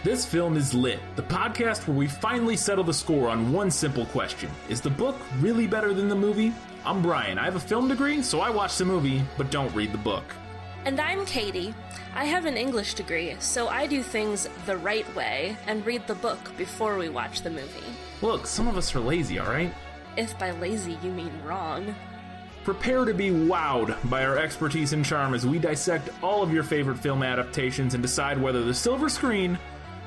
This Film is Lit, the podcast where we finally settle the score on one simple question. Is the book really better than the movie? I'm Brian. I have a film degree, so I watch the movie, but don't read the book. And I'm Katie. I have an English degree, so I do things the right way and read the book before we watch the movie. Look, some of us are lazy, alright? If by lazy you mean wrong. Prepare to be wowed by our expertise and charm as we dissect all of your favorite film adaptations and decide whether the silver screen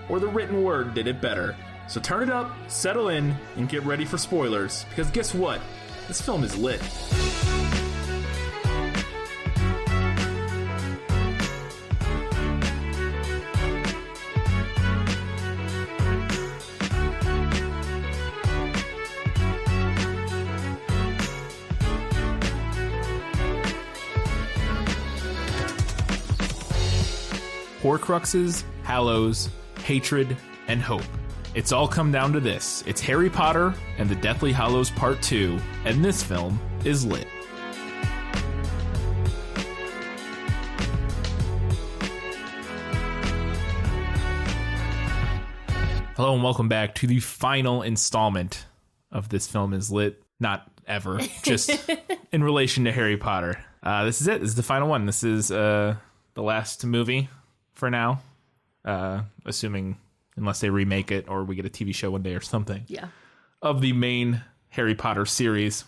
or the written word did it better. So turn it up, settle in, and get ready for spoilers, because guess what? This film is lit. Horcruxes, Hallows, hatred, and hope. It's all come down to this. It's Harry Potter and the Deathly Hallows Part 2, and this film is lit. Hello and welcome back to the final installment of This Film is Lit. Not ever, just in relation to Harry Potter. This is it. This is the final one. This is the last movie for now. Assuming, unless they remake it or we get a TV show one day or something. Yeah. Of the main Harry Potter series.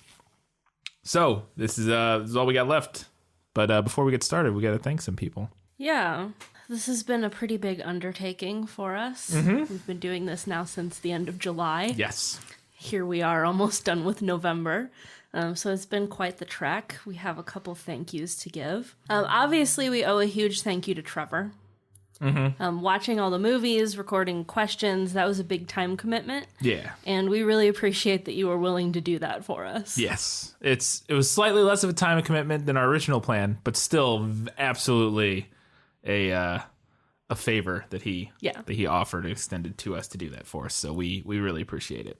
So, this is all we got left. But before we get started, we got to thank some people. Yeah. This has been a pretty big undertaking for us. Mm-hmm. We've been doing this now since the end of July. Yes. Here we are, almost done with November. So it's been quite the trek. We have a couple thank yous to give. Obviously, we owe a huge thank you to Trevor. Mm-hmm. Watching all the movies, recording questions, that was a big time commitment. Yeah. And we really appreciate that you were willing to do that for us. Yes. It was slightly less of a time commitment than our original plan, but still absolutely a favor that he offered and extended to us to do that for us. So we really appreciate it.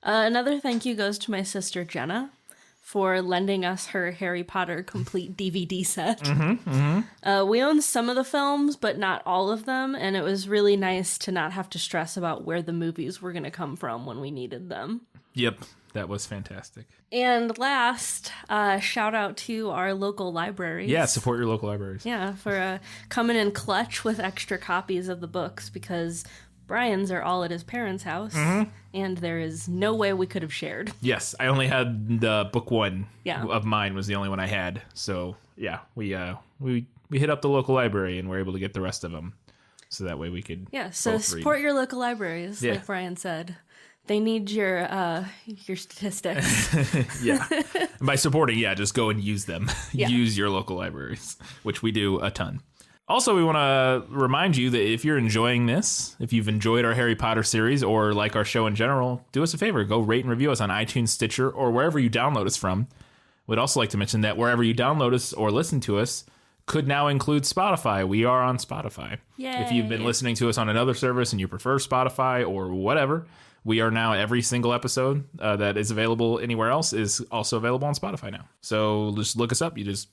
Another thank you goes to my sister Jenna for lending us her Harry Potter complete DVD set. Mm-hmm, mm-hmm. We own some of the films, but not all of them, and it was really nice to not have to stress about where the movies were going to come from when we needed them. Yep, that was fantastic. And last, shout out to our local libraries. Yeah, support your local libraries. Yeah, for coming in clutch with extra copies of the books, because Brian's are all at his parents' house, mm-hmm. and there is no way we could have shared. Yes, I only had the book one of mine was the only one I had. So, yeah, we hit up the local library and were able to get the rest of them. So that way we could so support your local libraries, like Brian said. They need your statistics. Yeah. And by supporting, just go and use them. Yeah. Use your local libraries, which we do a ton. Also, we want to remind you that if you're enjoying this, if you've enjoyed our Harry Potter series or like our show in general, do us a favor. Go rate and review us on iTunes, Stitcher, or wherever you download us from. We'd also like to mention that wherever you download us or listen to us could now include Spotify. We are on Spotify. Yay. If you've been listening to us on another service and you prefer Spotify or whatever, we are now, every single episode that is available anywhere else is also available on Spotify now. So just look us up. You just,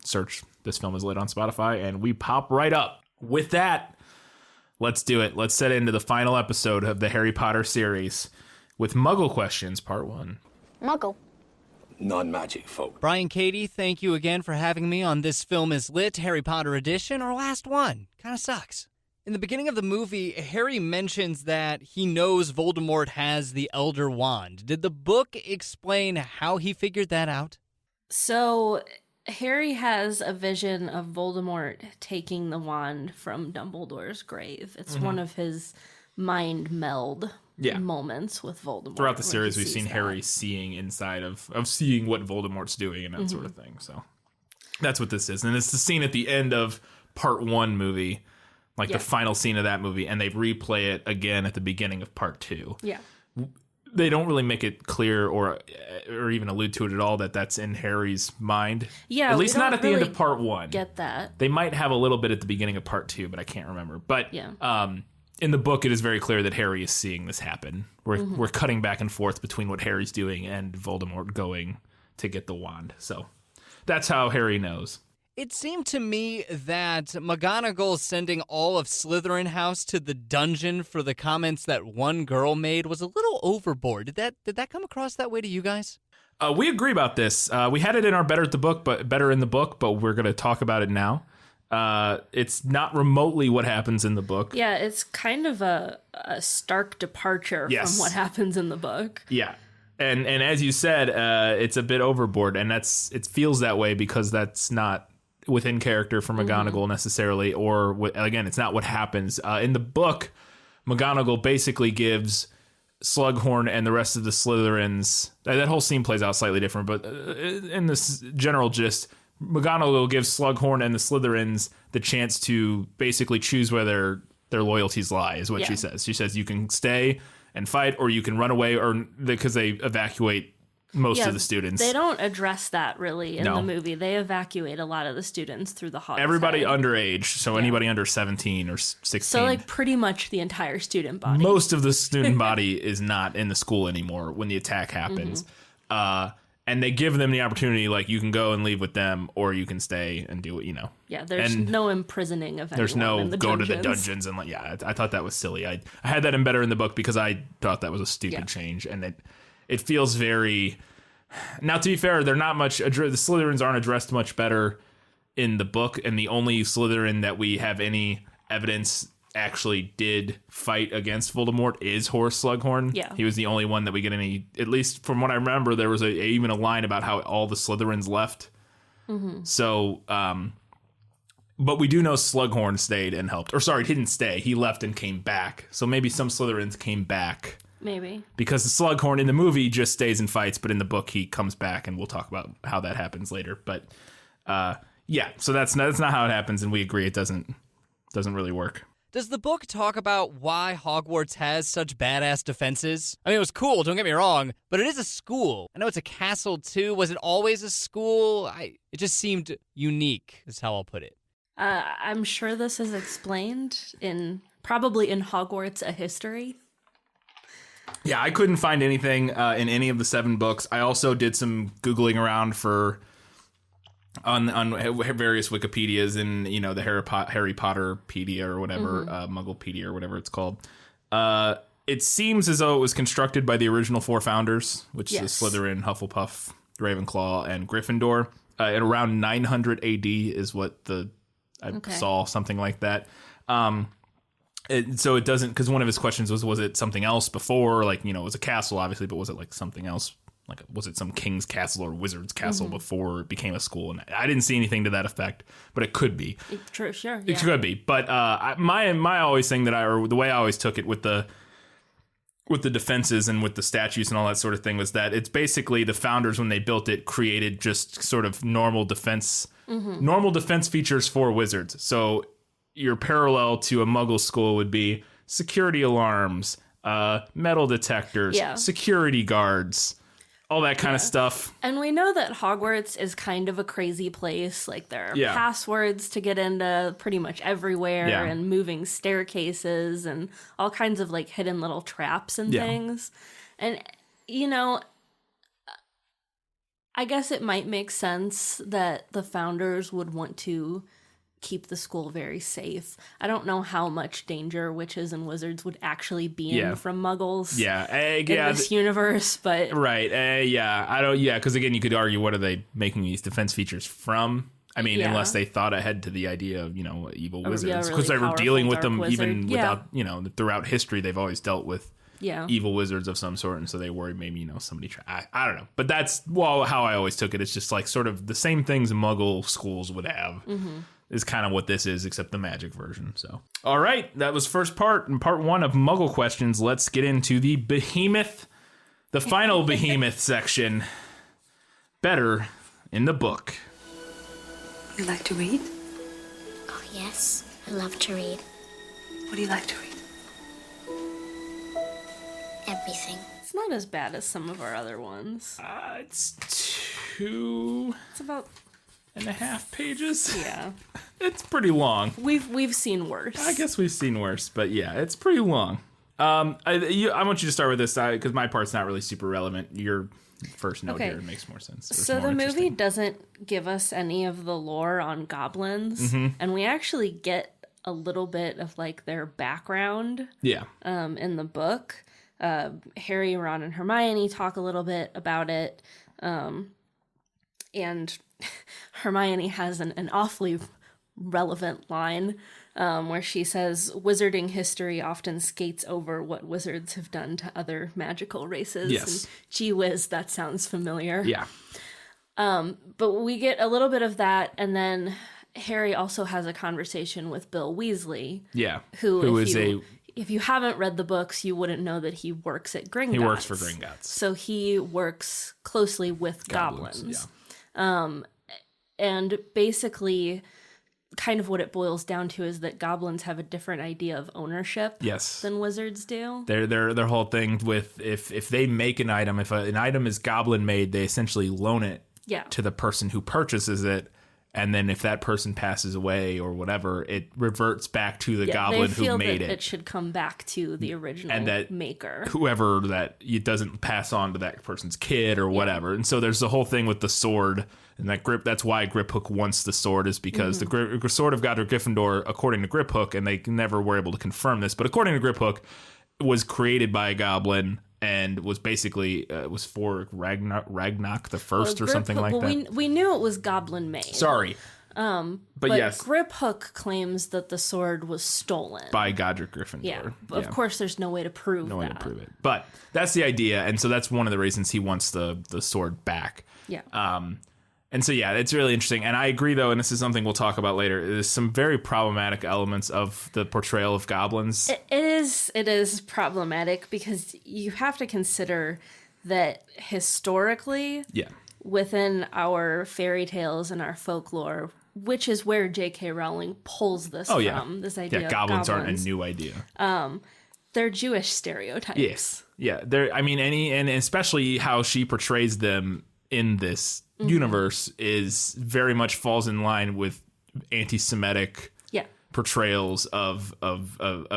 search This Film is Lit on Spotify and we pop right up. With that, let's do it. Let's set into the final episode of the Harry Potter series with Muggle Questions, Part 1. Muggle. Non-magic folk. Brian, Katie, thank you again for having me on This Film is Lit, Harry Potter edition, our last one. Kind of sucks. In the beginning of the movie, Harry mentions that he knows Voldemort has the Elder Wand. Did the book explain how he figured that out? So, Harry has a vision of Voldemort taking the wand from Dumbledore's grave. It's one of his mind meld moments with Voldemort. Throughout the series, we've seen Harry seeing inside of seeing what Voldemort's doing and that sort of thing. So, that's what this is. And it's the scene at the end of Part 1 movie. The final scene of that movie, and they replay it again at the beginning of Part 2. Yeah. They don't really make it clear or even allude to it at all that that's in Harry's mind. Yeah, at least not at the end of Part 1. Get that. They might have a little bit at the beginning of Part 2, but I can't remember. But in the book, it is very clear that Harry is seeing this happen. We're cutting back and forth between what Harry's doing and Voldemort going to get the wand. So that's how Harry knows. It seemed to me that McGonagall sending all of Slytherin House to the dungeon for the comments that one girl made was a little overboard. Did that come across that way to you guys? We agree about this. We had it in our better in the book, but we're going to talk about it now. It's not remotely what happens in the book. Yeah, it's kind of a stark departure from what happens in the book. Yeah. And as you said, it's a bit overboard, and it feels that way because that's not within character for McGonagall necessarily, or again, it's not what happens. In the book, McGonagall basically gives Slughorn and the rest of the Slytherins, that whole scene plays out slightly different, but in this general gist, McGonagall gives Slughorn and the Slytherins the chance to basically choose where their loyalties lie, is what she says. She says you can stay and fight, or you can run away, or because they evacuate most of the students. They don't address that really in the movie. They evacuate a lot of the students through the Hogshead. Everybody underage, so anybody under 17 or 16. So like pretty much the entire student body. Most of the student body is not in the school anymore when the attack happens. And they give them the opportunity, like, you can go and leave with them, or you can stay and do what you know. Yeah, there's no imprisoning of anyone. There's no in the go dungeons. to the dungeons and I thought that was silly. I had that in better in the book because I thought that was a stupid change, and it feels very. Now, to be fair, they're not much. The Slytherins aren't addressed much better in the book, and the only Slytherin that we have any evidence actually did fight against Voldemort is Horace Slughorn. Yeah, he was the only one that we get any. At least from what I remember, there was even a line about how all the Slytherins left. So, but we do know Slughorn stayed and helped. Or sorry, he didn't stay. He left and came back. So maybe some Slytherins came back. Maybe. Because the Slughorn in the movie just stays and fights, but in the book he comes back, and we'll talk about how that happens later. But so that's not how it happens, and we agree it doesn't really work. Does the book talk about why Hogwarts has such badass defenses? I mean, it was cool, don't get me wrong, but it is a school. I know it's a castle too. Was it always a school? It just seemed unique, is how I'll put it. I'm sure this is explained probably in Hogwarts A History. Yeah, I couldn't find anything in any of the 7 books. I also did some Googling around on various Wikipedias and, the Harry Potterpedia or whatever, Mugglepedia or whatever it's called. It seems as though it was constructed by the original 4 founders, which is Slytherin, Hufflepuff, Ravenclaw, and Gryffindor. At around 900 AD is what I saw, something like that. So it doesn't, because one of his questions was it something else before? Like, it was a castle, obviously, but was it like something else? Like, was it some king's castle or wizard's castle before it became a school? And I didn't see anything to that effect, but it could be. True, sure. It could be. But my always thing or the way I always took it with the defenses and with the statues and all that sort of thing was that it's basically the founders, when they built it, created just sort of normal defense features for wizards. So your parallel to a Muggle school would be security alarms, metal detectors, security guards, all that kind of stuff. And we know that Hogwarts is kind of a crazy place. Like, there are passwords to get into pretty much everywhere, and moving staircases and all kinds of like hidden little traps and things. And, I guess it might make sense that the founders would want to keep the school very safe. I don't know how much danger witches and wizards would actually be in from Muggles in this universe, but... Right, because again, you could argue, what are they making these defense features from? I mean, unless they thought ahead to the idea of, evil wizards. Because they were dealing with them even without, throughout history, they've always dealt with evil wizards of some sort, and so they worry maybe, somebody... I don't know. But that's how I always took it. It's just like sort of the same things Muggle schools would have. Is kind of what this is, except the magic version. So, all right, that was first part and part 1 of Muggle Questions. Let's get into the final behemoth section. Better in the book. You like to read? Oh, yes. I love to read. What do you like to read? Everything. It's not as bad as some of our other ones. It's 2... It's about... and a half pages. Yeah. It's pretty long. We've seen worse. I guess we've seen worse, but yeah, it's pretty long. I want you to start with this because my part's not really super relevant. Your first note here. It makes more sense. So the movie doesn't give us any of the lore on goblins, and we actually get a little bit of like their background. Yeah. In the book, Harry, Ron, and Hermione talk a little bit about it, and Hermione has an awfully relevant line where she says, "Wizarding history often skates over what wizards have done to other magical races." Yes. And gee whiz, that sounds familiar. Yeah. But we get a little bit of that, and then Harry also has a conversation with Bill Weasley. Yeah. Who is if you haven't read the books, you wouldn't know that he works at Gringotts. He works for Gringotts. So he works closely with goblins. Yeah. And basically, kind of what it boils down to is that goblins have a different idea of ownership than wizards do. Their whole thing with if they make an item, if an item is goblin made, they essentially loan it to the person who purchases it. And then if that person passes away or whatever, it reverts back to the goblin who made it. It should come back to the original maker. Whoever that it doesn't pass on to that person's kid or whatever. And so there's the whole thing with the sword and that grip. That's why Griphook wants the sword, is because the sword of Godric Gryffindor, according to Griphook, and they never were able to confirm this, but according to Griphook, was created by a goblin. And was basically was for Ragnarok the First or something like that. We knew it was goblin made. Sorry, but yes, Griphook claims that the sword was stolen by Godric Gryffindor. Yeah, of course, there's no way to prove no way to prove it. But that's the idea, and so that's one of the reasons he wants the sword back. Yeah. And so, yeah, it's really interesting. And I agree, though, and this is something we'll talk about later, there's some very problematic elements of the portrayal of goblins. It is problematic because you have to consider that historically, within our fairy tales and our folklore, which is where J.K. Rowling pulls this from, this idea of goblins aren't a new idea. They're Jewish stereotypes. Yes. Yeah. And especially how she portrays them in this universe is very much falls in line with anti-Semitic portrayals of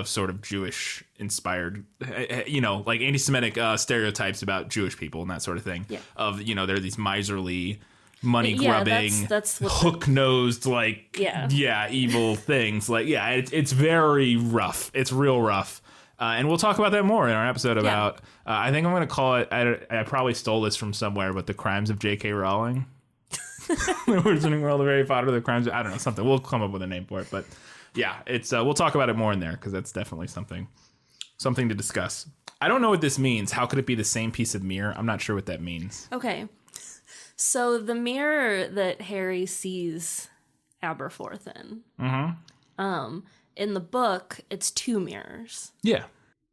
sort of Jewish inspired, like anti-Semitic stereotypes about Jewish people and that sort of thing. Of, they're these miserly, money grubbing, that's hook nosed, evil things. It's very rough. It's real rough. And we'll talk about that more in our episode about, I think I'm going to call it, I probably stole this from somewhere, but The Crimes of J.K. Rowling. The Wizarding World of Harry Potter, The Crimes of, I don't know, something. We'll come up with a name for it. But yeah, it's we'll talk about it more in there because that's definitely something to discuss. I don't know what this means. How could it be the same piece of mirror? I'm not sure what that means. Okay. So the mirror that Harry sees Aberforth in, in the book, it's two mirrors. Yeah.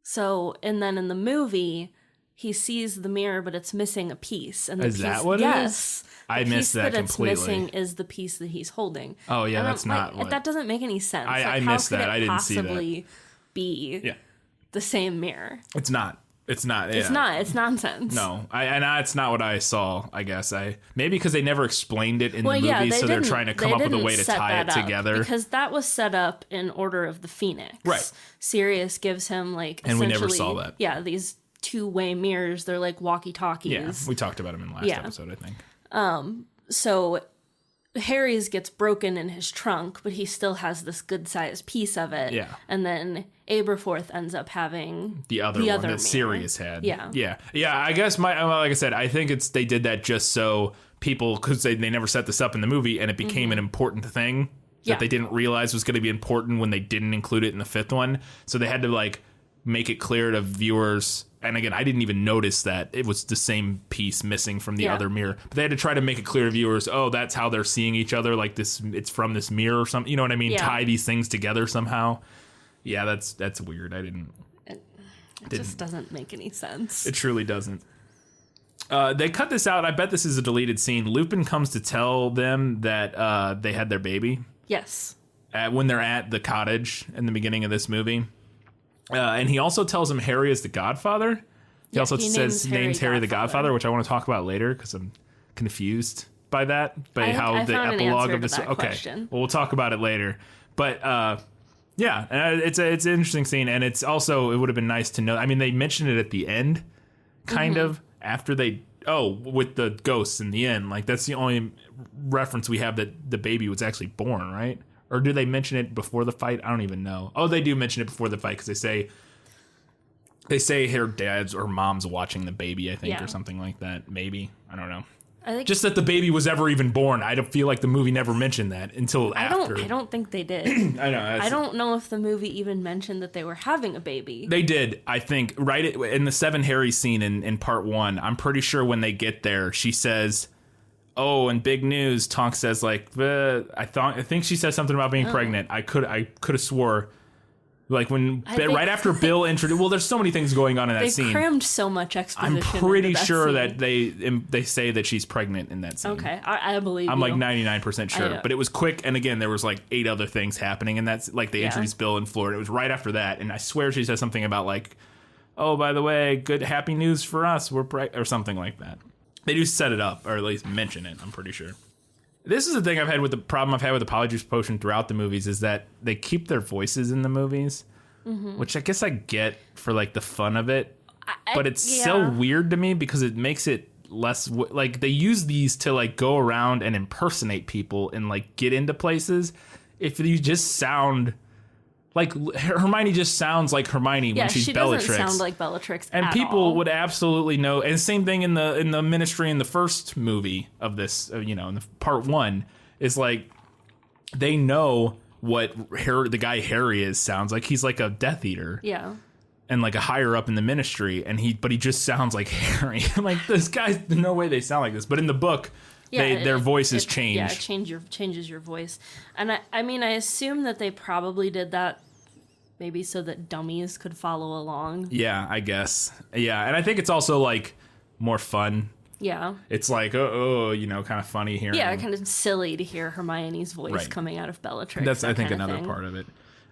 So, and then in the movie, he sees the mirror, but it's missing a piece. And is that what it is? I missed that completely. It's missing is the piece that he's holding. Oh yeah, that's not what. That doesn't make any sense. I missed that. I didn't see that. How could it possibly be the same mirror? It's not. It's not. It's not. It's nonsense. No, it's not what I saw. I guess maybe because they never explained it in the movie, so they're trying to come up with a way to tie it together. Because that was set up in Order of the Phoenix. Right. Sirius gives him and we never saw that. Yeah, these two-way mirrors. They're like walkie-talkies. Yeah, we talked about them in last episode, I think. So Harry's gets broken in his trunk, but he still has this good-sized piece of it. Yeah. And then Aberforth ends up having the other one that Sirius had. Yeah. I guess like I said, I think they did that just so people, because they never set this up in the movie, and it became an important thing that they didn't realize was going to be important when they didn't include it in the fifth one. So they had to make it clear to viewers. And again, I didn't even notice that it was the same piece missing from the other mirror. But they had to try to make it clear to viewers, that's how they're seeing each other. Like this, it's from this mirror or something. You know what I mean? Yeah. Tie these things together somehow. Yeah, that's weird. It just doesn't make any sense. It truly doesn't. They cut this out. I bet this is a deleted scene. Lupin comes to tell them that they had their baby. Yes. When they're at the cottage in the beginning of this movie. And he also tells him Harry is the Godfather. He also names Harry the Godfather, which I want to talk about later because I'm confused by that. By how the epilogue of this. Okay, question. Well, we'll talk about it later. But it's an interesting scene, and it's also it would have been nice to know. I mean, they mentioned it at the end, kind of after they with the ghosts in the end. Like, that's the only reference we have that the baby was actually born, right? Or do they mention it before the fight? I don't even know. Oh, they do mention it before the fight because they say her dad's or mom's watching the baby, I think, or something like that. Maybe. I don't know. I think just that the baby was ever even born. I don't feel like the movie never mentioned that until after. I don't think they did. I know. I don't know if the movie even mentioned that they were having a baby. They did, I think, right in the Seven Harry scene in part 1. I'm pretty sure when they get there, she says, "Oh, and big news." Tonks says, like, I think she says something about being pregnant. I could have swore. Like right after Bill introduced, well, there's so many things going on in that scene. They crammed so much exposition. I'm pretty sure scene. that they say that she's pregnant in that scene. Okay, I believe. I'm like 99% sure, but it was quick. And again, there was like 8 other things happening, and that's like they introduced Bill in Florida. It was right after that, and I swear she says something about like, "Oh, by the way, happy news for us, we're or something like that." They do set it up, or at least mention it. I'm pretty sure. This is the thing the problem I've had with the Polyjuice Potion throughout the movies is that they keep their voices in the movies, which I guess I get for like the fun of it, but it's so weird to me because it makes it less like they use these to like go around and impersonate people and like get into places. If you just sound like Hermione just sounds like Hermione when she's Bellatrix. Doesn't sound like Bellatrix and at people all. Would absolutely know. And same thing in the Ministry in the first movie of this, in the part 1 is like they know what the guy Harry sounds like. He's like a Death Eater, and like a higher up in the Ministry, but he just sounds like Harry. I'm like, this guy's no way they sound like this. But in the book, their voices change. Yeah, it changes your voice. And I mean, I assume that they probably did that maybe so that dummies could follow along. Yeah, I guess. Yeah, and I think it's also like more fun. Yeah. It's like, kind of funny hearing. Yeah, kind of silly to hear Hermione's voice coming out of Bellatrix. That's, I think, another part of it.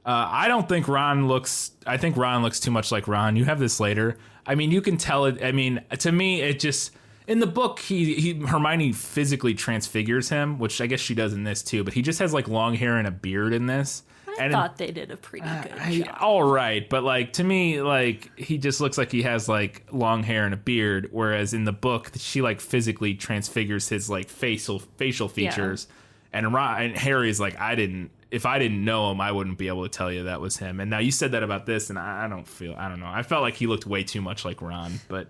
I don't think I think Ron looks too much like Ron. You have this later. I mean, you can tell it. I mean, to me, it just... In the book, Hermione physically transfigures him, which I guess she does in this too, but he just has like long hair and a beard in this. I thought they did a pretty good job. All right, but like to me, like he just looks like he has like long hair and a beard, whereas in the book, she like physically transfigures his like facial features. And Harry's like, if I didn't know him, I wouldn't be able to tell you that was him. And now you said that about this, and I don't know. I felt like he looked way too much like Ron, but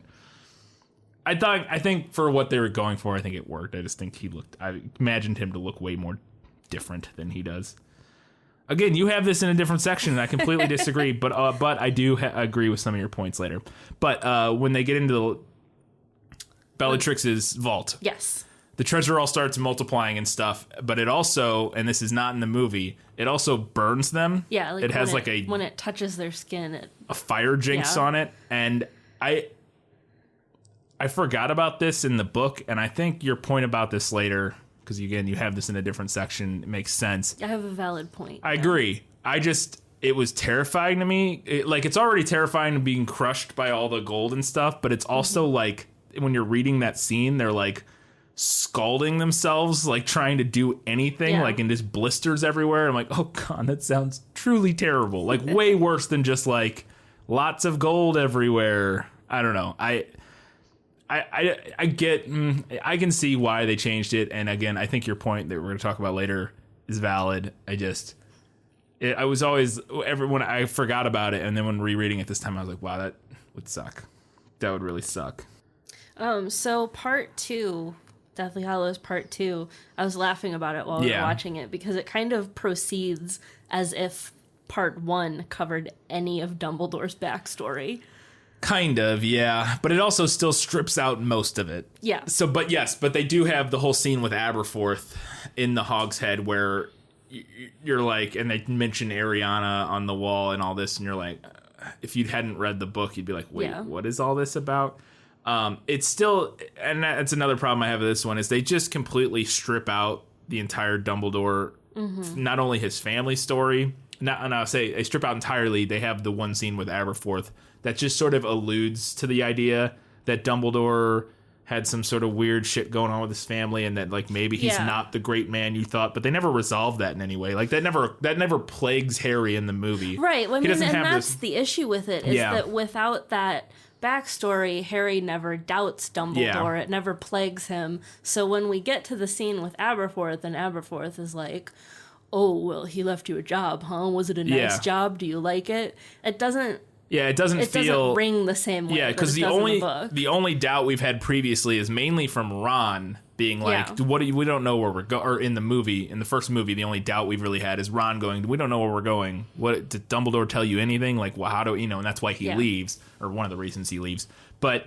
I think for what they were going for, I think it worked. I just think I imagined him to look way more different than he does. Again, you have this in a different section, and I completely disagree, but I do agree with some of your points later. But when they get into the Bellatrix's vault, yes, the treasure all starts multiplying and stuff, but it also, and this is not in the movie, it also burns them. Yeah, like it has when it touches their skin, a fire jinx on it, and I forgot about this in the book, and I think your point about this later, because again, you have this in a different section, it makes sense. I have a valid point. I agree. It was terrifying to me. It's already terrifying to being crushed by all the gold and stuff, but it's also like, when you're reading that scene, they're like scalding themselves, like trying to do anything, and just blisters everywhere. I'm like, oh God, that sounds truly terrible. Like way worse than just like lots of gold everywhere. I don't know. I can see why they changed it, and again, I think your point that we're going to talk about later is valid. I was always when I forgot about it, and then when rereading it this time, I was like, wow, that would suck. That would really suck. So part 2, Deathly Hallows Part 2, I was laughing about it while we were watching it because it kind of proceeds as if Part 1 covered any of Dumbledore's backstory. Kind of, yeah. But it also still strips out most of it. Yeah. So, but they do have the whole scene with Aberforth in the Hogshead where you're like, and they mention Ariana on the wall and all this, and you're like, if you hadn't read the book, you'd be like, wait, what is all this about? It's still, and that's another problem I have with this one, is they just completely strip out the entire Dumbledore, not only his family story, and I'll say they strip out entirely. They have the one scene with Aberforth that just sort of alludes to the idea that Dumbledore had some sort of weird shit going on with his family, and that like maybe he's not the great man you thought, but they never resolved that in any way. Like that never plagues Harry in the movie. Right. Well, I mean, and that's the issue with it is that without that backstory, Harry never doubts Dumbledore. It never plagues him. So when we get to the scene with Aberforth, and Aberforth is like, oh, well, he left you a job, huh? Was it a nice job? Do you like it? It doesn't... Yeah, it doesn't ring the same way. Yeah, because the only doubt we've had previously is mainly from Ron being like, we don't know where we're going. Or in the first movie, the only doubt we've really had is Ron going, we don't know where we're going. What did Dumbledore tell you anything? Like, well, how do you know? And that's why he leaves, or one of the reasons he leaves. But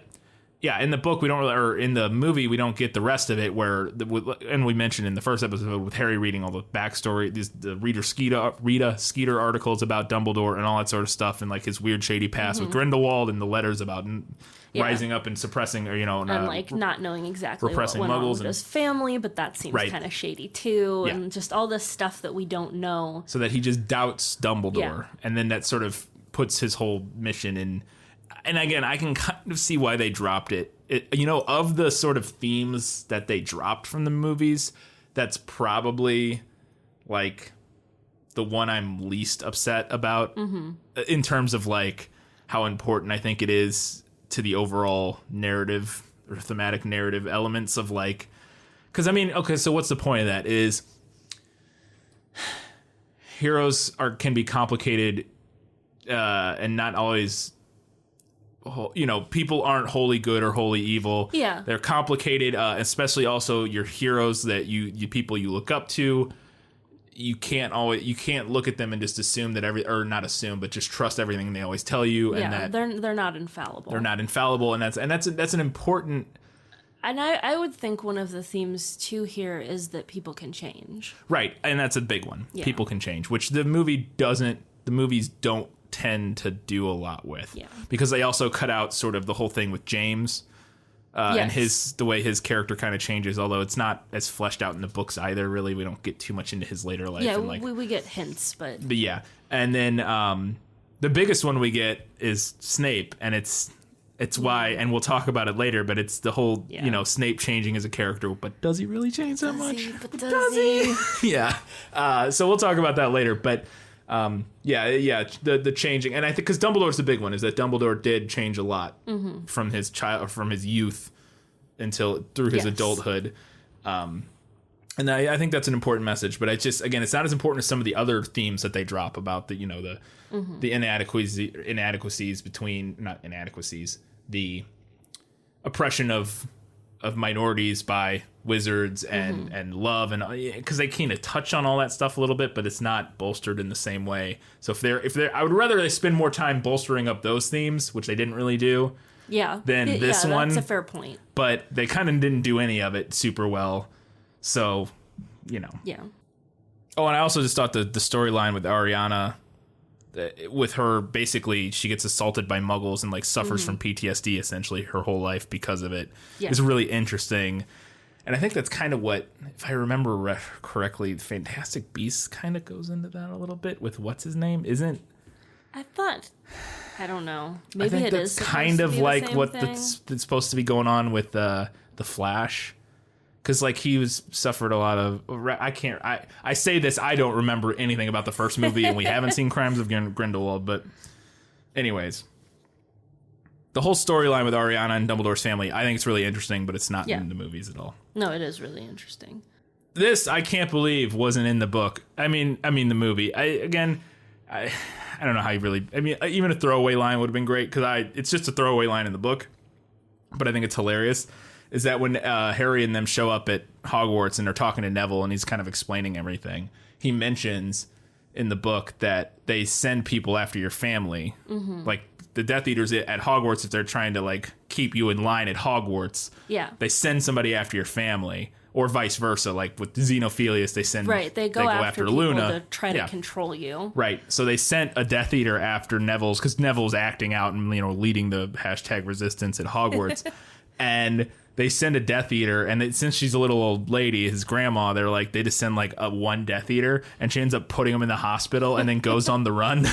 yeah, in the book we don't really, or in the movie we don't get the rest of it. And we mentioned in the first episode with Harry reading all the backstory, the Rita Skeeter articles about Dumbledore and all that sort of stuff, and like his weird shady past with Grindelwald, and the letters about rising up and suppressing, or and like not knowing exactly repressing what went Muggles on with his family, but that seems kind of shady too, and just all this stuff that we don't know. So that he just doubts Dumbledore, and then that sort of puts his whole mission in. And again, I can kind of see why they dropped it. Of the sort of themes that they dropped from the movies, that's probably like the one I'm least upset about in terms of like how important I think it is to the overall narrative or thematic narrative elements of like, because I mean, okay, so what's the point of that is heroes can be complicated and not always, people aren't wholly good or wholly evil. Yeah. They're complicated, especially also your heroes that you people you look up to. You can't look at them and just assume that not assume, but just trust everything they always tell you. Yeah, and that they're not infallible. They're not infallible, and that's an important. And I would think one of the themes too here is that people can change. Right, and that's a big one. Yeah. People can change, which the movies don't tend to do a lot with, because they also cut out sort of the whole thing with James and the way his character kind of changes, although it's not as fleshed out in the books either. Really, we don't get too much into his later life. Yeah, and we get hints, but yeah. And then the biggest one we get is Snape, and it's why, and we'll talk about it later, but it's the whole Snape changing as a character. But does he really change that much? Does he? Yeah. So we'll talk about that later, but. The changing, and I think because Dumbledore's the big one, is that Dumbledore did change a lot from his youth through his adulthood, and I think that's an important message. But it's not as important as some of the other themes that they drop about the the oppression of minorities by wizards and love, and because they kind of touch on all that stuff a little bit, but it's not bolstered in the same way. So if they're I would rather they spend more time bolstering up those themes, which they didn't really do. Yeah. Than this one. That's a fair point. But they kind of didn't do any of it super well. So, Yeah. Oh, and I also just thought the storyline with Ariana, with her, basically she gets assaulted by Muggles and like suffers from PTSD essentially her whole life because of it, is really interesting. And I think that's kind of what, if I remember correctly, Fantastic Beasts kind of goes into that a little bit with what's his name, isn't? I don't know. Maybe I think it that's is kind of like what that's that's supposed to be going on with the Flash. Because, like, suffered a lot of... I say this, I don't remember anything about the first movie, and we haven't seen Crimes of Grindelwald, but... Anyways. The whole storyline with Ariana and Dumbledore's family, I think it's really interesting, but it's not in the movies at all. No, it is really interesting. This, I can't believe, wasn't in the book. I mean the movie. I don't know how you really... I mean, even a throwaway line would have been great, because it's just a throwaway line in the book, but I think it's hilarious. Is that when Harry and them show up at Hogwarts and they're talking to Neville and he's kind of explaining everything, he mentions in the book that they send people after your family. Like the Death Eaters at Hogwarts, if they're trying to like keep you in line at Hogwarts, they send somebody after your family, or vice versa. Like with Xenophilius, they go after Luna to try to control you. Right. So they sent a Death Eater after Neville's, because Neville's acting out and leading the #resistance at Hogwarts, and they send a Death Eater, and since she's a little old lady, his grandma, they just send like one Death Eater, and she ends up putting him in the hospital and then goes on the run.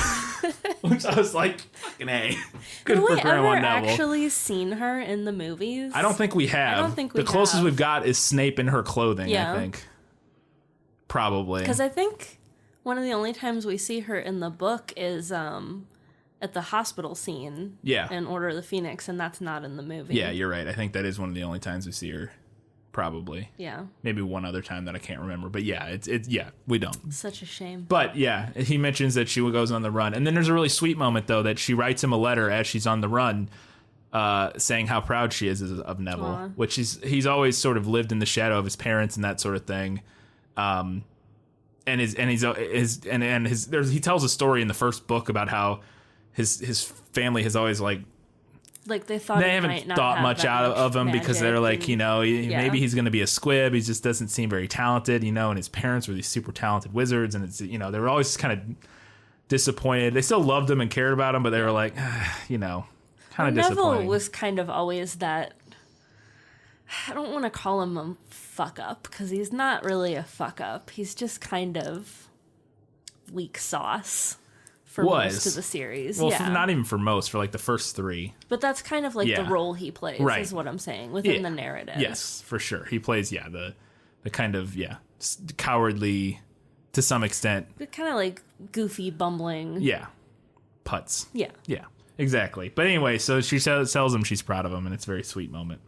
Which I was like, fucking A. Good for Grandma Neville. Have we ever actually seen her in the movies? I don't think we have. The closest we've got is Snape in her clothing, I think. Probably. Because I think one of the only times we see her in the book is at the hospital scene Yeah. in Order of the Phoenix, and that's not in the movie. Yeah, you're right. I think that is one of the only times we see her. Probably. Yeah. Maybe one other time that I can't remember. But yeah, it's we don't. Such a shame. But yeah, he mentions that she goes on the run. And then there's a really sweet moment, though, that she writes him a letter as she's on the run, saying how proud she is of Neville, Aww. which he's always sort of lived in the shadow of his parents and that sort of thing. And he tells a story in the first book about how his family has always they haven't thought much out of him because they're like, maybe he's going to be a squib. He just doesn't seem very talented, and his parents were these super talented wizards, and it's, they were always kind of disappointed. They still loved him and cared about him, but they were like, kind of disappointing. Neville was kind of always that, I don't want to call him a fuck up because he's not really a fuck up. He's just kind of weak sauce. For most of the series. Well, not even for most, for like the first 3. But that's kind of like the role he plays, right, is what I'm saying, within the narrative. Yes, for sure. He plays, the kind of, cowardly, to some extent. Kind of like goofy, bumbling. Yeah. Putz. Yeah. Yeah, exactly. But anyway, so she tells him she's proud of him, and it's a very sweet moment.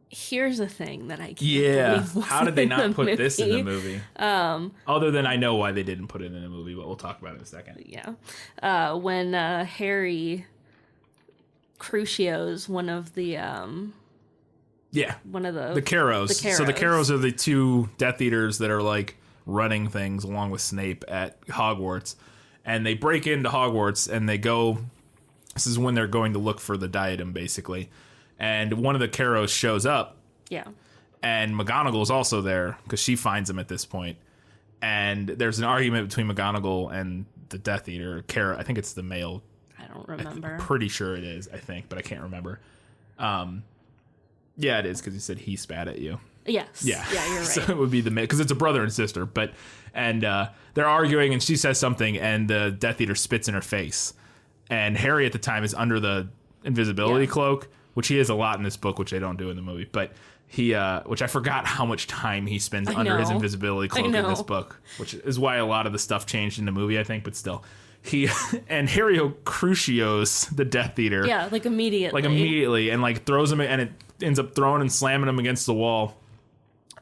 Here's a thing that I can't believe how did they not put movie. this in the movie? Other than I know why they didn't put it in the movie, but we'll talk about it in a second. Yeah. When Harry crucios one of the Carrows. So the Carrows are the 2 Death Eaters that are like running things along with Snape at Hogwarts, and they break into Hogwarts and they go. This is when they're going to look for the diadem, basically. And one of the Carrows shows up. Yeah. And McGonagall's also there because she finds him at this point. And there's an argument between McGonagall and the Death Eater. I think it's the male. I don't remember. I'm pretty sure it is, I think, but I can't remember. Yeah, it is because he said he spat at you. Yes. Yeah. Yeah, you're right. So it would be the male because it's a brother and sister. And they're arguing and she says something and the Death Eater spits in her face. And Harry at the time is under the invisibility cloak, which he is a lot in this book, which they don't do in the movie. But he, which I forgot how much time he spends under his invisibility cloak in this book, which is why a lot of the stuff changed in the movie, I think. But still, and Harry crucios the Death Eater. Yeah, immediately. And throws him, and it ends up throwing and slamming him against the wall.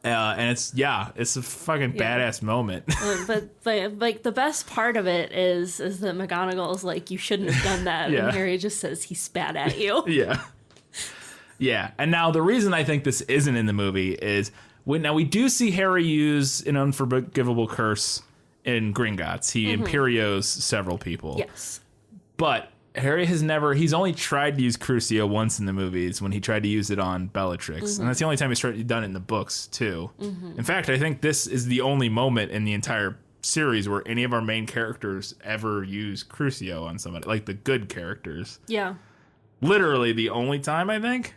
And it's a fucking badass moment. But the best part of it is that McGonagall's like, you shouldn't have done that. And Harry just says he spat at you. Yeah. And now the reason I think this isn't in the movie is we do see Harry use an unforgivable curse in Gringotts. He Imperios several people. Yes. But Harry he's only tried to use Crucio once in the movies when he tried to use it on Bellatrix. And that's the only time he's done it in the books, too. In fact, I think this is the only moment in the entire series where any of our main characters ever use Crucio on somebody, like the good characters. Yeah. Literally the only time, I think.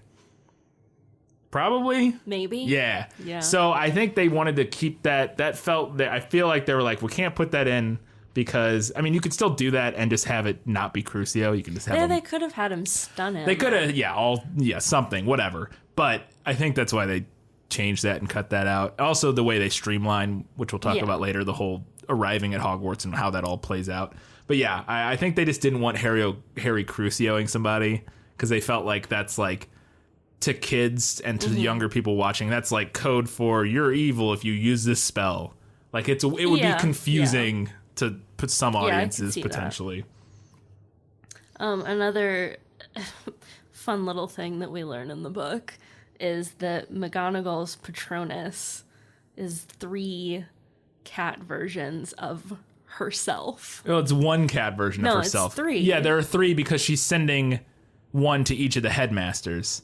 Probably. Maybe. Yeah. Yeah. So I think they wanted to keep that. I feel like they were like, we can't put that in. Because, I mean, you could still do that and just have it not be Crucio. You can just have him. They could have had him stun him. They could have, something, whatever. But I think that's why they changed that and cut that out. Also, the way they streamline, which we'll talk about later, the whole arriving at Hogwarts and how that all plays out. But yeah, I think they just didn't want Harry Crucioing somebody because they felt like that's like, to kids and to younger people watching, that's like code for you're evil if you use this spell. Like it would be confusing to put some audiences potentially. Another fun little thing that we learn in the book is that McGonagall's Patronus is 3 cat versions of herself. Oh, it's 1 cat version of herself. It's 3. Yeah, there are 3 because she's sending 1 to each of the headmasters.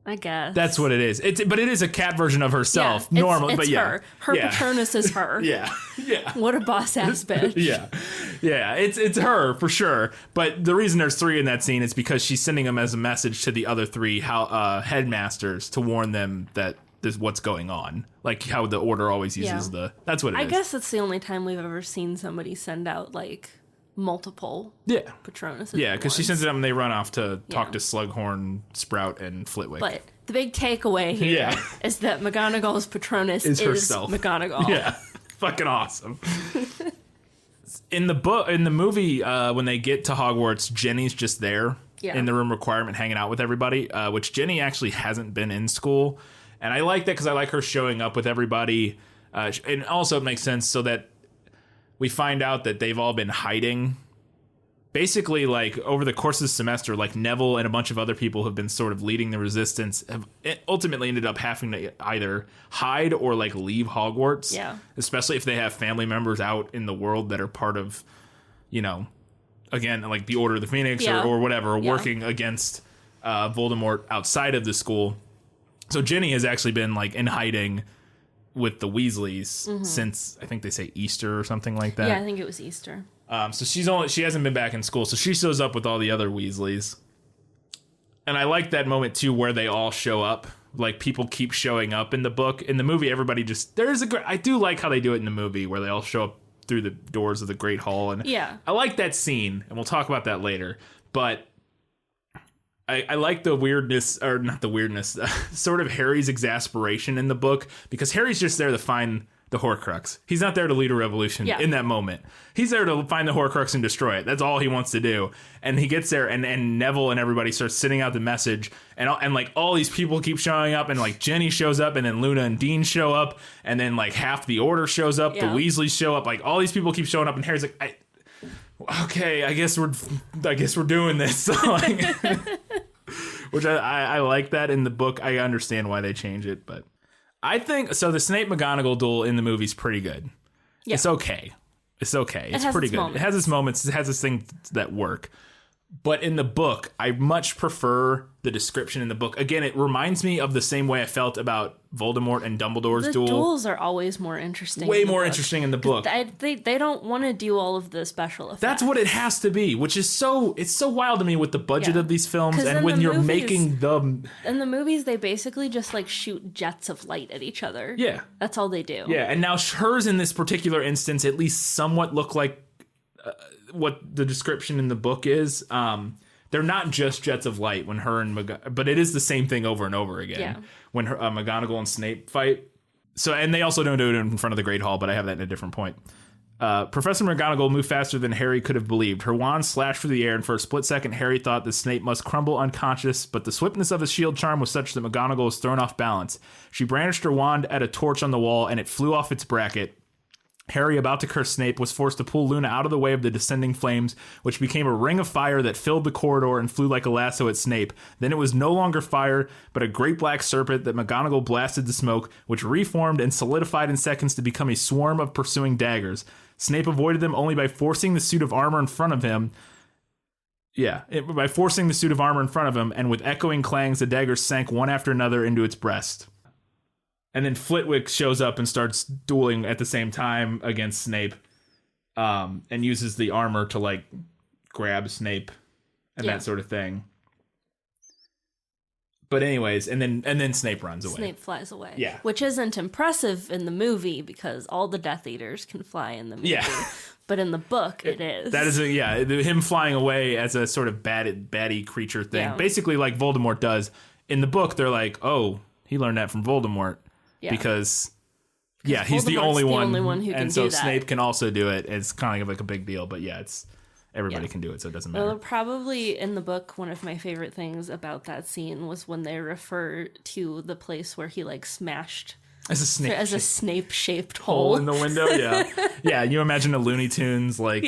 I guess that's what it is. But it is a cat version of herself. Yeah, normally, it's but her. Her Patronus is her. Yeah. What a boss ass bitch. Yeah. It's her for sure. But the reason there's 3 in that scene is because she's sending them as a message to the other 3 headmasters to warn them that this is what's going on. Like how the Order always uses that's what it is. I guess that's the only time we've ever seen somebody send out like multiple Patronuses. Yeah, because she sends them and they run off to talk to Slughorn, Sprout, and Flitwick. But the big takeaway here is that McGonagall's Patronus is herself. McGonagall. Yeah, fucking awesome. in the movie, when they get to Hogwarts, Jenny's just there in the room requirement hanging out with everybody, which Jenny actually hasn't been in school. And I like that because I like her showing up with everybody. And also it makes sense so that we find out that they've all been hiding. Basically, like, over the course of the semester, like, Neville and a bunch of other people have been sort of leading the resistance, have ultimately ended up having to either hide or, like, leave Hogwarts. Yeah. Especially if they have family members out in the world that are part of, you know, again, like the Order of the Phoenix or whatever, working against Voldemort outside of the school. So Ginny has actually been, like, in hiding with the Weasleys since, I think they say Easter or something like that. Yeah, I think it was Easter. So she hasn't been back in school, so she shows up with all the other Weasleys. And I like that moment too where they all show up. Like, people keep showing up in the book. In the movie, everybody just I do like how they do it in the movie where they all show up through the doors of the Great Hall, and I like that scene, and we'll talk about that later. But I like the weirdness, or not the weirdness, sort of Harry's exasperation in the book, because Harry's just there to find the Horcrux. He's not there to lead a revolution in that moment. He's there to find the Horcrux and destroy it. That's all he wants to do. And he gets there, and Neville and everybody starts sending out the message, and like all these people keep showing up, and like Jenny shows up, and then Luna and Dean show up, and then like half the Order shows up, the Weasleys show up, like all these people keep showing up, and Harry's like, okay, I guess we're doing this. Like, which I like that in the book. I understand why they change it, but I think so. The Snape McGonagall duel in the movie's pretty good. Yeah. It's okay. It's pretty good. Moments. It has its moments. It has its things that work. But in the book, I much prefer the description in the book. Again, it reminds me of the same way I felt about Voldemort and Dumbledore's duel. The duels are always more interesting. Way more interesting in the book. They don't want to do all of the special effects. That's what it has to be, which is it's so wild to me with the budget of these films and when you're making them. In the movies, they basically just like shoot jets of light at each other. Yeah. That's all they do. Yeah, and now hers in this particular instance at least somewhat look like what the description in the book is. They're not just jets of light when her and but it is the same thing over and over again when her McGonagall and Snape fight. So, and they also don't do it in front of the Great Hall, but I have that in a different point. Professor McGonagall moved faster than Harry could have believed. Her wand slashed through the air, and for a split second, Harry thought that Snape must crumble unconscious, but the swiftness of his shield charm was such that McGonagall was thrown off balance. She brandished her wand at a torch on the wall, and it flew off its bracket. Harry, about to curse Snape, was forced to pull Luna out of the way of the descending flames, which became a ring of fire that filled the corridor and flew like a lasso at Snape. Then it was no longer fire, but a great black serpent that McGonagall blasted to smoke, which reformed and solidified in seconds to become a swarm of pursuing daggers. Snape avoided them only by forcing the suit of armor in front of him. By forcing the suit of armor in front of him, and with echoing clangs, the daggers sank one after another into its breast. And then Flitwick shows up and starts dueling at the same time against Snape, and uses the armor to like grab Snape and that sort of thing. But anyways, and then Snape runs away. Snape flies away. Yeah. Which isn't impressive in the movie because all the Death Eaters can fly in the movie. Yeah. But in the book, it is. That is him flying away as a sort of baddie creature thing. Yeah. Basically like Voldemort does. In the book, they're like, oh, he learned that from Voldemort. Yeah. Because he's the only one who can do that. And so Snape can also do it. It's kind of like a big deal, but everybody can do it, so it doesn't matter. Well, probably in the book, one of my favorite things about that scene was when they refer to the place where he like smashed as a Snape-shaped hole in the window. Yeah, you imagine a Looney Tunes like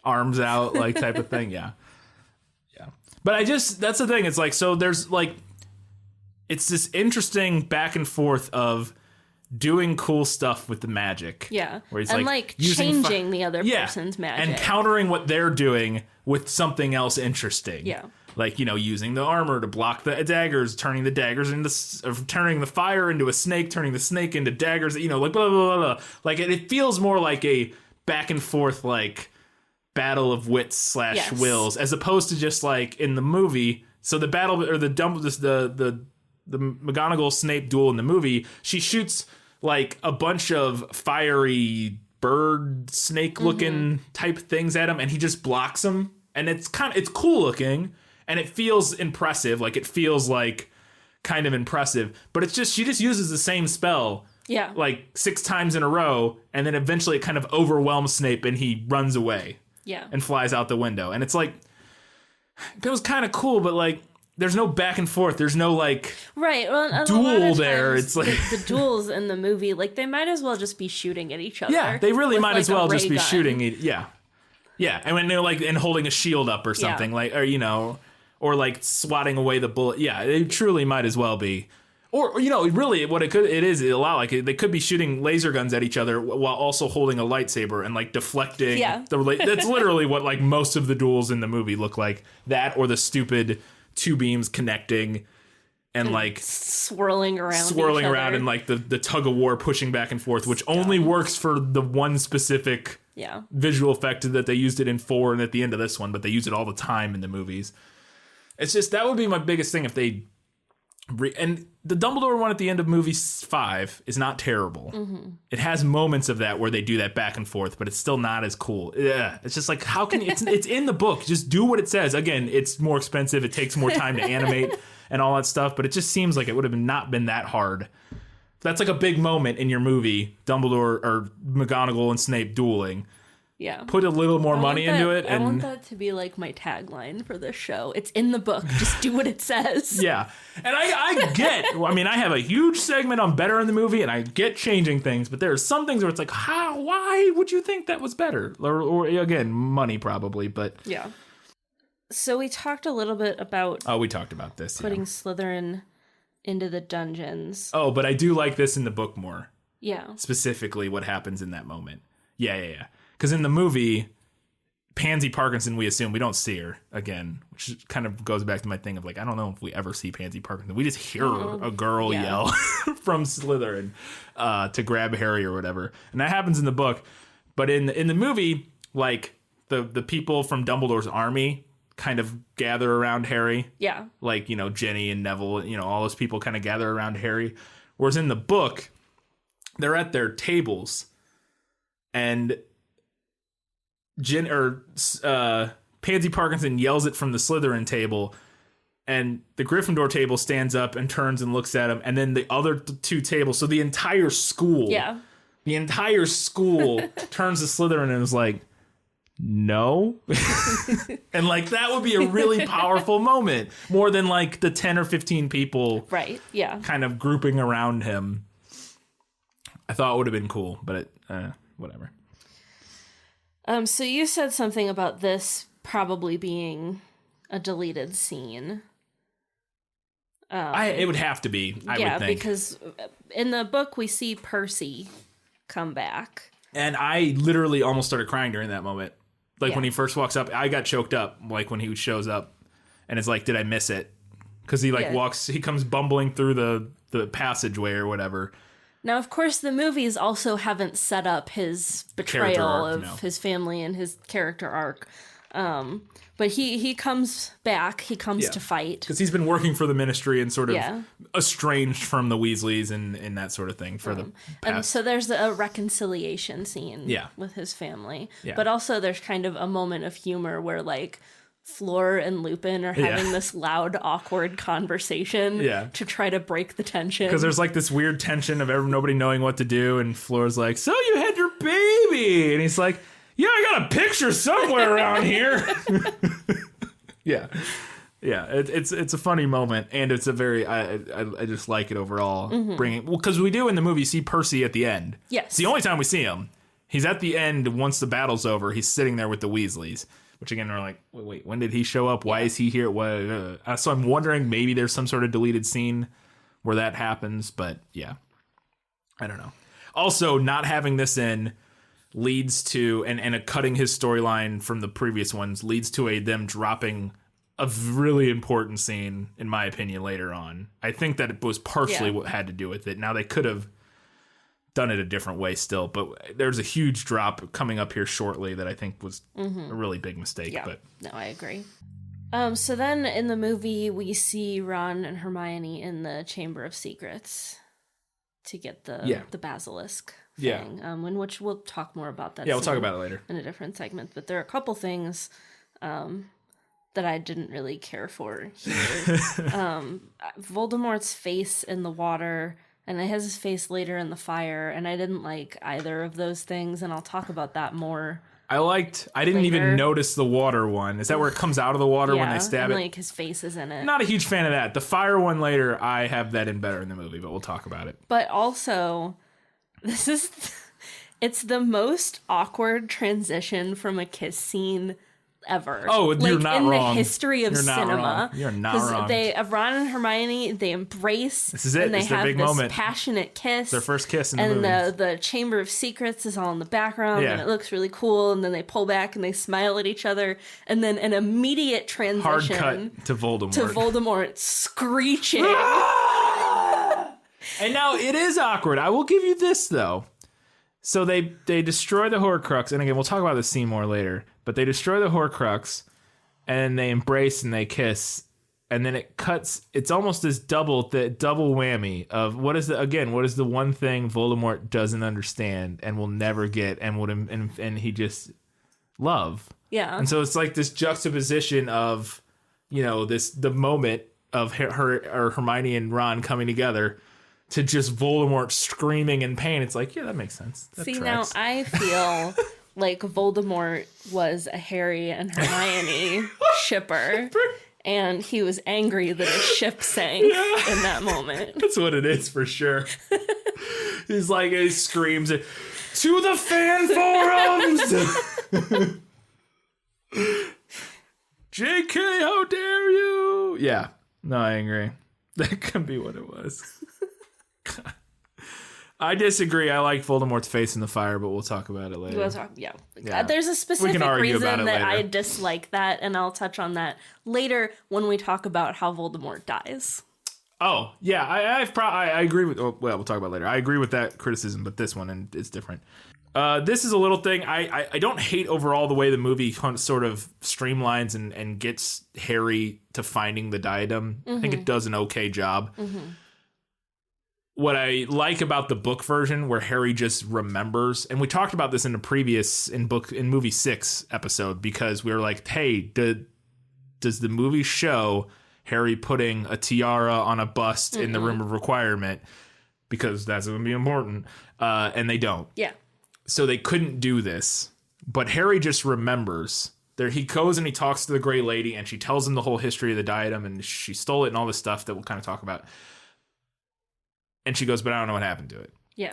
arms out like type of thing. Yeah. But that's the thing. It's like, so there's like, it's this interesting back and forth of doing cool stuff with the magic. Yeah. Where he's and like changing the other person's magic. And countering what they're doing with something else interesting. Yeah. Like, using the armor to block the daggers, turning the daggers turning the fire into a snake, turning the snake into daggers, like blah, blah, blah, blah. Like it feels more like a back and forth, like battle of wits / wills, as opposed to just like in the movie. So the battle or the McGonagall Snape duel in the movie, she shoots like a bunch of fiery bird snake looking type things at him, and he just blocks them, and it's cool looking, and it feels impressive. Like it feels like kind of impressive, but it's just she just uses the same spell Yeah. like 6 times in a row, and then eventually it kind of overwhelms Snape and he runs away. Yeah. And flies out the window. And it's like, that was kind of cool, but like, there's no back and forth. There's no like right. Well, duel there. It's like the duels in the movie, like they might as well just be shooting at each other. Yeah, they really might as well just be gun. shooting. Yeah. And when they're like, and holding a shield up or something, like, or, you know, or like swatting away the bullet. Yeah, they truly might as well be. Or, you know, really what it is a lot like they could be shooting laser guns at each other while also holding a lightsaber and like deflecting. Yeah. That's literally what like most of the duels in the movie look like. That or the stupid 2 beams connecting and like swirling around and like the tug of war pushing back and forth, which only works for the one specific visual effect that they used it in 4 and at the end of this one, but they use it all the time in the movies. It's just, that would be my biggest thing if they and the Dumbledore one at the end of movie 5 is not terrible. Mm-hmm. It has moments of that where they do that back and forth, but it's still not as cool. Yeah, it's just like, how can you, it's in the book. Just do what it says. Again, it's more expensive. It takes more time to animate and all that stuff, but it just seems like it would have not been that hard. That's like a big moment in your movie, Dumbledore or McGonagall and Snape dueling. Yeah. Put a little more money into it. I want that to be like my tagline for this show. It's in the book. Just do what it says. Yeah. And I get, I mean, I have a huge segment on better in the movie and I get changing things, but there are some things where it's like, why would you think that was better? Or again, money probably, but. Yeah. So we talked a little bit about. Oh, we talked about this. Putting Slytherin into the dungeons. Oh, but I do like this in the book more. Yeah. Specifically what happens in that moment. Yeah. Because in the movie, Pansy Parkinson, we assume we don't see her again, which kind of goes back to my thing of like, I don't know if we ever see Pansy Parkinson. We just hear a girl yell from Slytherin to grab Harry or whatever. And that happens in the book. But in the movie, like the people from Dumbledore's army kind of gather around Harry. Yeah. Like, you know, Jenny and Neville, you know, all those people kind of gather around Harry. Whereas in the book, they're at their tables and Pansy Parkinson yells it from the Slytherin table, and the Gryffindor table stands up and turns and looks at him, and then the other 2 tables, so the entire school turns to Slytherin and is like, no. And like, that would be a really powerful moment, more than like the 10 or 15 people kind of grouping around him. I thought it would have been cool, but whatever. So you said something about this probably being a deleted scene. It would have to be, I would think. Because in the book we see Percy come back. And I literally almost started crying during that moment. Like when he first walks up, I got choked up, like when he shows up. And it's like, did I miss it? Because he he comes bumbling through the passageway or whatever. Now, of course, the movies also haven't set up his betrayal of his family and his character arc. But he comes back. He comes to fight. Because he's been working for the Ministry and sort of estranged from the Weasleys and that sort of thing for the past. And so there's a reconciliation scene with his family. Yeah. But also there's kind of a moment of humor where, like, Fleur and Lupin are having this loud, awkward conversation to try to break the tension. Because there's like this weird tension of nobody knowing what to do, and Fleur's like, "So you had your baby?" And he's like, "Yeah, I got a picture somewhere around here." It's a funny moment, and it's a very I just like it overall. Because we do in the movie see Percy at the end. Yes, it's the only time we see him. He's at the end once the battle's over. He's sitting there with the Weasleys. Which again, we're like, wait, when did he show up? Why is he here? So I'm wondering, maybe there's some sort of deleted scene where that happens. But yeah, I don't know. Also, not having this in leads to, and cutting his storyline from the previous ones leads to them dropping a really important scene, in my opinion, later on. I think that it was partially what had to do with it. Now, they could have done it a different way still, but there's a huge drop coming up here shortly that I think was a really big mistake. Yeah. But no, I agree. So then in the movie we see Ron and Hermione in the Chamber of Secrets to get the basilisk thing. In which we'll talk more about that. Yeah, we'll talk about it later in a different segment. But there are a couple things that I didn't really care for here. Voldemort's face in the water and it has his face later in the fire, and I didn't like either of those things, and I'll talk about that more. I didn't even notice the water one. Is that where it comes out of the water when they stab it? Like his face is in it. Not a huge fan of that. The fire one later, I have that in better in the movie, but we'll talk about it. But also, it's the most awkward transition from a kiss scene ever. Oh, you're not in wrong. the history of cinema. You're not wrong. Ron and Hermione, they embrace. This is it. And they it's their have big this moment. passionate kiss. Their first kiss in the movie. And the Chamber of Secrets is all in the background, and it looks really cool. And then they pull back and they smile at each other, and then an immediate transition. Hard cut to Voldemort. To Voldemort screeching. And now it is awkward. I will give you this though. So they destroy the Horcrux, and again, we'll talk about this scene more later. But they destroy the Horcrux, and they embrace and they kiss, and then it cuts. It's almost this double whammy of what is the one thing Voldemort doesn't understand and will never get, and he just love. Yeah. And so it's like this juxtaposition of, the moment of Hermione and Ron coming together. To just Voldemort screaming in pain. It's like, yeah, that makes sense. That tracks. Now I feel like Voldemort was a Harry and Hermione shipper, and he was angry that his ship sank in that moment. That's what it is for sure. He's like, he screams, "To the fan forums! JK, how dare you!" Yeah, no, I agree. That could be what it was. I disagree. I like Voldemort's face in the fire, but we'll talk about it later. There's a specific reason that I later. dislike that, and I'll touch on that later when we talk about how Voldemort dies. Oh, yeah, I agree with... Oh, well, we'll talk about it later. I agree with that criticism, but this one, and it's different. This is a little thing. I don't hate overall the way the movie sort of streamlines and gets Harry to finding the diadem. Mm-hmm. I think it does an okay job. Mm-hmm. What I like about the book version, where Harry just remembers, and we talked about this in the previous in movie 6 episode, because we were like, hey, does the movie show Harry putting a tiara on a bust in the room of requirement? Because that's going to be important. And they don't. Yeah. So they couldn't do this, but Harry just remembers. He goes and he talks to the Grey Lady, and she tells him the whole history of the diadem, and she stole it and all this stuff that we'll kind of talk about. And she goes, but I don't know what happened to it. Yeah.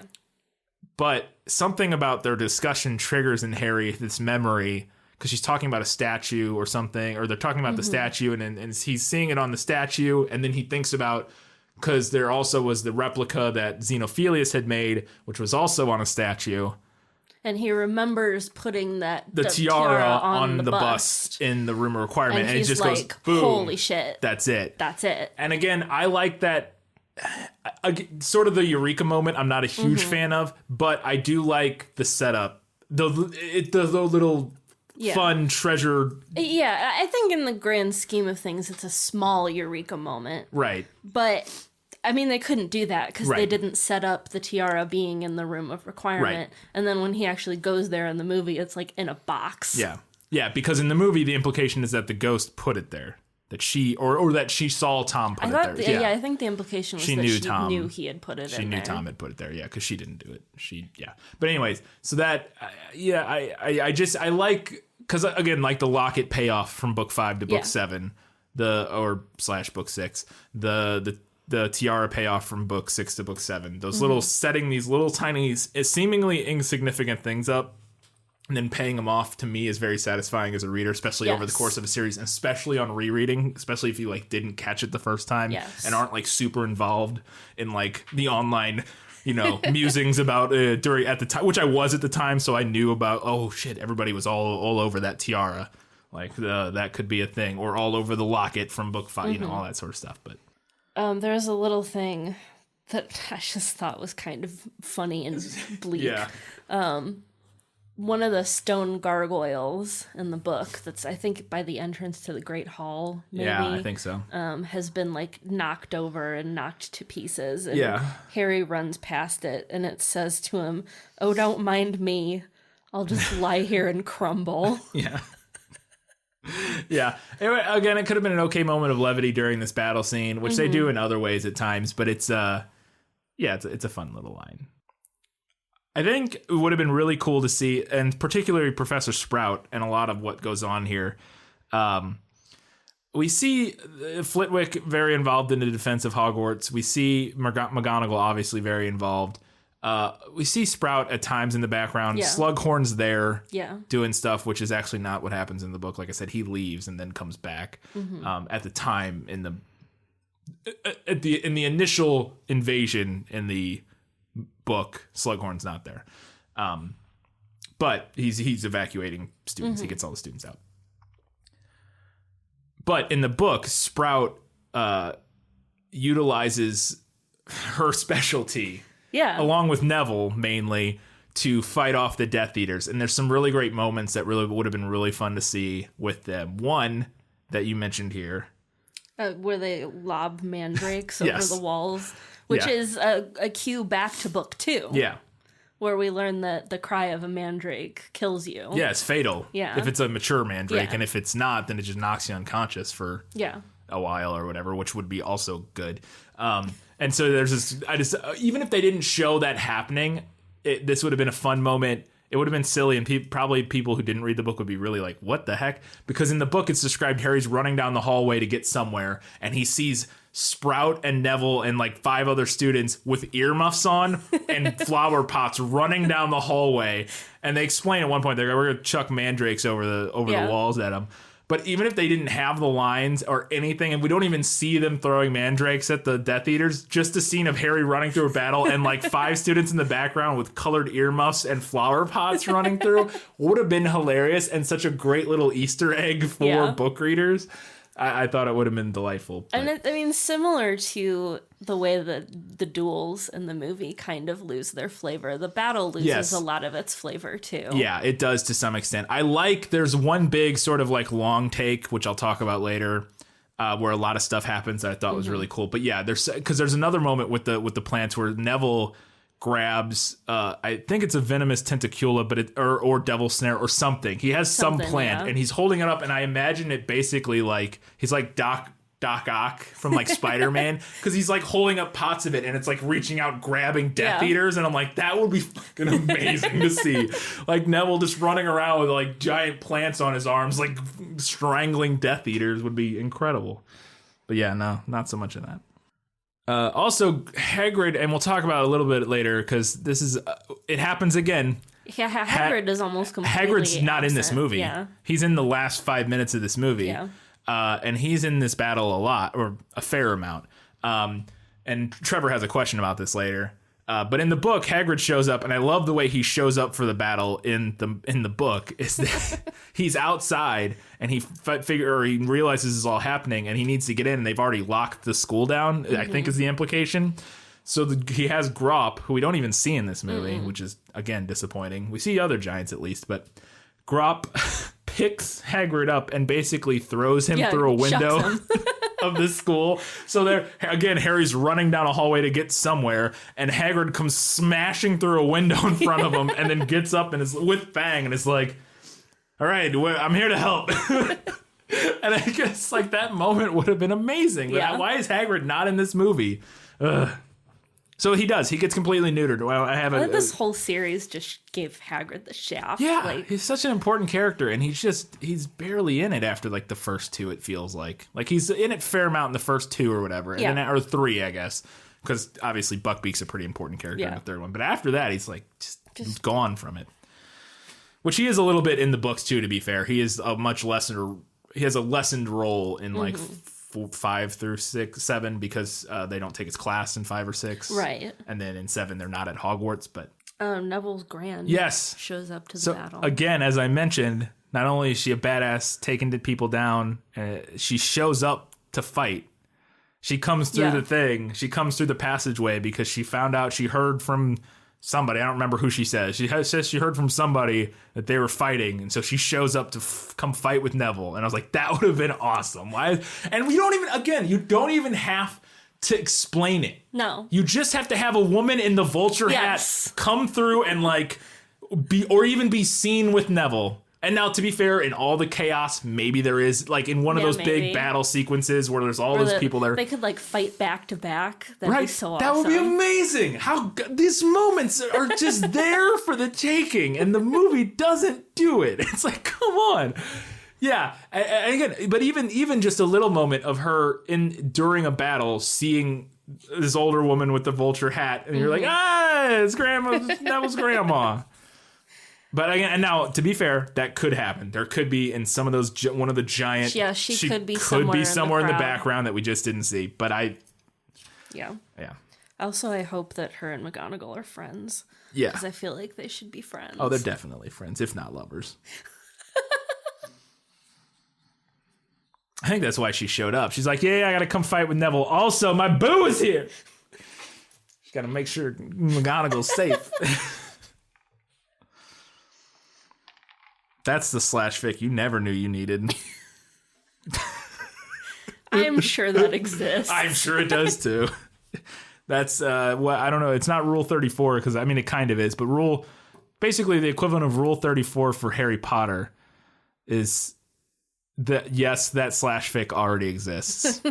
But something about their discussion triggers in Harry this memory, because she's talking about a statue or something, or they're talking about the statue, and he's seeing it on the statue, and then he thinks about, because there also was the replica that Xenophilius had made, which was also on a statue. And he remembers putting the tiara on the bust in the room of requirement, and it just goes, boom. Holy shit. That's it. That's it. And again, I like that. Sort of the eureka moment I'm not a huge fan of, but I do like the setup, the little fun treasure. Yeah, I think in the grand scheme of things, it's a small eureka moment. Right. But, I mean, they couldn't do that because they didn't set up the tiara being in the room of requirement. Right. And then when he actually goes there in the movie, it's like in a box. Yeah. Yeah, because in the movie, the implication is that the ghost put it there. That she or that she saw Tom put it there. Yeah, I think the implication was she knew he had put it in there. She knew Tom had put it there, because she didn't do it. But anyways, so that, I like, because again, like the locket payoff from book 5 to book 7, / book 6, the tiara payoff from book 6 to book 7, those little setting these little tiny, seemingly insignificant things up, and then paying them off, to me, is very satisfying as a reader, especially over the course of a series, and especially on rereading, especially if you didn't catch it the first time and aren't super involved in the online, musings about during at the time, which I was at the time, so I knew about, oh shit, everybody was all over that tiara, that could be a thing, or all over the locket from book 5, all that sort of stuff. But there's a little thing that I just thought was kind of funny and bleak. One of the stone gargoyles in the book, that's I think by the entrance to the Great Hall, maybe, yeah, I think so, has been knocked over and knocked to pieces. And Harry runs past it, and it says to him, "Oh, don't mind me. I'll just lie here and crumble." Yeah. Anyway, again, it could have been an okay moment of levity during this battle scene, which they do in other ways at times, but it's yeah, it's a fun little line. I think it would have been really cool to see, and particularly Professor Sprout and a lot of what goes on here. We see Flitwick very involved in the defense of Hogwarts. We see McGonagall obviously very involved. We see Sprout at times in the background. Yeah. Slughorn's there Yeah. doing stuff, which is actually not what happens in the book. Like I said, he leaves and then comes back. At the time in the initial invasion in the book, Slughorn's not there. But he's evacuating students. He gets all the students out. But in the book, Sprout utilizes her specialty, along with Neville mainly, to fight off the Death Eaters. And there's some really great moments that really would have been really fun to see with them. One that you mentioned here. Where they lob mandrakes over Yes. the walls, which is a cue back to book 2. Yeah. Where we learn that the cry of a mandrake kills you. Yeah, it's fatal. Yeah. If it's a mature mandrake, Yeah. and if it's not, then it just knocks you unconscious for a while or whatever, which would be also good. And so there's this. Even if they didn't show that happening, this would have been a fun moment. It would have been silly, and probably people who didn't read the book would be really like, "What the heck?" Because in the book, it's described Harry's running down the hallway to get somewhere, and he sees Sprout and Neville and like 5 other students with earmuffs on and flower pots running down the hallway. And they explain at one point, we're going to chuck mandrakes over the walls at them. But even if they didn't have the lines or anything, and we don't even see them throwing mandrakes at the Death Eaters, just a scene of Harry running through a battle and like 5 students in the background with colored earmuffs and flower pots running through would have been hilarious and such a great little Easter egg for book readers. I thought it would have been delightful. But. And I mean, similar to the way that the duels in the movie kind of lose their flavor, the battle loses a lot of its flavor too. Yeah, it does to some extent. There's one big sort of like long take, which I'll talk about later, where a lot of stuff happens that I thought was really cool. But yeah, there's another moment with the plants where Neville grabs I think it's a venomous tentacula, but or devil snare or something. He has some plant and he's holding it up, and I imagine it basically like he's like Doc Ock from like Spider-Man, because he's like holding up pots of it and it's like reaching out grabbing Death Eaters, and I'm like, that would be fucking amazing to see. Like Neville just running around with like giant plants on his arms, like strangling Death Eaters would be incredible. But yeah, no, not so much of that. Also, Hagrid, and we'll talk about it a little bit later, because this is it happens again. Yeah, Hagrid is almost completely Hagrid's not in this movie. Yeah. He's in the last 5 minutes of this movie. Yeah. And he's in this battle a lot, or a fair amount. And Trevor has a question about this later. But in the book, Hagrid shows up, and I love the way he shows up for the battle in the book. Is that he's outside, and he realizes this is all happening, and he needs to get in, and they've already locked the school down, I think is the implication. So he has Grop, who we don't even see in this movie, which is, again, disappointing. We see other giants, at least, but Grop picks Hagrid up and basically throws him through a window of the school. So there, again, Harry's running down a hallway to get somewhere, and Hagrid comes smashing through a window in front of him, and then gets up and is with Fang, and is like, "All right, I'm here to help." And I guess like that moment would have been amazing. But why is Hagrid not in this movie? Ugh. So he does. He gets completely neutered. Well, this whole series just gave Hagrid the shaft. Yeah, he's such an important character, and he's barely in it after like the first 2. It feels like he's in it fair amount in the first 2 or whatever, and then, or 3, I guess, because obviously Buckbeak's a pretty important character in the 3rd one. But after that, he's like just gone from it. Which he is a little bit in the books too. To be fair, he is a much lesser. He has a lessened role in like 5 through 6, 7, because they don't take his class in 5 or 6, right? And then in 7 they're not at Hogwarts, but Neville's Grand shows up to the battle again. As I mentioned, not only is she a badass taking people down, she shows up to fight. She comes through the thing. She comes through the passageway because she found out. She heard from somebody. I don't remember who she says. She says she heard from somebody that they were fighting, and so she shows up to come fight with Neville. And I was like, that would have been awesome. Why? And we don't even. Again, you don't even have to explain it. No, you just have to have a woman in the vulture hat come through and like be, or even be seen with Neville. And now, to be fair, in all the chaos, maybe there is, like, in one of those big battle sequences where there's all those people there. They could, like, fight back to back. That'd be so awesome. That would be amazing. These moments are just there for the taking, and the movie doesn't do it. It's like, come on. Yeah. And again, but even just a little moment of her during a battle, seeing this older woman with the vulture hat, and you're like, it's grandma. That was grandma. But again, and now, to be fair, that could happen. There could be in some of those, one of the giant... Yeah, she could be somewhere in the background that we just didn't see. But Yeah. Yeah. Also, I hope that her and McGonagall are friends. Yeah. Because I feel like they should be friends. Oh, they're definitely friends, if not lovers. I think that's why she showed up. She's like, yeah, I gotta come fight with Neville. Also, my boo is here. She's gotta make sure McGonagall's safe. That's the slash fic you never knew you needed. I'm sure that exists. I'm sure it does too. That's what I don't know. It's not Rule 34 because I mean it kind of is, but basically the equivalent of Rule 34 for Harry Potter is that yes, that slash fic already exists.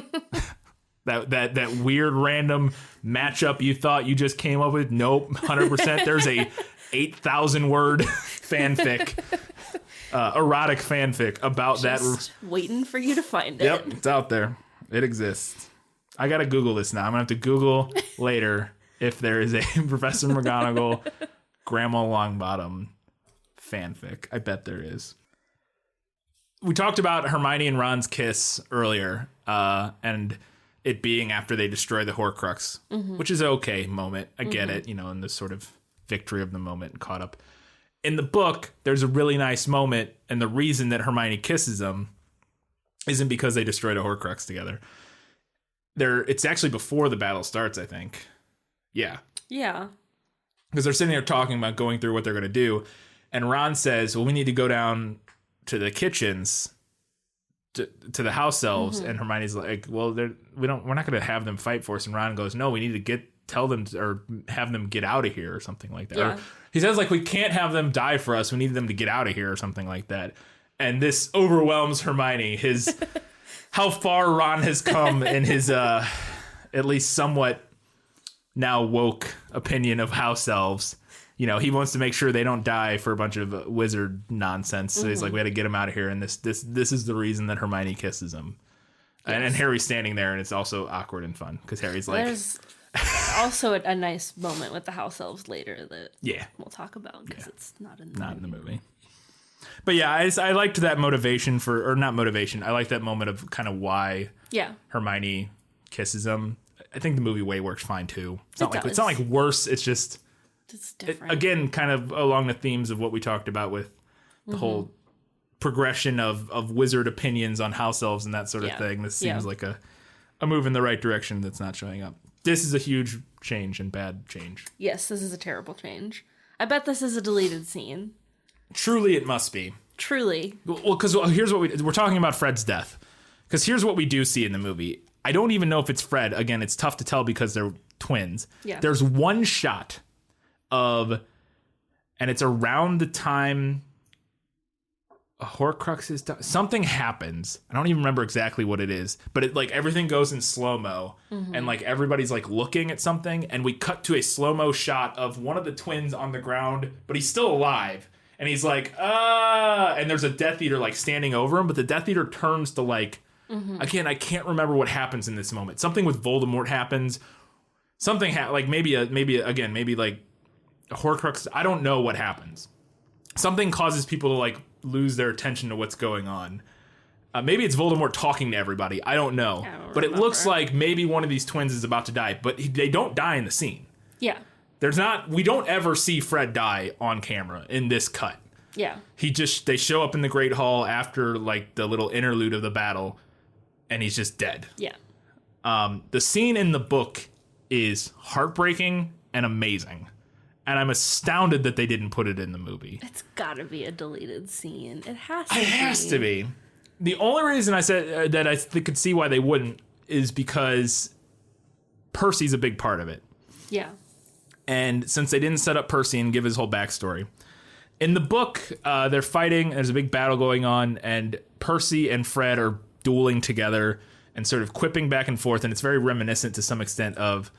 that weird random matchup you thought you just came up with. Nope, 100%. There's a 8,000 word fanfic. Erotic fanfic about just waiting for you to find it. Yep, it's out there. It exists. I gotta Google this now. I'm gonna have to Google later if there is a Professor McGonagall Grandma Longbottom fanfic. I bet there is. We talked about Hermione and Ron's kiss earlier, and it being after they destroy the Horcrux, which is an okay moment. I get it, in this sort of victory of the moment and caught up. In the book, there's a really nice moment, and the reason that Hermione kisses him isn't because they destroyed a Horcrux together. It's actually before the battle starts, I think. Yeah. Yeah. Because they're sitting there talking about going through what they're going to do, and Ron says, well, we need to go down to the kitchens, to the house elves, and Hermione's like, well, we're not going to have them fight for us, and Ron goes, no, we need to tell them or have them get out of here or something like that. Yeah. Or he says, like, we can't have them die for us. We need them to get out of here or something like that. And this overwhelms Hermione. How far Ron has come in his at least somewhat now woke opinion of house elves. He wants to make sure they don't die for a bunch of wizard nonsense. So he's like, we had to get him out of here. And this is the reason that Hermione kisses him. Yes. And Harry's standing there, and it's also awkward and fun because Harry's like... There's also a nice moment with the house elves later that we'll talk about because it's not in the movie. But yeah, I liked that motivation not motivation. I liked that moment of kind of why Hermione kisses him. I think the movie way works fine too. It's not like worse. It's just different. Again, kind of along the themes of what we talked about with the whole progression of wizard opinions on house elves and that sort of thing. This seems like a move in the right direction that's not showing up. This is a huge change and bad change. Yes, this is a terrible change. I bet this is a deleted scene. Truly, it must be. Truly. Well, because here's what we're talking about Fred's death. Because here's what we do see in the movie. I don't even know if it's Fred. Again, it's tough to tell because they're twins. Yeah. There's one shot and it's around the time a Horcrux is done. Something happens. I don't even remember exactly what it is, but it like everything goes in slow-mo and like everybody's like looking at something, and we cut to a slow-mo shot of one of the twins on the ground, but he's still alive. And he's like, and there's a Death Eater like standing over him, but the Death Eater turns to like, again, I can't remember what happens in this moment. Something with Voldemort happens. Something like maybe like a Horcrux. I don't know what happens. Something causes people to like lose their attention to what's going on. Maybe it's Voldemort talking to everybody. I don't know. But it looks like maybe one of these twins is about to die, but they don't die in the scene. Yeah. We don't ever see Fred die on camera in this cut. Yeah. They show up in the Great Hall after like the little interlude of the battle, and he's just dead. Yeah. The scene in the book is heartbreaking and amazing. And I'm astounded that they didn't put it in the movie. It's gotta be a deleted scene. It has to be. The only reason I said that I could see why they wouldn't is because Percy's a big part of it. Yeah. And since they didn't set up Percy and give his whole backstory, In the book, they're fighting. There's a big battle going on, and Percy and Fred are dueling together and sort of quipping back and forth, and it's very reminiscent to some extent of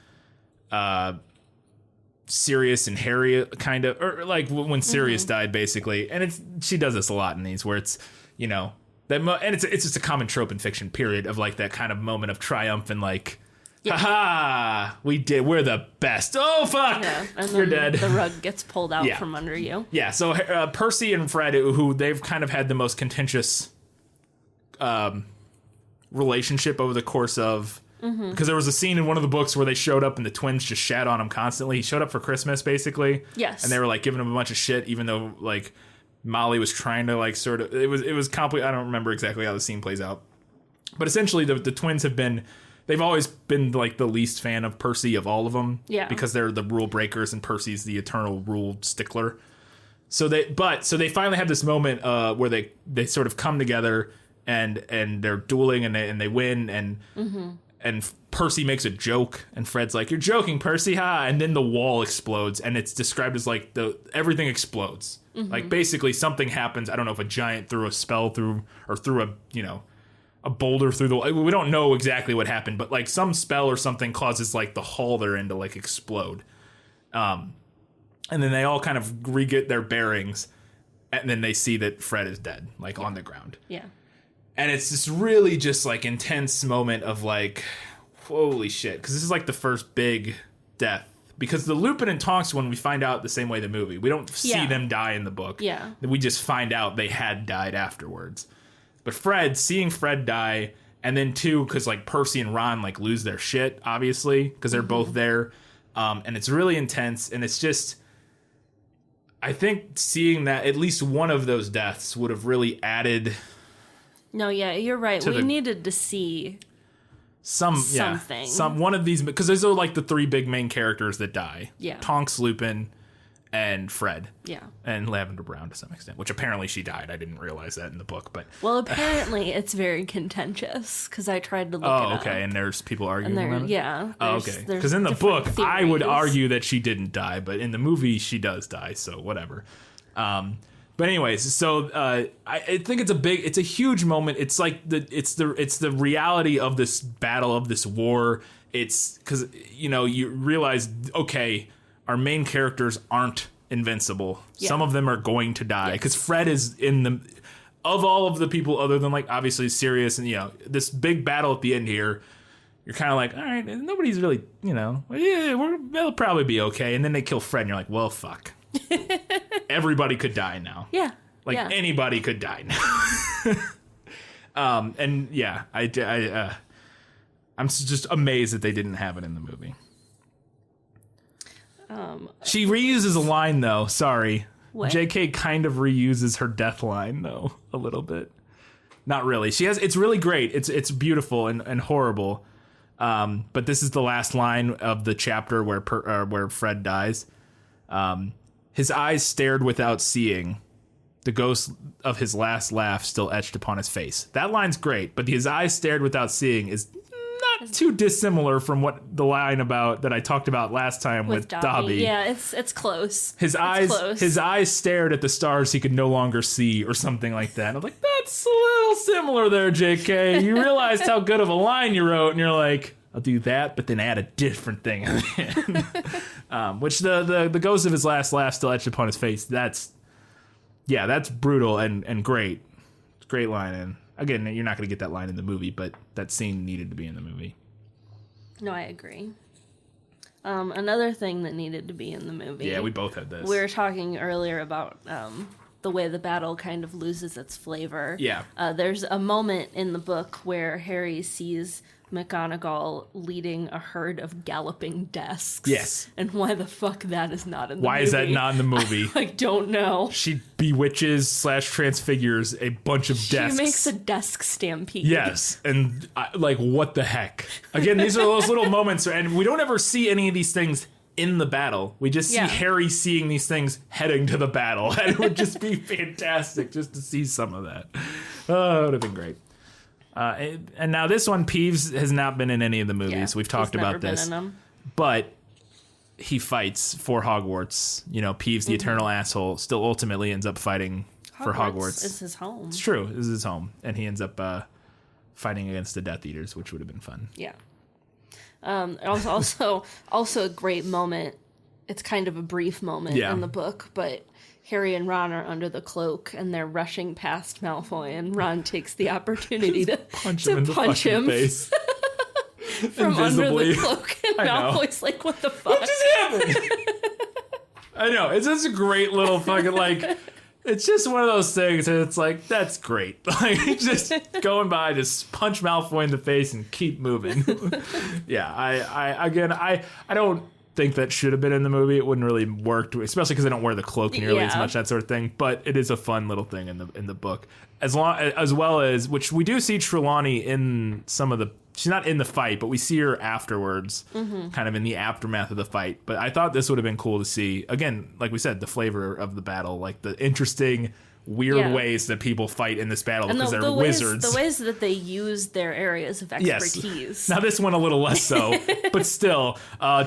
Sirius and Harry, kind of, or like when Sirius died, basically. And she does this a lot in these, where it's, you know, and it's just a common trope in fiction, period, of like that kind of moment of triumph and like, ha-ha, we're the best. Oh, fuck, and you're dead. The rug gets pulled out from under you. Yeah, so Percy and Fred, who they've kind of had the most contentious relationship over the course of... Because there was a scene in one of the books where they showed up and the twins just shat on him constantly. He showed up for Christmas, basically. Yes. And they were like giving him a bunch of shit, even though like Molly was trying to like sort of... It was complicated. I don't remember exactly how the scene plays out. But essentially the twins have been... They've always been like the least fan of Percy of all of them. Yeah. Because they're the rule breakers and Percy's the eternal rule stickler. So they finally have this moment where they sort of come together and they're dueling and they win and Percy makes a joke and Fred's like, "You're joking, Percy, ha!" And then the wall explodes and it's described as like everything explodes. Like basically something happens. I don't know if a giant threw a spell through a, you know, a boulder through the... We don't know exactly what happened, but like some spell or something causes like the hall they're in to like explode. And then they all kind of re-get their bearings and then they see that Fred is dead, like on the ground. Yeah. And it's this really just like intense moment of like, holy shit. Because this is like the first big death. Because the Lupin and Tonks one, we find out the same way the movie. We don't see them die in the book. Yeah. We just find out they had died afterwards. But seeing Fred die, and then too, because like Percy and Ron like lose their shit, obviously, because they're both there. And it's really intense. And it's just, I think seeing that at least one of those deaths would have really added... No, yeah, you're right. We needed to see something. One of these, because those are like the three big main characters that die. Yeah. Tonks, Lupin, and Fred. Yeah. And Lavender Brown to some extent, which apparently she died. I didn't realize that in the book, but... Well, apparently it's very contentious, because I tried to look it up. Oh, okay, and there's people arguing about it? Yeah. Oh, okay. Because in the book, I would argue that she didn't die, but in the movie, she does die, so whatever. But anyways, so I think it's a huge moment. It's like it's the reality of this battle, of this war. It's because, you know, you realize, okay, our main characters aren't invincible. Yeah. Some of them are going to die because Fred is of all of the people other than like obviously Sirius and, you know, this big battle at the end here. You're kind of like, all right, nobody's really, you know, they'll probably be okay. And then they kill Fred and you're like, well, fuck. Everybody could die now. Yeah. Like anybody could die now. And yeah, I'm just amazed that they didn't have it in the movie. She reuses a line though. Sorry. What? JK kind of reuses her death line though a little bit. Not really. It's really great. It's beautiful and horrible. But this is the last line of the chapter where Fred dies. His eyes stared without seeing. The ghost of his last laugh still etched upon his face. That line's great, but his eyes stared without seeing is not too dissimilar from what the line about that I talked about last time with Dobby. Yeah, it's close. His eyes stared at the stars he could no longer see, or something like that. And I'm like, that's a little similar there, JK. You realized how good of a line you wrote, and you're like, I'll do that, but then add a different thing at the end. Which the ghost of his last laugh still etched upon his face. That's brutal and great. It's a great line. And again, you're not going to get that line in the movie, but that scene needed to be in the movie. No, I agree. Another thing that needed to be in the movie. Yeah, we both had this. We were talking earlier about the way the battle kind of loses its flavor. Yeah. There's a moment in the book where Harry sees McGonagall leading a herd of galloping desks. Yes. And why the fuck that is not in the movie. Why is that not in the movie? I don't know. She bewitches / transfigures a bunch of desks. She makes a desk stampede. Yes. And like, what the heck? Again, these are those little moments, and we don't ever see any of these things in the battle. We just see Harry seeing these things heading to the battle. And it would just be fantastic just to see some of that. Oh, it would have been great. And now this one, Peeves has not been in any of the movies. We've talked about this. But he fights for Hogwarts. You know, Peeves, the eternal asshole, still ultimately ends up fighing for Hogwarts. It's his home. It's true. This is his home. And he ends up fighting against the Death Eaters, which would have been fun. Yeah. Also a great moment. It's kind of a brief moment in the book, but Harry and Ron are under the cloak and they're rushing past Malfoy, and Ron takes the opportunity to punch him in the fucking face. From Invisibly. under the cloak, and Malfoy's like, what the fuck? What just happened? I know. It's just a great little fucking, like, it's just one of those things, and it's like, that's great. Like, just going by, just punch Malfoy in the face and keep moving. Yeah, I don't think that should have been in the movie. It wouldn't really work, especially because they don't wear the cloak nearly as much, that sort of thing. But it is a fun little thing in the book, as well as which we do see Trelawney in some of the. She's not in the fight, but we see her afterwards, kind of in the aftermath of the fight. But I thought this would have been cool to see, again, like we said, the flavor of the battle, like the interesting, weird ways that people fight in this battle because they're wizards. The ways that they use their areas of expertise. Yes. Now, this one a little less so, but still,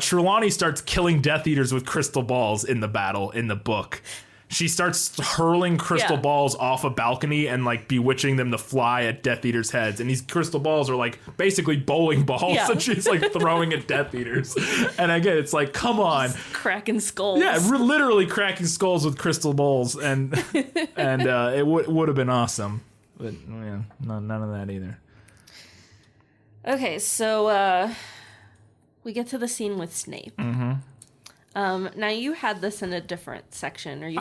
Trelawney starts killing Death Eaters with crystal balls in the battle in the book. She starts hurling crystal balls off a balcony and like bewitching them to fly at Death Eaters' heads. And these crystal balls are like basically bowling balls that she's like throwing at Death Eaters. And again, it's like, come on. Just cracking skulls. Yeah, we're literally cracking skulls with crystal balls. And it would have been awesome. But yeah, none of that either. Okay, so we get to the scene with Snape. Now you had this in a different section, or you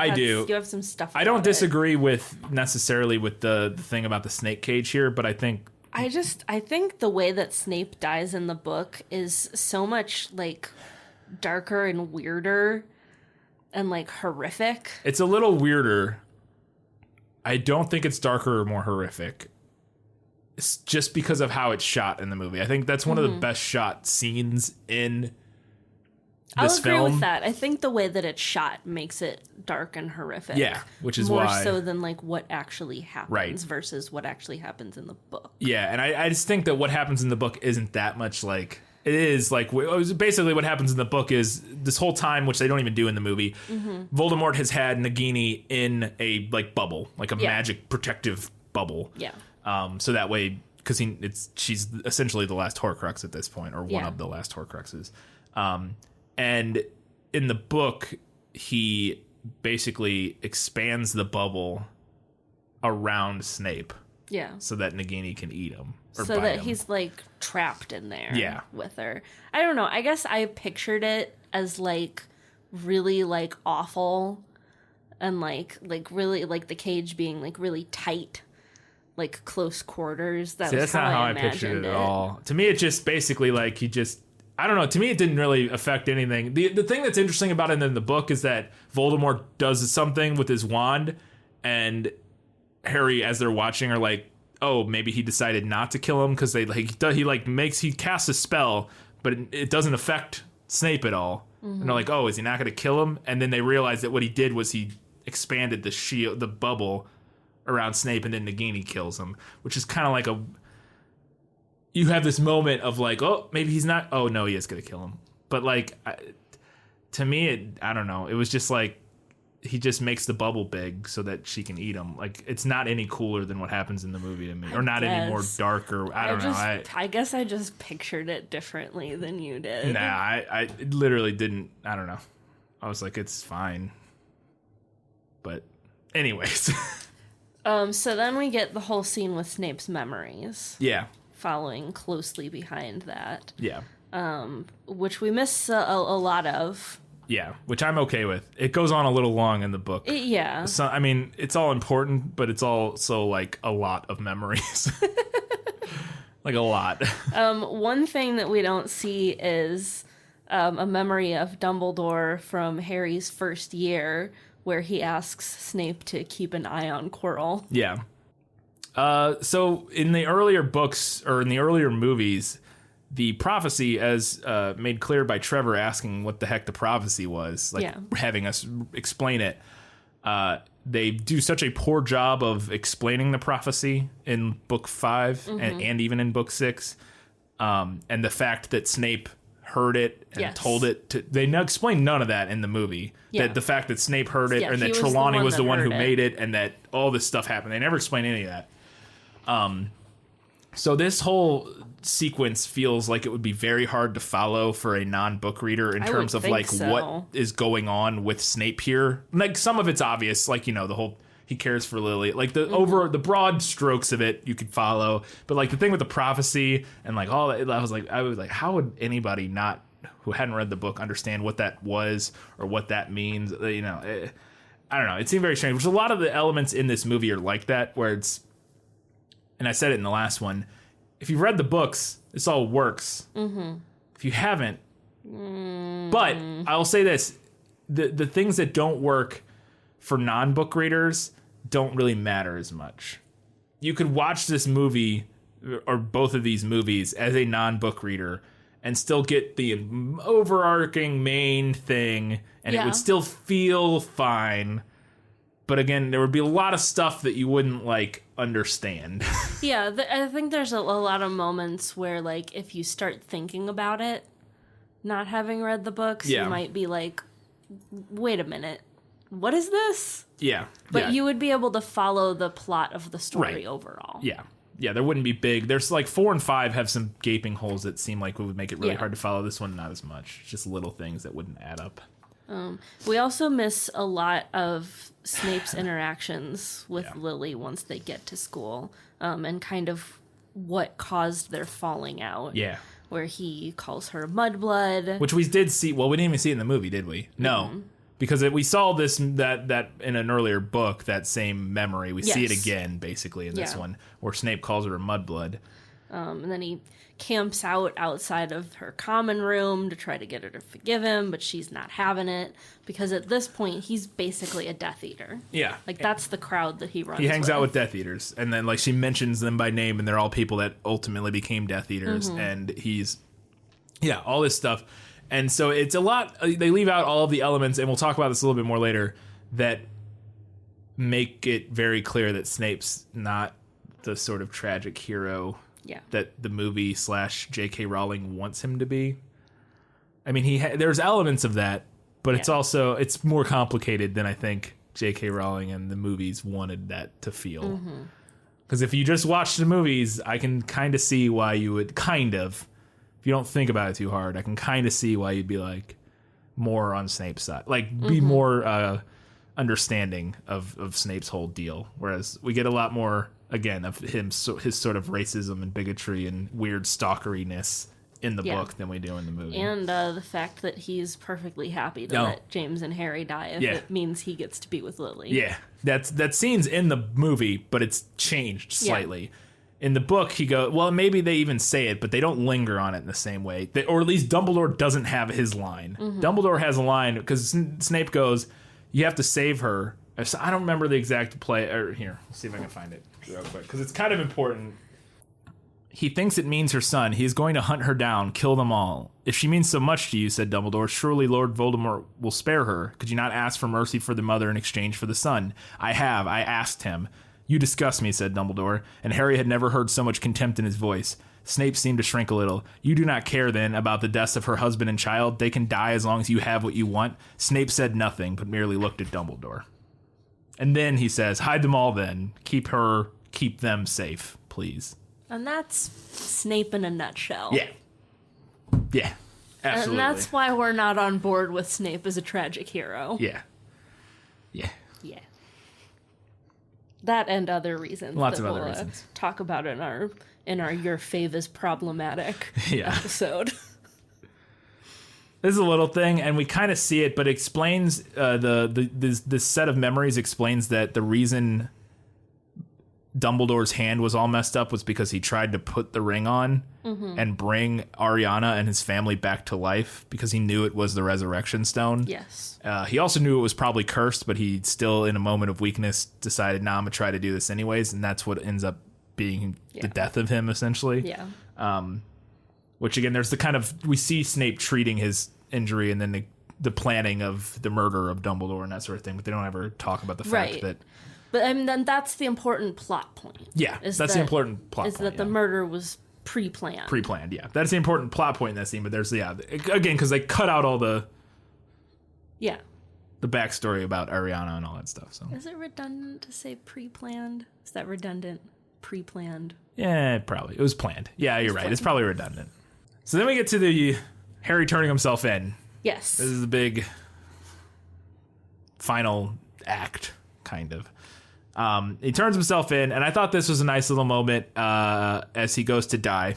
have some stuff. I don't disagree with necessarily with the thing about the snake cage here, but I think the way that Snape dies in the book is so much like darker and weirder and like horrific. It's a little weirder. I don't think it's darker or more horrific. It's just because of how it's shot in the movie. I think that's one of the best shot scenes in I'll agree with that. I think the way that it's shot makes it dark and horrific. Yeah, which is more why. so than like what actually happens Right. versus what actually happens in the book. Yeah, and I just think that what happens in the book isn't that much like... It is like... Basically what happens in the book is this whole time, which they don't even do in the movie, Voldemort has had Nagini in a like bubble, like a magic protective bubble. Yeah. So that way... Because she's essentially the last Horcrux at this point, or one of the last Horcruxes. And in the book, he basically expands the bubble around Snape. Yeah. So that Nagini can eat him. Or so bite that him. he's like trapped in there with her. I don't know. I guess I pictured it as like really like awful and like really like the cage being like really tight. Like close quarters. That's not how I pictured it at all. To me, it just basically like he just... I don't know. To me, it didn't really affect anything. The thing that's interesting about it in the book is that Voldemort does something with his wand, and Harry, as they're watching, are like, "Oh, maybe he decided not to kill him because he casts a spell, but it doesn't affect Snape at all." And they're like, "Oh, is he not going to kill him?" And then they realize that what he did was he expanded the bubble around Snape, and then Nagini kills him, which is kind of like you have this moment of like, oh, maybe he's not. Oh, no, he is going to kill him. But like, to me, I don't know. It was just like, he just makes the bubble big so that she can eat him. Like, it's not any cooler than what happens in the movie to me. Or not any more darker. I don't know. I guess I just pictured it differently than you did. Nah, I literally didn't. I don't know. I was like, it's fine. But anyways. So then we get the whole scene with Snape's memories. Yeah. Following closely behind that. Yeah. Which we miss a lot of. Yeah, which I'm okay with. It goes on a little long in the book. Yeah. So, I mean, it's all important, but it's also like a lot of memories. Like a lot. One thing that we don't see is a memory of Dumbledore from Harry's first year where he asks Snape to keep an eye on Quirrell. Yeah. So in the earlier books, or in the earlier movies, the prophecy, as made clear by Trevor asking what the heck the prophecy was, like having us explain it, they do such a poor job of explaining the prophecy in book 5 and even in book 6. And the fact that Snape heard it and told it to. They explain none of that in the movie. Yeah. That the fact that Snape heard it, and that Trelawney was the one who made it, and that all this stuff happened. They never explain any of that. So this whole sequence feels like it would be very hard to follow for a non-book reader in terms of like what is going on with Snape here. Like some of it's obvious, like, you know, the whole he cares for Lily, like the the broad strokes of it you could follow, but like the thing with the prophecy and like all that, I was like how would anybody not who hadn't read the book understand what that was or what that means? You know, I don't know, it seemed very strange. Which a lot of the elements in this movie are like that, where it's, and I said it in the last one, if you've read the books, this all works. If you haven't, but I'll say this, the things that don't work for non-book readers don't really matter as much. You could watch this movie or both of these movies as a non-book reader and still get the overarching main thing, and it would still feel fine. But again, there would be a lot of stuff that you wouldn't like understand. Yeah, I think there's a lot of moments where like if you start thinking about it, not having read the books, you might be like, wait a minute. What is this? Yeah. But you would be able to follow the plot of the story overall. Yeah. Yeah, there wouldn't be big. There's like 4 and 5 have some gaping holes that seem like it would make it really hard to follow. This one, not as much. Just little things that wouldn't add up. We also miss a lot of Snape's interactions with Lily once they get to school, and kind of what caused their falling out. Yeah. Where he calls her mudblood. Which we did see. Well, we didn't even see it in the movie, did we? No. Because we saw this that in an earlier book, that same memory. We see it again, basically, in this one, where Snape calls her a mudblood. And then he camps outside of her common room to try to get her to forgive him, but she's not having it, because at this point, he's basically a Death Eater. Yeah. Like, that's the crowd that he runs with. He hangs out with Death Eaters, and then, like, she mentions them by name, and they're all people that ultimately became Death Eaters, and he's... Yeah, all this stuff. And so it's a lot... They leave out all of the elements, and we'll talk about this a little bit more later, that make it very clear that Snape's not the sort of tragic hero that the movie / J.K. Rowling wants him to be. I mean, there's elements of that, but it's also... It's more complicated than I think J.K. Rowling and the movies wanted that to feel. Because if you just watch the movies, I can kind of see why you would... If you don't think about it too hard, I can kind of see why you'd be like more on Snape's side, like be more understanding of Snape's whole deal. Whereas we get a lot more again of his sort of racism and bigotry and weird stalkeriness in the book than we do in the movie. And the fact that he's perfectly happy to let James and Harry die if it means he gets to be with Lily. Yeah, that scene's in the movie, but it's changed slightly. Yeah. In the book, he goes, well, maybe they even say it, but they don't linger on it in the same way. Or at least Dumbledore doesn't have his line. Dumbledore has a line, because Snape goes, you have to save her. I don't remember the exact play. Here, let's see if I can find it real quick, because it's kind of important. He thinks it means her son. He is going to hunt her down, kill them all. If she means so much to you, said Dumbledore, surely Lord Voldemort will spare her. Could you not ask for mercy for the mother in exchange for the son? I have. I asked him. You disgust me, said Dumbledore, and Harry had never heard so much contempt in his voice. Snape seemed to shrink a little. You do not care, then, about the deaths of her husband and child? They can die as long as you have what you want? Snape said nothing, but merely looked at Dumbledore. And then he says, hide them all, then. Keep them safe, please. And that's Snape in a nutshell. Yeah. Yeah, absolutely. And that's why we're not on board with Snape as a tragic hero. Yeah. Yeah. Yeah. That and other reasons. Lots of other reasons. Talk about in our Your Fave is Problematic episode. This is a little thing, and we kind of see it, but it explains this set of memories explains that the reason Dumbledore's hand was all messed up was because he tried to put the ring on and bring Ariana and his family back to life because he knew it was the resurrection stone. Yes. He also knew it was probably cursed, but he still, in a moment of weakness, decided, nah, I'm going to try to do this anyways, and that's what ends up being the death of him, essentially. Yeah. Which, again, there's the kind of... We see Snape treating his injury and then the planning of the murder of Dumbledore and that sort of thing, but they don't ever talk about the fact that... But I mean, then that's the important plot point. Yeah, that's the important plot point. Is that the murder was pre-planned. Pre-planned, yeah. That's the important plot point in that scene. But there's again, because they cut out all the backstory about Ariana and all that stuff. So is it redundant to say pre-planned? Is that redundant? Pre-planned? Yeah, probably. It was planned. Yeah, you're right. It's probably redundant. So then we get to the Harry turning himself in. Yes. This is the big final act, kind of. He turns himself in, and I thought this was a nice little moment as he goes to die.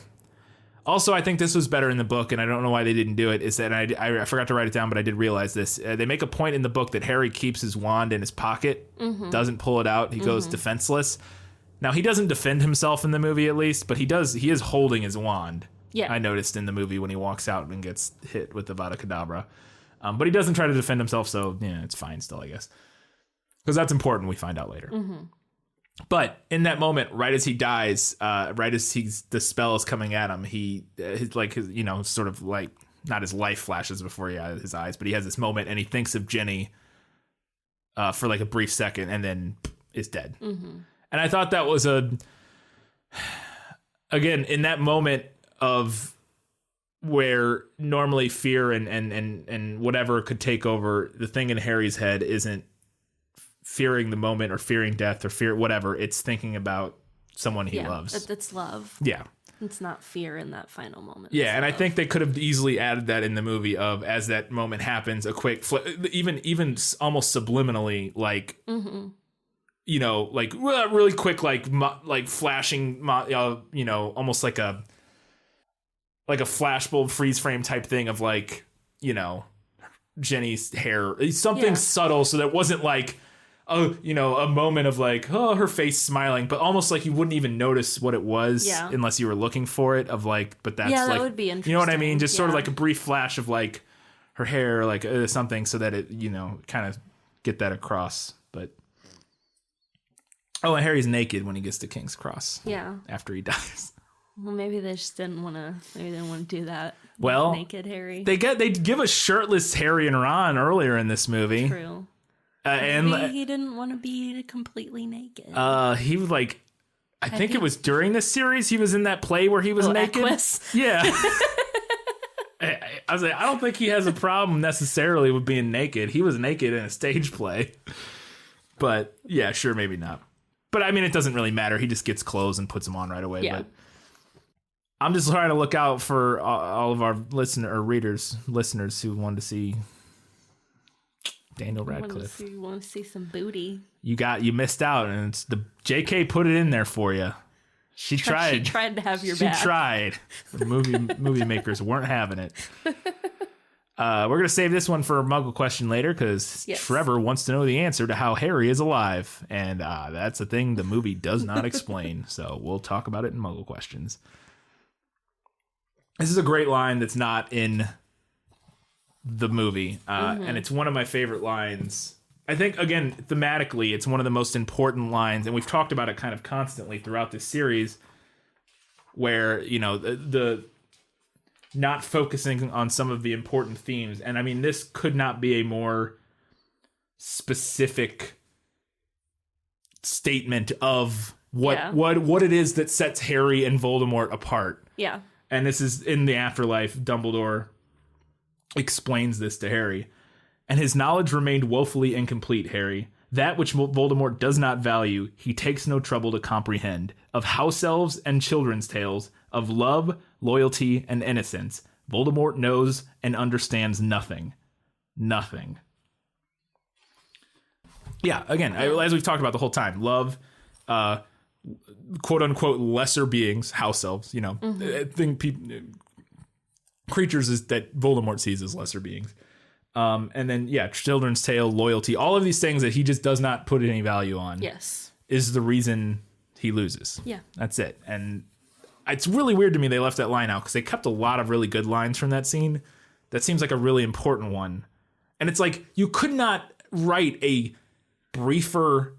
Also, I think this was better in the book, and I don't know why they didn't do it. Is that I forgot to write it down, but I did realize this. They make a point in the book that Harry keeps his wand in his pocket, doesn't pull it out. He goes defenseless. Now, he doesn't defend himself in the movie, at least, but he is holding his wand. Yeah. I noticed in the movie when he walks out and gets hit with the Vada Kedavra. But he doesn't try to defend himself, so yeah, it's fine still, I guess. Because that's important, we find out later. But in that moment, right as he dies, right as the spell is coming at him, sort of like, not his life flashes before his eyes, but he has this moment and he thinks of Jenny for like a brief second and then is dead. And I thought that was again, in that moment of where normally fear and whatever could take over, the thing in Harry's head isn't fearing the moment or fearing death or fear whatever. It's thinking about someone he loves. It's love. Yeah. It's not fear in that final moment. Yeah, and love. I think they could have easily added that in the movie of as that moment happens, a quick even almost subliminally, like like really quick, like flashing, almost like a flashbulb freeze frame type thing of like, Jenny's hair, something subtle, so that it wasn't like a moment of like, oh, her face smiling, but almost like you wouldn't even notice what it was unless you were looking for it, of like, but that's that like, would be interesting. You know what I mean? Just sort of like a brief flash of like her hair, like something, so that it, kind of get that across. But and Harry's naked when he gets to King's Cross. Yeah. After he dies. Well, maybe they just didn't want to. Maybe they didn't want to do that. Well, naked Harry. They give us shirtless Harry and Ron earlier in this movie. True. And he didn't want to be completely naked. He was like, I think it was during this series he was in that play where he was naked. Equus? Yeah. I was like, I don't think he has a problem necessarily with being naked. He was naked in a stage play. But yeah, sure, maybe not. But I mean, it doesn't really matter. He just gets clothes and puts them on right away. Yeah. But I'm just trying to look out for all of our listeners who wanted to see Daniel Radcliffe. You want to see some booty. You missed out, and it's the JK put it in there for you. She tried. She tried to have your back. She tried. The movie makers weren't having it. We're going to save this one for a Muggle question later, because Trevor wants to know the answer to how Harry is alive. And that's a thing the movie does not explain. So we'll talk about it in Muggle questions. This is a great line that's not in the movie. And it's one of my favorite lines. I think, again, thematically, it's one of the most important lines. And we've talked about it kind of constantly throughout this series, where, the not focusing on some of the important themes. And I mean, this could not be a more specific statement of what it is that sets Harry and Voldemort apart. Yeah. And this is in the afterlife. Dumbledore explains this to Harry. And his knowledge remained woefully incomplete, Harry. That which Voldemort does not value, he takes no trouble to comprehend. Of house elves and children's tales, of love, loyalty, and innocence, Voldemort knows and understands nothing. Nothing. Yeah, again, as we've talked about the whole time, love, quote-unquote lesser beings, house elves, creatures that Voldemort sees as lesser beings. And then, children's tale, loyalty, all of these things that he just does not put any value on. Yes. Is the reason he loses. Yeah. That's it. And it's really weird to me they left that line out, because they kept a lot of really good lines from that scene. That seems like a really important one. And it's like, you could not write a briefer,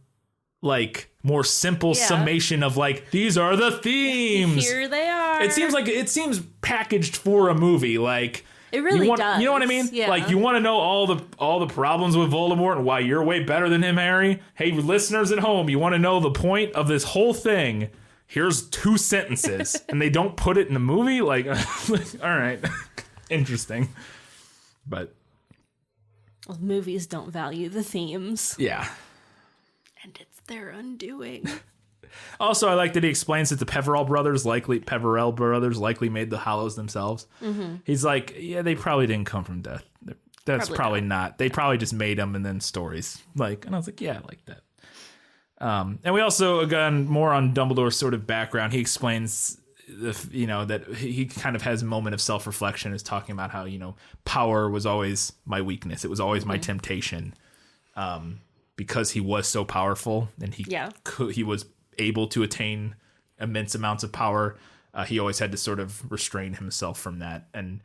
like, more simple summation of like, these are the themes. Here they are. It seems packaged for a movie. Like, it really does. You know what I mean? Yeah. Like, you want to know all the problems with Voldemort and why you're way better than him, Harry? Hey, listeners at home, you want to know the point of this whole thing? here's 2 sentences, and they don't put it in the movie. Like, all right, interesting. But well, movies don't value the themes. Yeah. And it's their undoing. Also, I like that he explains that the Peverell brothers likely made the Hallows themselves. Mm-hmm. He's like, yeah, they probably didn't come from death. That's probably not. They probably just made them and then stories. Like, and I was like, yeah, I like that. And we also, again, more on Dumbledore's sort of background. He explains, that he kind of has a moment of self-reflection, is talking about how, power was always my weakness. It was always my temptation. Because he was so powerful and he was able to attain immense amounts of power. He always had to sort of restrain himself from that. And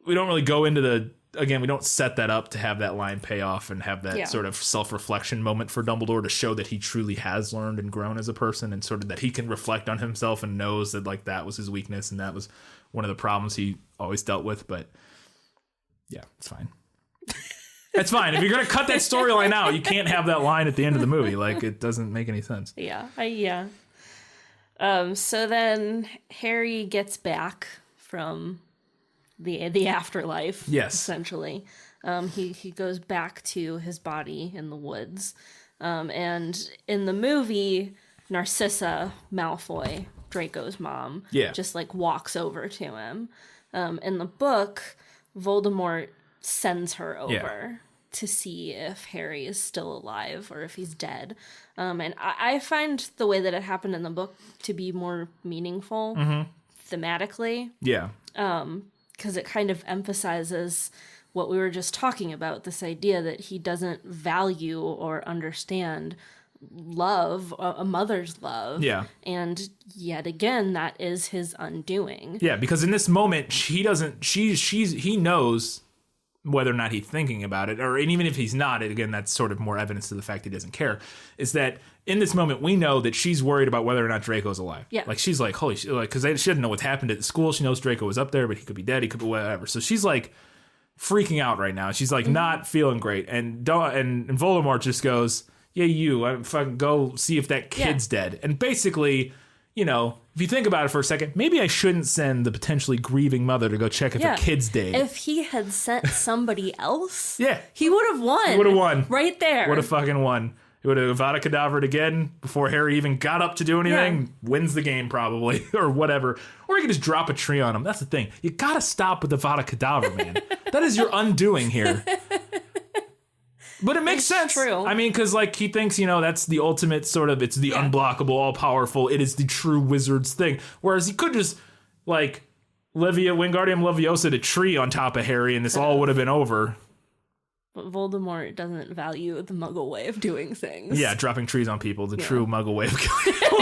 we don't really go into we don't set that up to have that line pay off and have that sort of self-reflection moment for Dumbledore to show that he truly has learned and grown as a person, and sort of that he can reflect on himself and knows that like that was his weakness and that was one of the problems he always dealt with. But yeah, it's fine. It's fine. If you're going to cut that storyline out, you can't have that line at the end of the movie. Like, it doesn't make any sense. Yeah. So then Harry gets back from the afterlife. Yes. Essentially. He goes back to his body in the woods. And in the movie, Narcissa Malfoy, Draco's mom, just like walks over to him. In the book, Voldemort sends her over to see if Harry is still alive or if he's dead. And I find the way that it happened in the book to be more meaningful thematically. Yeah. Because it kind of emphasizes what we were just talking about, this idea that he doesn't value or understand love, a mother's love. Yeah. And yet again, that is his undoing. Yeah, because in this moment, he knows whether or not he's thinking about it, and even if he's not, again, that's sort of more evidence to the fact he doesn't care, is that in this moment, we know that she's worried about whether or not Draco's alive. Yeah. Like, she's like, holy shit, like, because she doesn't know what's happened at the school. She knows Draco was up there, but he could be dead, he could be whatever. So she's like freaking out right now. She's like not feeling great. And Voldemort just goes, yeah, I fucking go see if that kid's dead. And basically, if you think about it for a second, maybe I shouldn't send the potentially grieving mother to go check if a kid's dead. If he had sent somebody else, yeah, he would have won. He would have won. Right there. Would have fucking won. He would have Avada Kedavra'd again before Harry even got up to do anything. Yeah. Wins the game probably, or whatever. Or he could just drop a tree on him. That's the thing. You gotta stop with Avada Kedavra, man. That is your undoing here. But it makes sense. True. I mean, because like he thinks, that's the ultimate sort of, it's the unblockable, all-powerful, it is the true wizard's thing. Whereas he could just, like, Wingardium Leviosa a tree on top of Harry and this all would have been over. But Voldemort doesn't value the Muggle way of doing things. Yeah, dropping trees on people, the true Muggle way of killing people.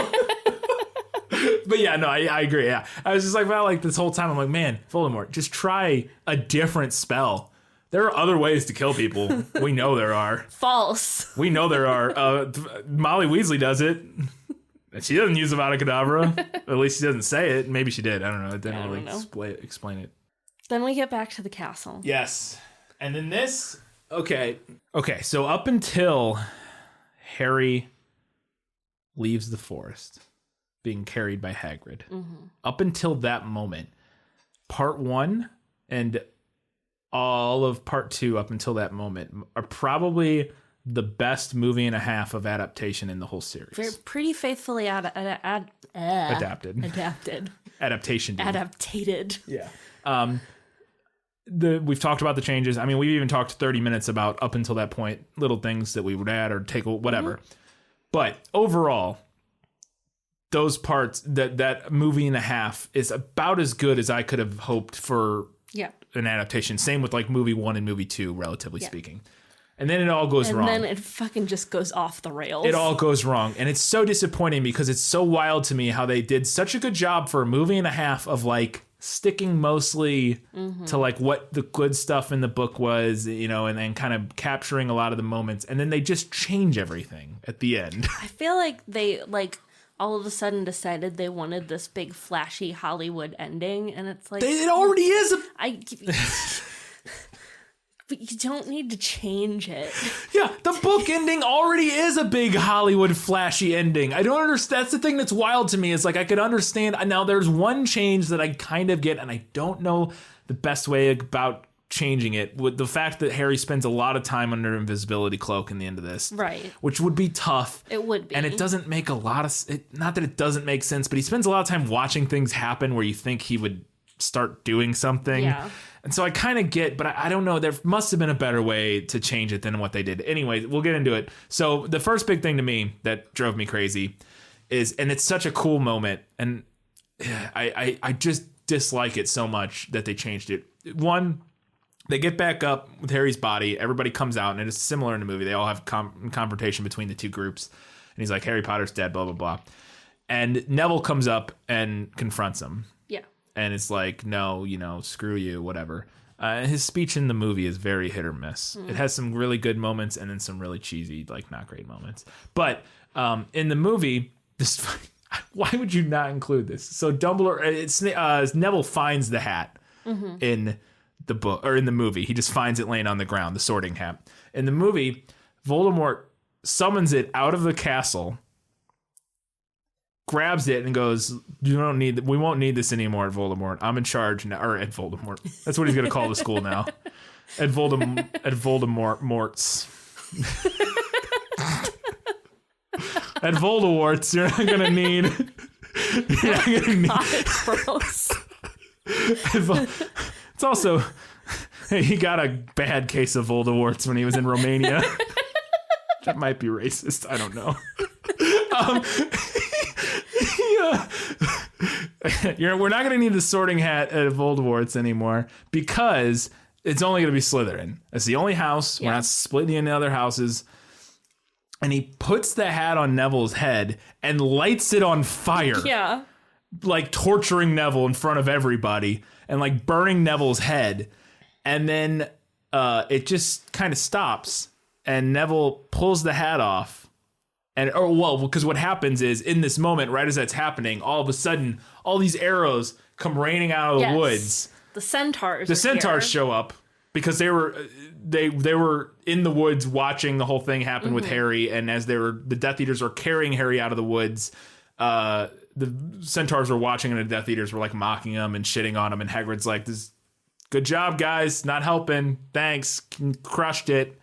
But yeah, no, I agree, yeah. I was just like, well, like this whole time, I'm like, man, Voldemort, just try a different spell. There are other ways to kill people. We know there are. False. We know there are. Molly Weasley does it. She doesn't use Avada Kedavra. At least she doesn't say it. Maybe she did. I don't know. It didn't really explain it. Then we get back to the castle. Yes. And then this... Okay, so up until Harry leaves the forest, being carried by Hagrid, up until that moment, part 1 and all of part 2 up until that moment are probably the best movie and a half of adaptation in the whole series. They're pretty faithfully adapted. Adaptation. Dude. Adaptated. Yeah. We've talked about the changes. I mean, we've even talked 30 minutes about up until that point, little things that we would add or take, whatever. But overall, those parts, that movie and a half is about as good as I could have hoped for an adaptation. Same with like movie 1 and movie 2, relatively speaking. And then it all goes wrong. And then it fucking just goes off the rails. It all goes wrong. And it's so disappointing because it's so wild to me how they did such a good job for a movie and a half of like sticking mostly to like what the good stuff in the book was, and then kind of capturing a lot of the moments. And then they just change everything at the end. I feel like they like all of a sudden decided they wanted this big flashy Hollywood ending. And it's like, It already is. But you don't need to change it. Yeah, the book ending already is a big Hollywood flashy ending. I don't understand. That's the thing that's wild to me is like I could understand. Now there's one change that I kind of get, and I don't know the best way about changing it, with the fact that Harry spends a lot of time under invisibility cloak in the end of this, Right. which would be tough. It would be. And it doesn't make a lot of not that it doesn't make sense, but he spends a lot of time watching things happen where you think he would start doing something. Yeah. And so I kind of get, but I don't know, there must have been a better way to change it than what they did. Anyway, we'll get into it. So the first big thing to me that drove me crazy is, and it's such a cool moment, and I just dislike it so much that they changed it. One, they get back up with Harry's body. Everybody comes out, and it is similar in the movie. They all have confrontation between the two groups. And he's like, Harry Potter's dead, blah, blah, blah. And Neville comes up and confronts him. Yeah. And it's like, no, screw you, whatever. His speech in the movie is very hit or miss. It has some really good moments and then some really cheesy, like not great moments. But in the movie, why would you not include this? So Dumbledore, Neville finds the hat in the book or in the movie. He just finds it laying on the ground, the sorting hat. In the movie, Voldemort summons it out of the castle, grabs it and goes, we won't need this anymore at Voldemort. I'm in charge now, or at Voldemort. That's what he's going to call the school now. At Voldemort's. At Voldemort's, you're not going to need. You're not going to need. Gross. It's also, he got a bad case of Voldemort's when he was in Romania. That might be racist. I don't know. We're not going to need the sorting hat at Voldemort's anymore because it's only going to be Slytherin. It's the only house. Yeah. We're not splitting into other houses. And he puts the hat on Neville's head and lights it on fire. Yeah. Like torturing Neville in front of everybody and like burning Neville's head. And then it just kind of stops and Neville pulls the hat off. Because what happens is in this moment, right as that's happening, all of a sudden, all these arrows come raining out of the woods. The centaurs. The centaurs show up because they were in the woods watching the whole thing happen with Harry, and as the Death Eaters were carrying Harry out of the woods, the centaurs were watching, and the Death Eaters were like mocking him and shitting on him, and Hagrid's like, "This, good job, guys, not helping, thanks, crushed it."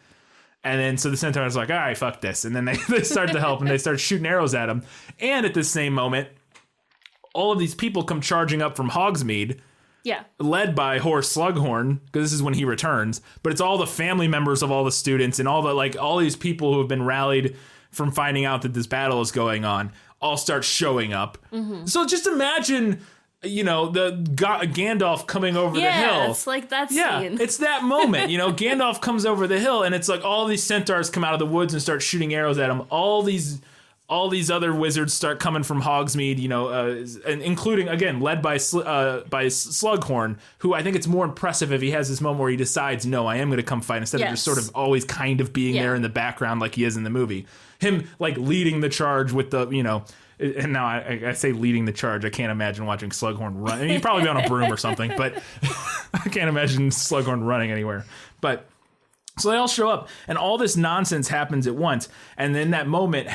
And then so the centaur's like, all right, fuck this. And then they start to help and they start shooting arrows at him. And at the same moment, all of these people come charging up from Hogsmeade. Yeah. Led by Horace Slughorn, because this is when he returns. But it's all the family members of all the students and all these people who have been rallied from finding out that this battle is going on all start showing up. Mm-hmm. So just imagine, the Gandalf coming over the hill. Yeah, it's like that scene. Yeah, it's that moment. Gandalf comes over the hill, and it's like all these centaurs come out of the woods and start shooting arrows at him. All these other wizards start coming from Hogsmeade, and including, again, led by Slughorn, who I think it's more impressive if he has this moment where he decides, no, I am going to come fight, instead of just sort of always kind of being there in the background like he is in the movie. Him, like, leading the charge with the, and now I say leading the charge. I can't imagine watching Slughorn run. I mean, he'd probably be on a broom or something, but I can't imagine Slughorn running anywhere. But so they all show up, and all this nonsense happens at once. And then that moment,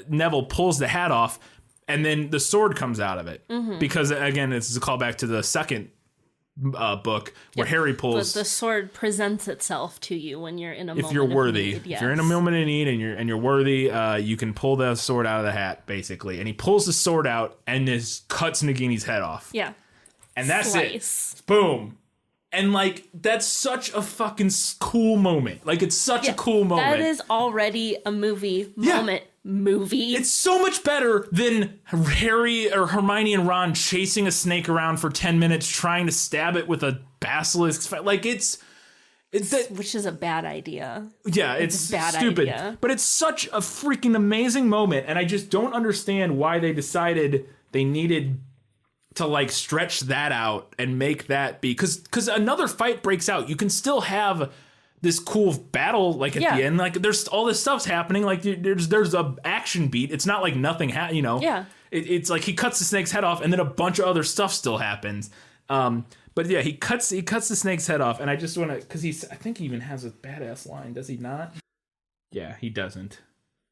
Neville pulls the hat off, and then the sword comes out of it. Mm-hmm. Because, again, this is a callback to the second book where Harry pulls. The sword presents itself to you when you're in a moment. If you're worthy, of need, if you're in a moment of need and you're worthy, you can pull the sword out of the hat, basically. And he pulls the sword out and just cuts Nagini's head off. Yeah, and that's it. Boom. And like that's such a fucking cool moment. Like it's such a cool moment. That is already a movie moment. Movie. It's so much better than Harry or Hermione and Ron chasing a snake around for 10 minutes trying to stab it with a basilisk. Like it's that, which is a bad idea. Yeah, it's a bad stupid. Idea. But it's such a freaking amazing moment, and I just don't understand why they decided they needed to like stretch that out and make that be because another fight breaks out. You can still have this cool battle like at the end, like there's all this stuff's happening, like there's a action beat. It's not like nothing it's like he cuts the snake's head off and then a bunch of other stuff still happens, But yeah, he cuts the snake's head off, and I just want to, because I think he even has a badass line, does he not? Yeah, he doesn't.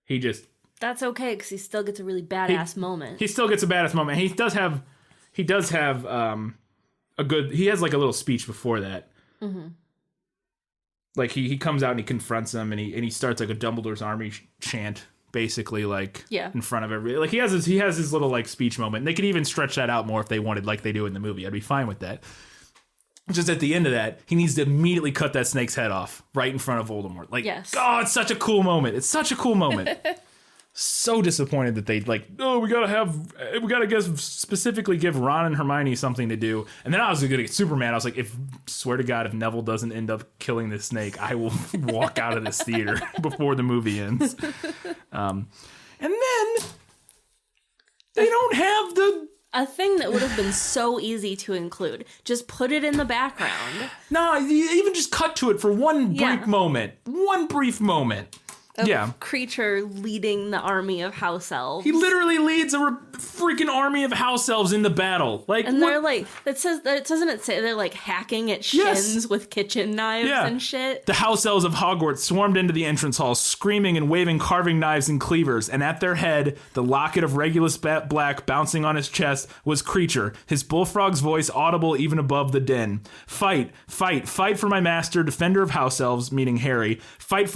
He just... That's okay, because he still gets a really badass moment. He still gets a badass moment. He does have a good... He has like a little speech before that. Mm-hmm. Like he comes out and he confronts them, and he starts like a Dumbledore's army chant, basically, like in front of everybody. Like he has his little like speech moment. And they could even stretch that out more if they wanted, like they do in the movie. I'd be fine with that. Just at the end of that, he needs to immediately cut that snake's head off right in front of Voldemort. Like, oh, it's such a cool moment. It's such a cool moment. So disappointed that they like, oh, we gotta guess specifically give Ron and Hermione something to do. And then I was gonna get super mad. I was like, swear to God, if Neville doesn't end up killing this snake, I will walk out of this theater before the movie ends. And then they don't have a thing that would have been so easy to include. Just put it in the background. No, you even just cut to it for one brief moment. One brief moment. Creature leading the army of house elves. He literally leads a freaking army of house elves into battle. Like, and they're like, doesn't it say they're like hacking at shins with kitchen knives and shit? The house elves of Hogwarts swarmed into the entrance hall, screaming and waving carving knives and cleavers. And at their head, the locket of Regulus Black bouncing on his chest was Creature, his bullfrog's voice audible even above the din. Fight, fight, fight for my master, defender of house elves, meaning Harry. Fight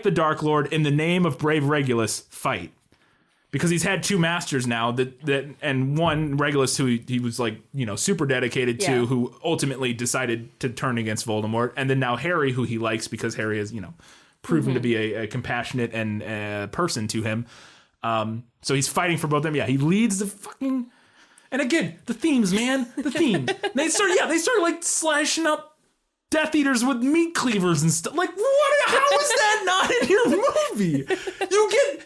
the Dark Lord. In the name of brave Regulus, fight. Because he's had two masters now, and one, Regulus, who he was like, super dedicated to, who ultimately decided to turn against Voldemort, and then now Harry, who he likes because Harry has, proven to be a compassionate and person to him. So he's fighting for both of them. Yeah, he leads the fucking... And again, the themes, man, the theme. They start like slashing up Death Eaters with meat cleavers and stuff. Like, what? How is that not in your movie?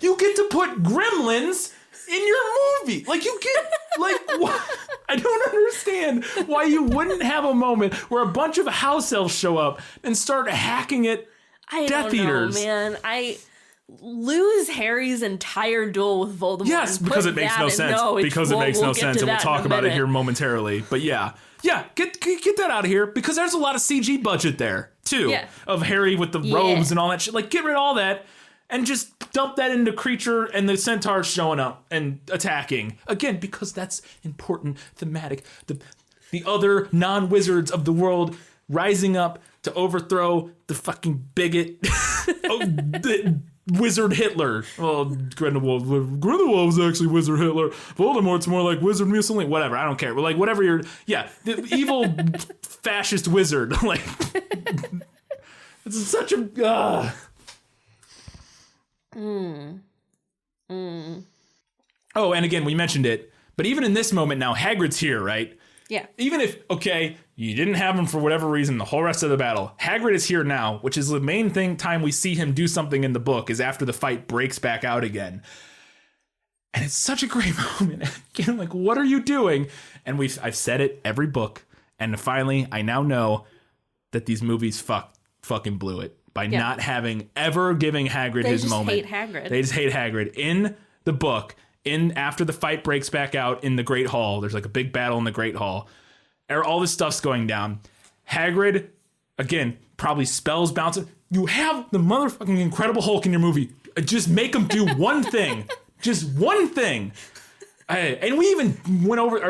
You get to put gremlins in your movie. Like, you get, like, what? I don't understand why you wouldn't have a moment where a bunch of house elves show up and start hacking at Death Eaters. Man. I lose Harry's entire duel with Voldemort. Yes, because it makes no sense. Because it makes no sense, and we'll talk about it here momentarily. But yeah, get that out of here, because there's a lot of CG budget there too, of Harry with the robes and all that shit. Like, get rid of all that and just dump that into Creature and the centaurs showing up and attacking again, because that's important, thematic. The other non-wizards of the world rising up to overthrow the fucking bigot. Wizard Hitler. Well, Grindelwald's actually Wizard Hitler. Voldemort's more like Wizard Mussolini. Whatever, I don't care. But like, whatever you're... Yeah, the evil fascist wizard. Like, it's such a... Oh, and again, we mentioned it, but even in this moment now, Hagrid's here, right? Yeah. Even if, okay, you didn't have him for whatever reason the whole rest of the battle, Hagrid is here now, which is the main time we see him do something in the book, is after the fight breaks back out again. And it's such a great moment. Again, like, what are you doing? And I've said it every book, and finally, I now know that these movies fucking blew it by not ever giving Hagrid his moment. They just hate Hagrid. They just hate Hagrid. In the book, after the fight breaks back out in the Great Hall, there's like a big battle in the Great Hall. All this stuff's going down. Hagrid, again, probably spells bouncing. You have the motherfucking Incredible Hulk in your movie. Just make him do one thing. Just one thing. And we even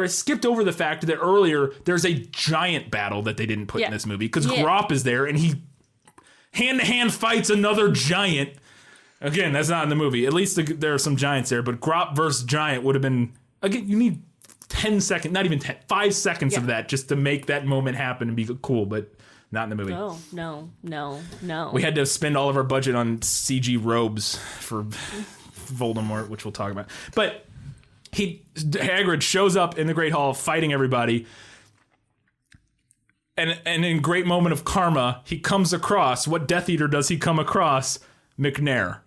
skipped over the fact that earlier there's a giant battle that they didn't put in this movie, because Grop is there and he hand-to-hand fights another giant. Again, that's not in the movie. At least there are some giants there, but Grop versus giant would have been... Again, you need 10 seconds, not even 10, 5 seconds of that just to make that moment happen and be cool, but not in the movie. No. We had to spend all of our budget on CG robes for Voldemort, which we'll talk about. But Hagrid shows up in the Great Hall fighting everybody. And in a great moment of karma, he comes across... What Death Eater does he come across? McNair.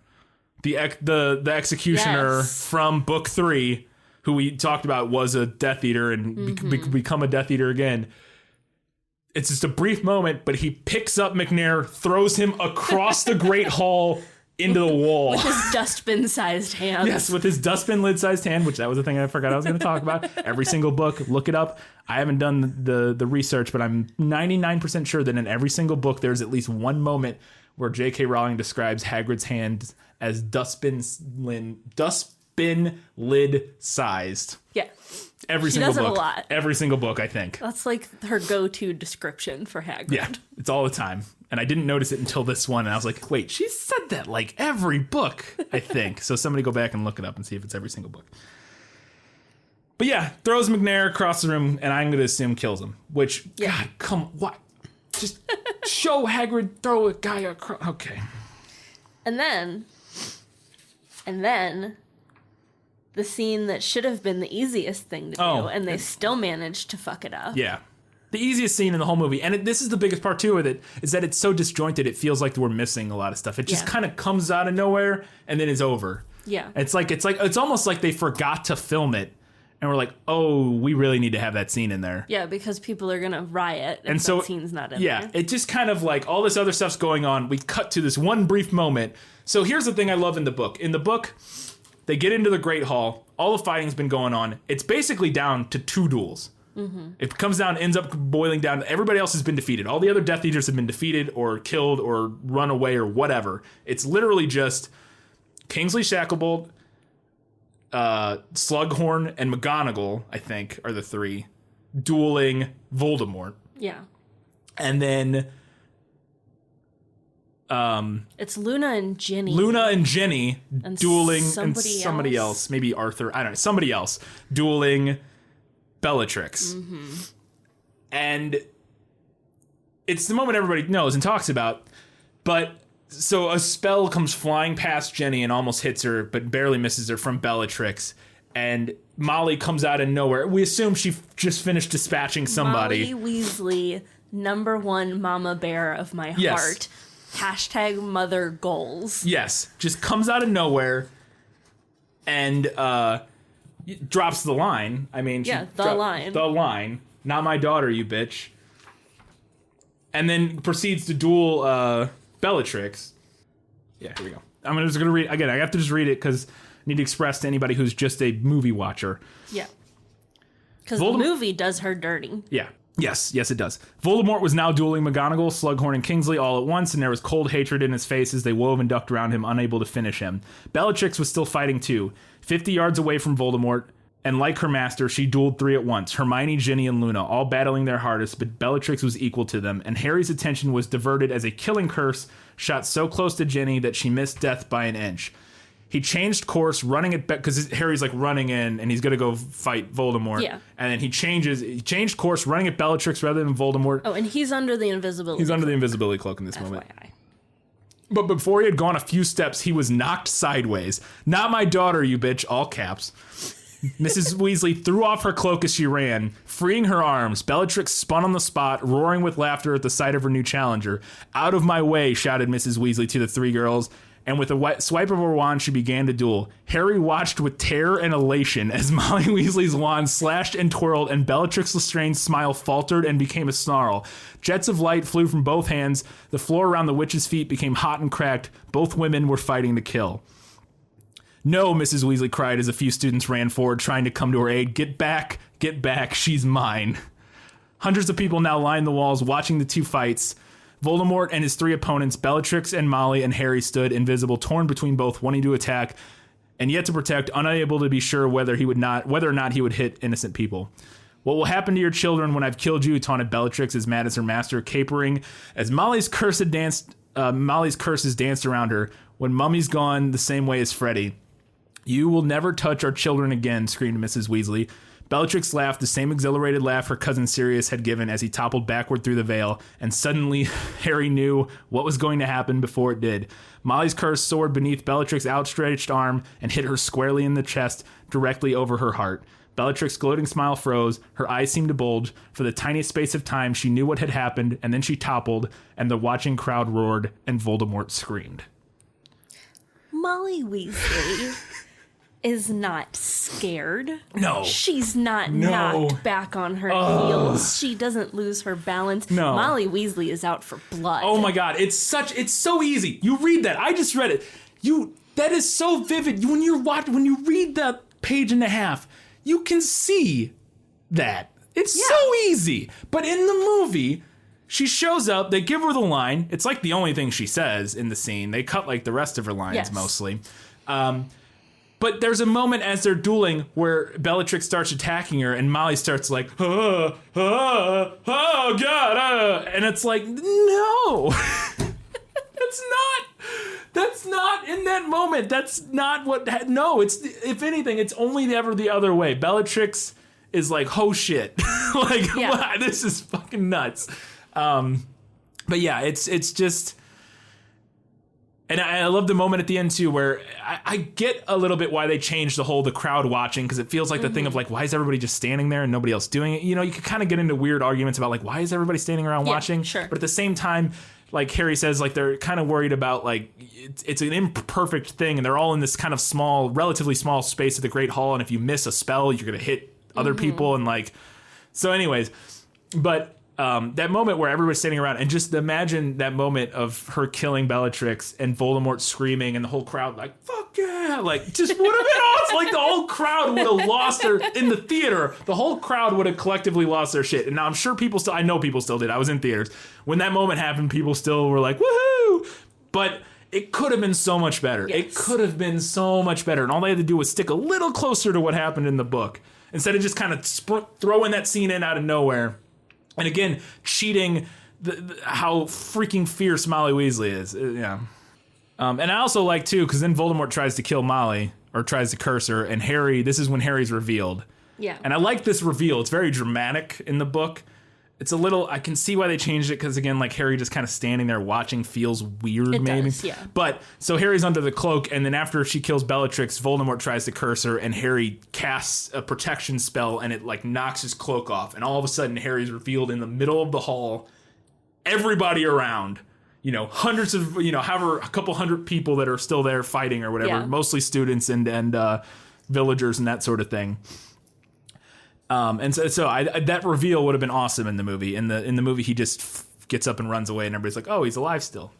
The executioner from book 3, who we talked about was a Death Eater and become a Death Eater again. It's just a brief moment, but he picks up McNair, throws him across the Great Hall into the wall. With his dustbin-sized hands. Yes, with his dustbin lid-sized hand, which that was the thing I forgot I was going to talk about. Every single book, look it up. I haven't done the research, but I'm 99% sure that in every single book there's at least one moment where J.K. Rowling describes Hagrid's hand as dustbin lid-sized. Yeah. Every She single does it book. a lot. Every single book, I think. That's like her go-to description for Hagrid. Yeah, it's all the time. And I didn't notice it until this one, and I was like, wait, she said that like every book, I think. So somebody go back and look it up and see if it's every single book. But yeah, throws McNair across the room, and I'm going to assume kills him. Which, God, come on, what? Just show Hagrid throw a guy across. Okay. And then, the scene that should have been the easiest thing to do, and they still managed to fuck it up. Yeah. The easiest scene in the whole movie, and this is the biggest part too with it, is that it's so disjointed, it feels like we're missing a lot of stuff. It just kind of comes out of nowhere, and then is over. Yeah. It's almost like they forgot to film it, and we're like, oh, we really need to have that scene in there. Yeah, because people are gonna riot if that scene's not in there. Yeah, it just kind of like all this other stuff's going on. We cut to this one brief moment. So here's the thing I love in the book. In the book, they get into the Great Hall. All the fighting's been going on. It's basically down to 2 duels. Mm-hmm. It comes down, ends up boiling down. Everybody else has been defeated. All the other Death Eaters have been defeated or killed or run away or whatever. It's literally just Kingsley Shacklebolt, Slughorn, and McGonagall, I think, are the 3 dueling Voldemort. Yeah. And then it's Luna and Ginny. And dueling somebody else. Maybe Arthur. I don't know. Somebody else dueling Bellatrix. Mm-hmm. And it's the moment everybody knows and talks about. But so a spell comes flying past Jenny and almost hits her, but barely misses her, from Bellatrix. And Molly comes out of nowhere. We assume she just finished dispatching somebody. Molly Weasley, #1 mama bear of my heart. # mother goals. Yes. Just comes out of nowhere and drops the line. I mean, the line. Not my daughter, you bitch. And then proceeds to duel Bellatrix. Yeah, here we go. I'm just going to read again. I have to just read it because I need to express to anybody who's just a movie watcher. Yeah. Because the movie does her dirty. Yeah. Yes, it does. Voldemort was now dueling McGonagall, Slughorn, and Kingsley all at once, and there was cold hatred in his face as they wove and ducked around him, unable to finish him. Bellatrix was still fighting too, 50 yards away from Voldemort, and like her master, she dueled 3 at once, Hermione, Ginny, and Luna, all battling their hardest, but Bellatrix was equal to them, and Harry's attention was diverted as a killing curse shot so close to Ginny that she missed death by an inch. He changed course, running it back, because Harry's like running in, and he's going to go fight Voldemort. Yeah. And then he changed course, running at Bellatrix rather than Voldemort. Oh, and he's under the invisibility cloak. He's under the invisibility cloak in this moment. But before he had gone a few steps, he was knocked sideways. Not my daughter, you bitch, all caps. Mrs. Weasley threw off her cloak as she ran, freeing her arms. Bellatrix spun on the spot, roaring with laughter at the sight of her new challenger. Out of my way, shouted Mrs. Weasley to the 3 girls. And with a swipe of her wand, she began to duel. Harry watched with terror and elation as Molly Weasley's wand slashed and twirled, and Bellatrix Lestrange's smile faltered and became a snarl. Jets of light flew from both hands. The floor around the witch's feet became hot and cracked. Both women were fighting to kill. No, Mrs. Weasley cried as a few students ran forward, trying to come to her aid. Get back, she's mine. Hundreds of people now lined the walls, watching the 2 fights. Voldemort and his 3 opponents, Bellatrix and Molly and Harry, stood invisible, torn between both, wanting to attack and yet to protect, unable to be sure whether or not he would hit innocent people. What will happen to your children when I've killed you? Taunted Bellatrix, as mad as her master, capering as Molly's curses danced around her. When Mummy's gone, the same way as Freddy. You will never touch our children again, screamed Mrs. Weasley. Bellatrix laughed, the same exhilarated laugh her cousin Sirius had given as he toppled backward through the veil, and suddenly Harry knew what was going to happen before it did. Molly's curse soared beneath Bellatrix's outstretched arm and hit her squarely in the chest, directly over her heart. Bellatrix's gloating smile froze, her eyes seemed to bulge. For the tiniest space of time, she knew what had happened, and then she toppled, and the watching crowd roared, and Voldemort screamed. Molly Weasley is not scared. No. She's not knocked back on her heels. She doesn't lose her balance. No. Molly Weasley is out for blood. Oh my God. It's so easy. You read that. I just read it. That is so vivid. When you read that page and a half, you can see that. It's so easy. But in the movie, she shows up, they give her the line. It's like the only thing she says in the scene. They cut like the rest of her lines mostly. But there's a moment as they're dueling where Bellatrix starts attacking her and Molly starts like, oh God. And it's like, no, that's not in that moment. That's not what, no, it's, if anything, it's only ever the other way. Bellatrix is like, oh shit. Like, wow, this is fucking nuts. But yeah, it's just, and I love the moment at the end too, where I get a little bit why they changed the crowd watching, because it feels like the thing of like, why is everybody just standing there and nobody else doing it? You know, you could kind of get into weird arguments about like, why is everybody standing around watching? Sure. But at the same time, like Harry says, like they're kind of worried about like it's an imperfect thing, and they're all in this kind of small, relatively small space of the Great Hall, and if you miss a spell, you're gonna hit other people, and like, so anyways, but. That moment where everybody's standing around, and just imagine that moment of her killing Bellatrix and Voldemort screaming and the whole crowd like, fuck yeah, like just would have been awesome. Like the whole crowd would have lost their, in the theater, the whole crowd would have collectively lost their shit. And now I'm sure I know people still did. I was in theaters. When that moment happened, people still were like, woohoo! But it could have been so much better. Yes. It could have been so much better. And all they had to do was stick a little closer to what happened in the book, instead of just kind of throwing that scene in out of nowhere. And again, cheating how freaking fierce Molly Weasley is. Yeah. And I also like, too, because then Voldemort tries to kill Molly, or tries to curse her, and Harry, this is when Harry's revealed. Yeah. And I like this reveal. It's very dramatic in the book. It's a little, I can see why they changed it, because again, like Harry just kind of standing there watching feels weird, maybe. Does, yeah. But, so Harry's under the cloak, and then after she kills Bellatrix, Voldemort tries to curse her, and Harry casts a protection spell, and it like knocks his cloak off, and all of a sudden Harry's revealed in the middle of the hall, everybody around, you know, hundreds of, you know, however, a couple hundred people that are still there fighting or whatever, mostly students and villagers and that sort of thing. And so that reveal would have been awesome in the movie. In the movie, he just gets up and runs away, and everybody's like, "Oh, he's alive still."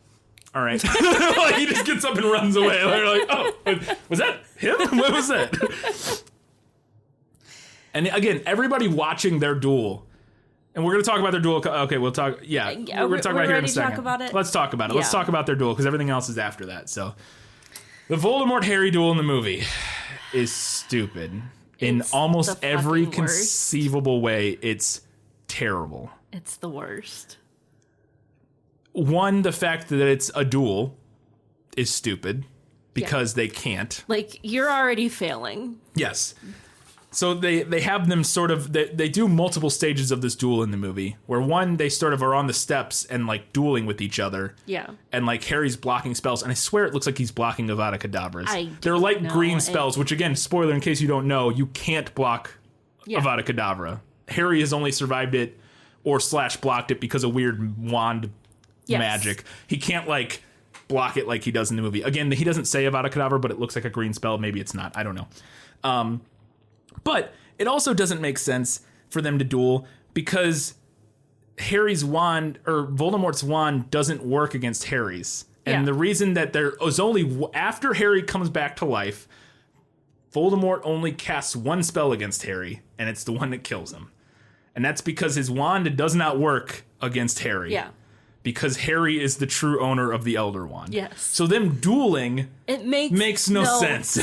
All right, like he just gets up and runs away. They're like, "Oh, was that him? What was that?" And again, everybody watching their duel, and we're gonna talk about their duel. Okay, we'll talk. Yeah, we're gonna talk about it here in a second. Let's talk about it. Yeah. Let's talk about their duel, because everything else is after that. So, the Voldemort Harry duel in the movie is stupid. In almost every conceivable way, it's terrible. It's the worst. One, the fact that it's a duel is stupid, because they can't. Like, you're already failing. Yes. So they have them sort of, they do multiple stages of this duel in the movie, where one, they sort of are on the steps and like dueling with each other. Yeah. And like Harry's blocking spells, and I swear it looks like he's blocking Avada Kedavras. They're like green spells, which again, spoiler in case you don't know, you can't block Avada Kedavra. Harry has only survived it or / blocked it because of weird wand magic. He can't like block it like he does in the movie. Again, he doesn't say Avada Kedavra, but it looks like a green spell. Maybe it's not. I don't know. But it also doesn't make sense for them to duel, because Harry's wand, or Voldemort's wand, doesn't work against Harry's. And the reason that there is only, after Harry comes back to life, Voldemort only casts one spell against Harry, and it's the one that kills him. And that's because his wand does not work against Harry. Yeah. Because Harry is the true owner of the Elder Wand. Yes. So them dueling, it makes no sense.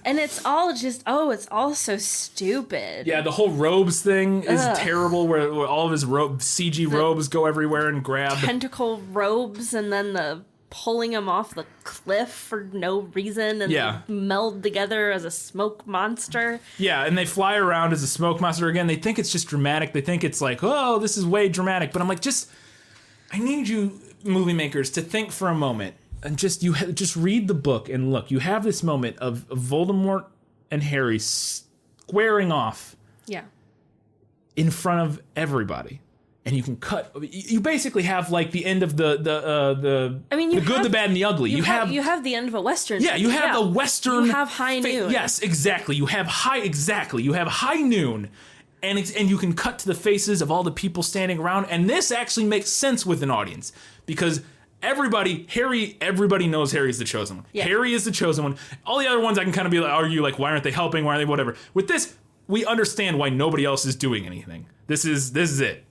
And it's all just, it's all so stupid. Yeah, the whole robes thing is terrible, where all of his CG robes go everywhere and grab. Tentacle robes, and then the pulling him off the cliff for no reason, and meld together as a smoke monster. Yeah, and they fly around as a smoke monster again. They think it's just dramatic. They think it's like, oh, this is way dramatic. But I'm like, I need you movie makers to think for a moment and just read the book and look. You have this moment of Voldemort and Harry squaring off in front of everybody. And you can cut. You basically have like the end of the good, the bad, and the ugly. You have the end of a Western. Yeah, you have the Western. You have high noon. Yes, exactly. You have high noon. And you can cut to the faces of all the people standing around. And this actually makes sense with an audience, because everybody knows Harry's the chosen one. Yeah. Harry is the chosen one. All the other ones I can kind of argue, like, why aren't they helping? Why are they whatever? With this, we understand why nobody else is doing anything. This is it.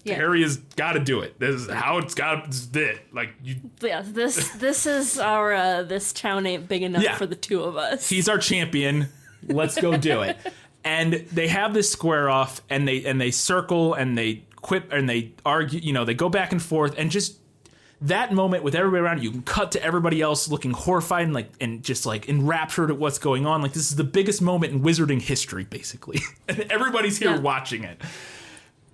Harry has got to do it. This is how it's got to be. Like, this is our this town ain't big enough for the two of us. He's our champion. Let's go do it. And they have this square off, and they circle, and they quip, and they argue. You know, they go back and forth, and just that moment with everybody around you can cut to everybody else looking horrified and just enraptured at what's going on. Like, this is the biggest moment in wizarding history, basically, and everybody's here watching it.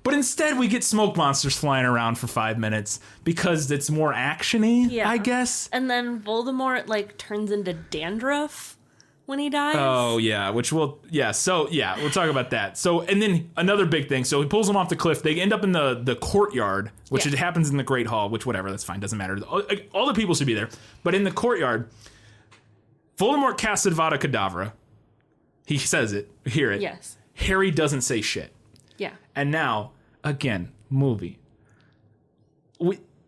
But instead, we get smoke monsters flying around for 5 minutes because it's more action-y, I guess. And then Voldemort turns into dandruff when he dies. Oh, yeah, we'll talk about that. So, and then another big thing. So he pulls them off the cliff. They end up in the courtyard, which it happens in the Great Hall, which whatever, that's fine, doesn't matter. All the people should be there. But in the courtyard, Voldemort casts Avada Kedavra. He says it. Hear it. Yes. Harry doesn't say shit. Yeah. And now, again, movie.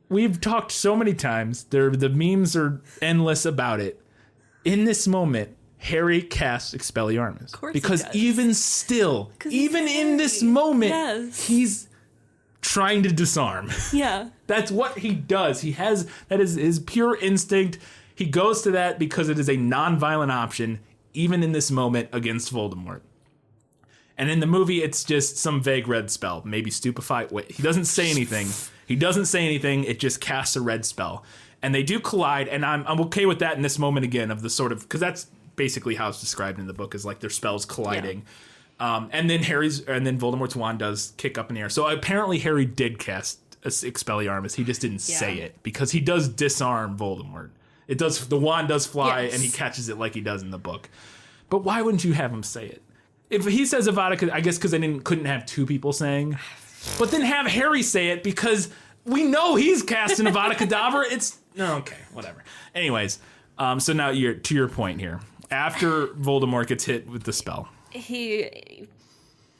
We've talked so many times. The memes are endless about it. In this moment, Harry casts Expelliarmus. Of course because he does. Even in this moment, he's trying to disarm. Yeah. That's what he does. That is his pure instinct. He goes to that because it is a non-violent option, even in this moment, against Voldemort. And in the movie, it's just some vague red spell. Maybe stupefy. Wait, he doesn't say anything. It just casts a red spell. And they do collide, and I'm okay with that in this moment again of the sort of... Because that's basically how it's described in the book, is their spells colliding. Yeah. And then Voldemort's wand does kick up in the air. So apparently Harry did cast Expelliarmus. He just didn't say it, because he does disarm Voldemort. The wand does fly, and he catches it like he does in the book. But why wouldn't you have him say it? If he says Avada, I guess because they couldn't have two people saying. But then have Harry say it, because we know he's casting Avada Kedavra. Okay, whatever. Anyways, so now to your point here. After Voldemort gets hit with the spell, he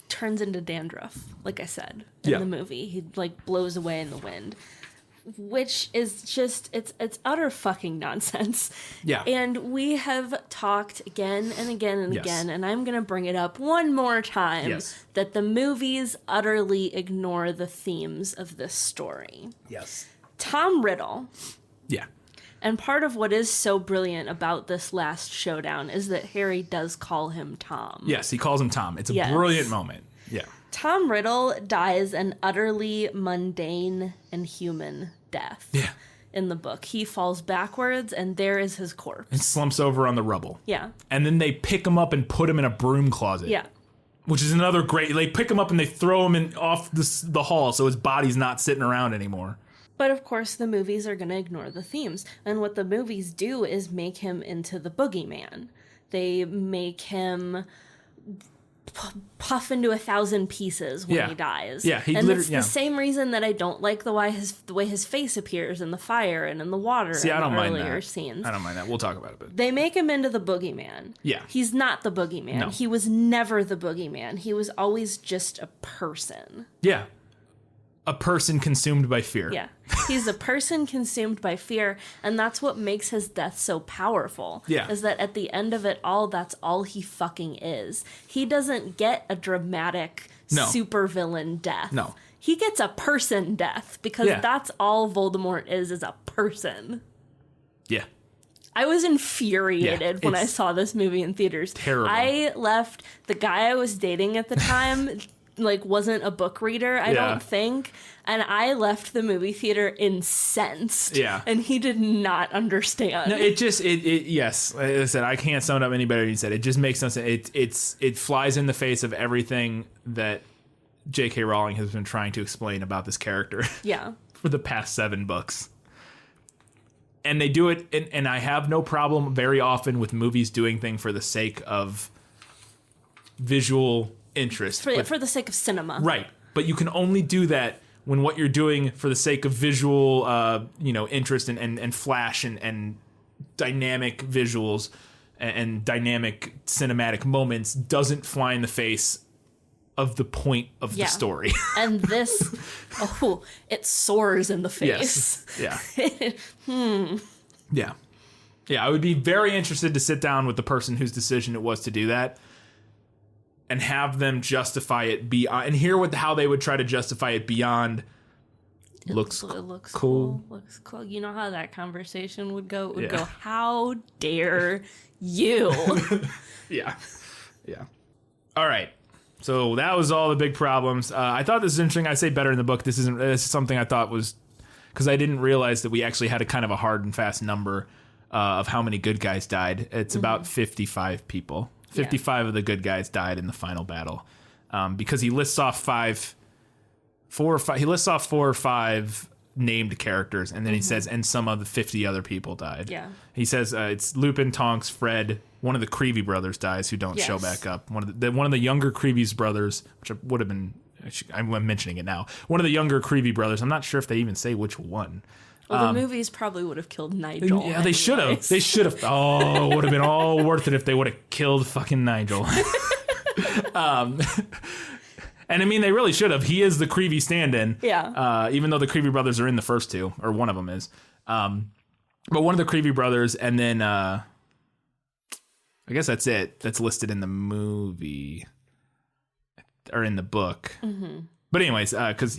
turns into dandruff, like I said in the movie. He blows away in the wind, which is just it's utter fucking nonsense. Yeah. And we have talked again and again and again, and I'm gonna bring it up one more time that the movies utterly ignore the themes of this story. Yes. Tom Riddle. Yeah. And part of what is so brilliant about this last showdown is that Harry does call him Tom. Yes, he calls him Tom. It's a brilliant moment. Yeah. Tom Riddle dies an utterly mundane and human death. Yeah. In the book, he falls backwards, and there is his corpse. And slumps over on the rubble. Yeah. And then they pick him up and put him in a broom closet. Yeah. Which is another great... They pick him up and they throw him off the hall, so his body's not sitting around anymore. But of course, the movies are going to ignore the themes. And what the movies do is make him into the boogeyman. They make him puff into 1,000 pieces when he dies. Yeah, and it's the same reason that I don't like the way his face appears in the fire and in the water. See, I don't mind that. Scenes. I don't mind that. We'll talk about it. But they make him into the boogeyman. Yeah, he's not the boogeyman. No. He was never the boogeyman. He was always just a person. Yeah. A person consumed by fear. Yeah. He's a person consumed by fear, and that's what makes his death so powerful. Yeah. Is that at the end of it all, that's all he fucking is. He doesn't get a dramatic supervillain death. No. He gets a person death, because that's all Voldemort is a person. Yeah. I was infuriated when I saw this movie in theaters. Terrible. I left the guy I was dating at the time... wasn't a book reader, I don't think. And I left the movie theater incensed. Yeah. And he did not understand. No, yes. Like I said, I can't sum it up any better than you said. It just makes no sense. It flies in the face of everything that J.K. Rowling has been trying to explain about this character. Yeah. For the past 7 books. And they do it, and I have no problem very often with movies doing things for the sake of visual interest. For the sake of cinema. Right. But you can only do that when what you're doing for the sake of visual interest and flash and dynamic visuals and dynamic cinematic moments doesn't fly in the face of the point of the story. And this, it soars in the face. Yes. Yeah. Yeah. Yeah, I would be very interested to sit down with the person whose decision it was to do that and have them justify it and hear how they would try to justify it beyond it looks cool. Looks cool. You know how that conversation would go? It would go, how dare you? Yeah. Yeah. All right. So that was all the big problems. I thought this was interesting. I say better in the book. This is something I thought was, because I didn't realize that we actually had a kind of a hard and fast number of how many good guys died. It's about 55 people. 55 of the good guys died in the final battle, because he lists off four or five named characters, and then he says, and some of the 50 other people died. Yeah. He says it's Lupin, Tonks, Fred. One of the Creevy brothers dies who don't show back up. One of the younger Creevy's brothers, which would have been, I'm mentioning it now. One of the younger Creevy brothers. I'm not sure if they even say which one. Well, the movies probably would have killed Nigel. Yeah, they should have. They should have. Oh, it would have been all worth it if they would have killed fucking Nigel. And I mean, they really should have. He is the Creevy stand-in. Yeah. Even though the Creevy brothers are in the first two, or one of them is. But one of the Creevy brothers, and then I guess that's it. That's listed in the movie or in the book. Mm-hmm. But anyways, because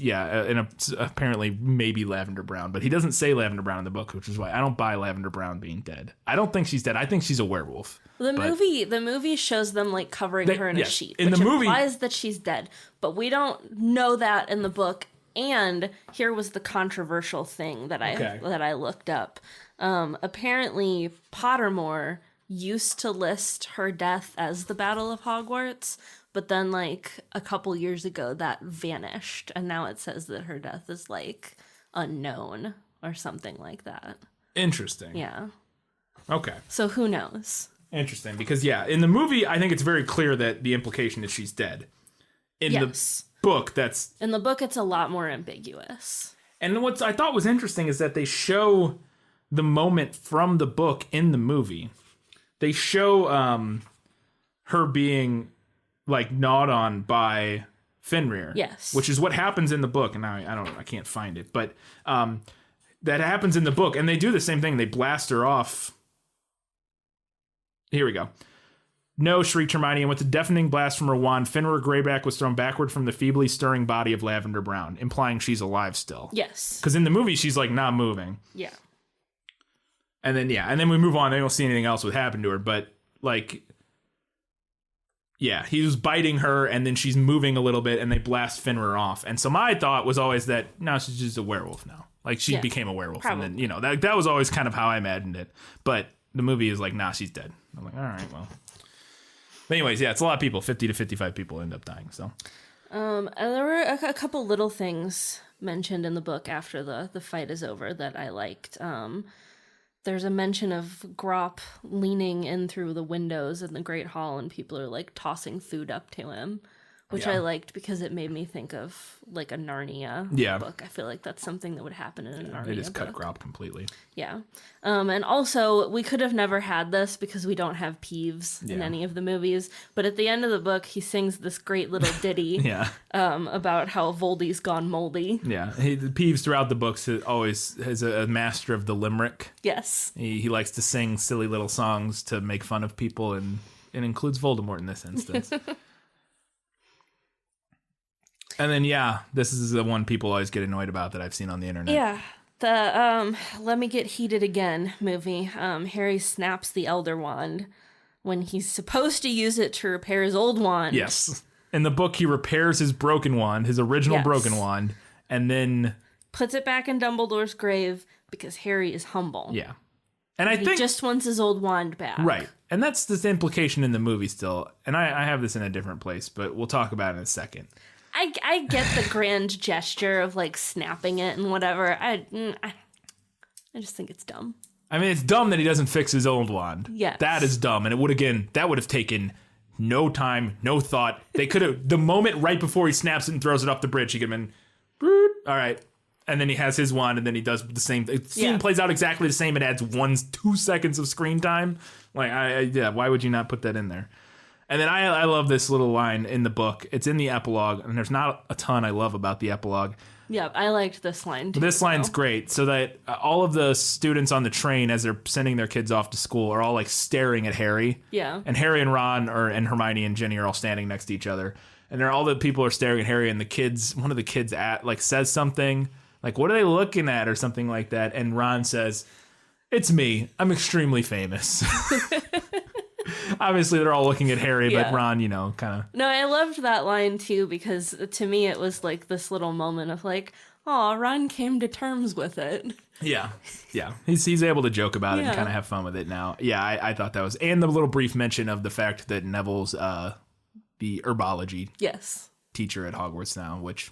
apparently maybe Lavender Brown, but he doesn't say Lavender Brown in the book, which is why I don't buy Lavender Brown being dead. I don't think she's dead. I think she's a werewolf. The movie shows them like covering her in a sheet, which implies that she's dead. But we don't know that in the book. And here was the controversial thing that I looked up. Apparently, Pottermore used to list her death as the Battle of Hogwarts, but then like a couple years ago that vanished, and now it says that her death is like unknown or something like that. Interesting. Yeah. Okay. So who knows? Interesting, because in the movie I think it's very clear that the implication is she's dead. In the book, in the book it's a lot more ambiguous. And what I thought was interesting is that they show the moment from the book in the movie. They show her being like gnawed on by Fenrir. Yes. Which is what happens in the book, and I can't find it, but that happens in the book, and they do the same thing. They blast her off. Here we go. No, shrieked Hermione, and with a deafening blast from her wand, Fenrir Greyback was thrown backward from the feebly stirring body of Lavender Brown, implying she's alive still. Yes. Because in the movie, she's like not moving. Yeah. And then we move on. They don't see anything else would happen to her, but like, yeah, he was biting her, and then she's moving a little bit, and they blast Fenrir off. And so my thought was always that no, she's just a werewolf now. Like she became a werewolf, probably. And then that was always kind of how I imagined it. But the movie is like, nah, she's dead. I'm like, all right, well. But anyways, it's a lot of people. 50 to 55 people end up dying. So, and there were a couple little things mentioned in the book after the fight is over that I liked. There's a mention of Grop leaning in through the windows in the Great Hall, and people are like tossing food up to him, which I liked because it made me think of like a Narnia book. I feel like that's something that would happen in a Narnia book. It is cut Grop completely. Yeah. And also, we could have never had this because we don't have Peeves in any of the movies. But at the end of the book, he sings this great little ditty about how Voldy's gone moldy. Yeah. Peeves throughout the books always is a master of the limerick. Yes. He likes to sing silly little songs to make fun of people, and it includes Voldemort in this instance. And then, this is the one people always get annoyed about that I've seen on the internet. Yeah. The Let Me Get Heated Again movie. Harry snaps the Elder Wand when he's supposed to use it to repair his old wand. Yes. In the book, he repairs his broken wand, his original broken wand, and then puts it back in Dumbledore's grave because Harry is humble. Yeah. And I think he just wants his old wand back. Right. And that's the implication in the movie still. And I have this in a different place, but we'll talk about it in a second. I get the grand gesture of like snapping it and whatever. I just think it's dumb. I mean, it's dumb that he doesn't fix his old wand. Yes. That is dumb. And that would have taken no time, no thought. They could have, the moment right before he snaps it and throws it off the bridge, he could have been, all right. And then he has his wand, and then he does the same. The scene plays out exactly the same. It adds 2 seconds of screen time. Like, why would you not put that in there? And then I love this little line in the book. It's in the epilogue, and there's not a ton I love about the epilogue. Yeah, I liked this line too. This line's great, so that all of the students on the train, as they're sending their kids off to school, are all like staring at Harry. Yeah. And Harry and Ron and Hermione and Ginny are all standing next to each other. And all the people are staring at Harry, and one of the kids says something, like, what are they looking at, or something like that. And Ron says, "It's me. I'm extremely famous." Obviously, they're all looking at Harry, but Ron, kind of. No, I loved that line too, because to me it was like this little moment of like, oh, Ron came to terms with it. Yeah. He's able to joke about it and kind of have fun with it now. Yeah, I thought that was, and the little brief mention of the fact that Neville's the herbology teacher at Hogwarts now, which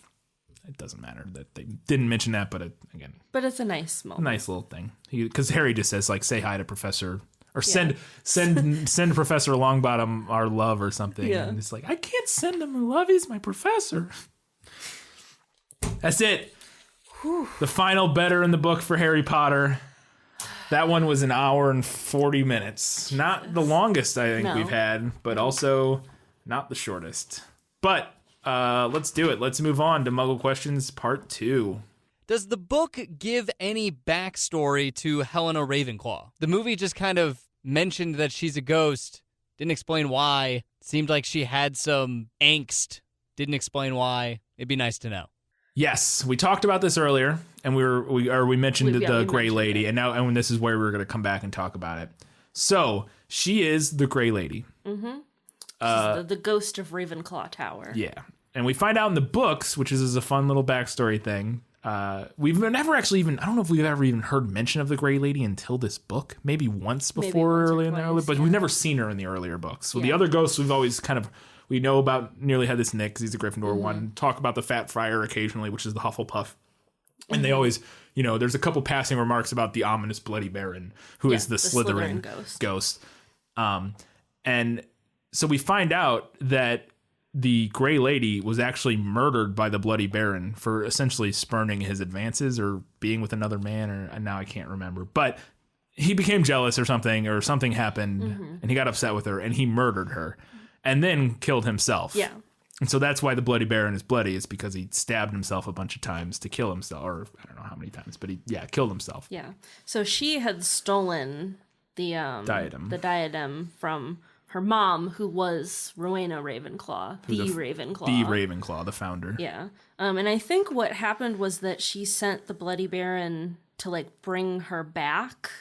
it doesn't matter that they didn't mention that, but again. But it's a nice moment. Nice little thing. Because Harry just says, like, say hi to Professor. Or send Professor Longbottom our love or something. Yeah. And it's like, I can't send him love. He's my professor. That's it. Whew. The final better in the book for Harry Potter. That one was an hour and 40 minutes. Not the longest I think we've had, but also not the shortest. But let's do it. Let's move on to Muggle Questions Part 2. Does the book give any backstory to Helena Ravenclaw? The movie just kind of mentioned that she's a ghost, didn't explain why. Seemed like she had some angst, didn't explain why. It'd be nice to know. Yes, we talked about this earlier, and we mentioned the Grey Lady, and this is where we're going to come back and talk about it. So she is the Grey Lady. Mm-hmm. She's the ghost of Ravenclaw Tower. Yeah, and we find out in the books, which is a fun little backstory thing. We've never actually I don't know if we've ever even heard mention of the Grey Lady until this book. Maybe once before, early in the early, but we've never seen her in the earlier books. So the other ghosts we've always we know about. Nearly had this Nick, because he's a Gryffindor one. Talk about the Fat Friar occasionally, which is the Hufflepuff. And they always, there's a couple passing remarks about the ominous Bloody Baron, who is the Slytherin ghost. And so we find out that the Grey Lady was actually murdered by the Bloody Baron for essentially spurning his advances or being with another man, and now I can't remember. But he became jealous or something happened, and he got upset with her, and he murdered her, and then killed himself. Yeah. And so that's why the Bloody Baron is bloody, is because he stabbed himself a bunch of times to kill himself, or I don't know how many times, but he killed himself. Yeah. So she had stolen the diadem from her mom, who was Rowena Ravenclaw, the Ravenclaw, the founder. Yeah. And I think what happened was that she sent the Bloody Baron to bring her back.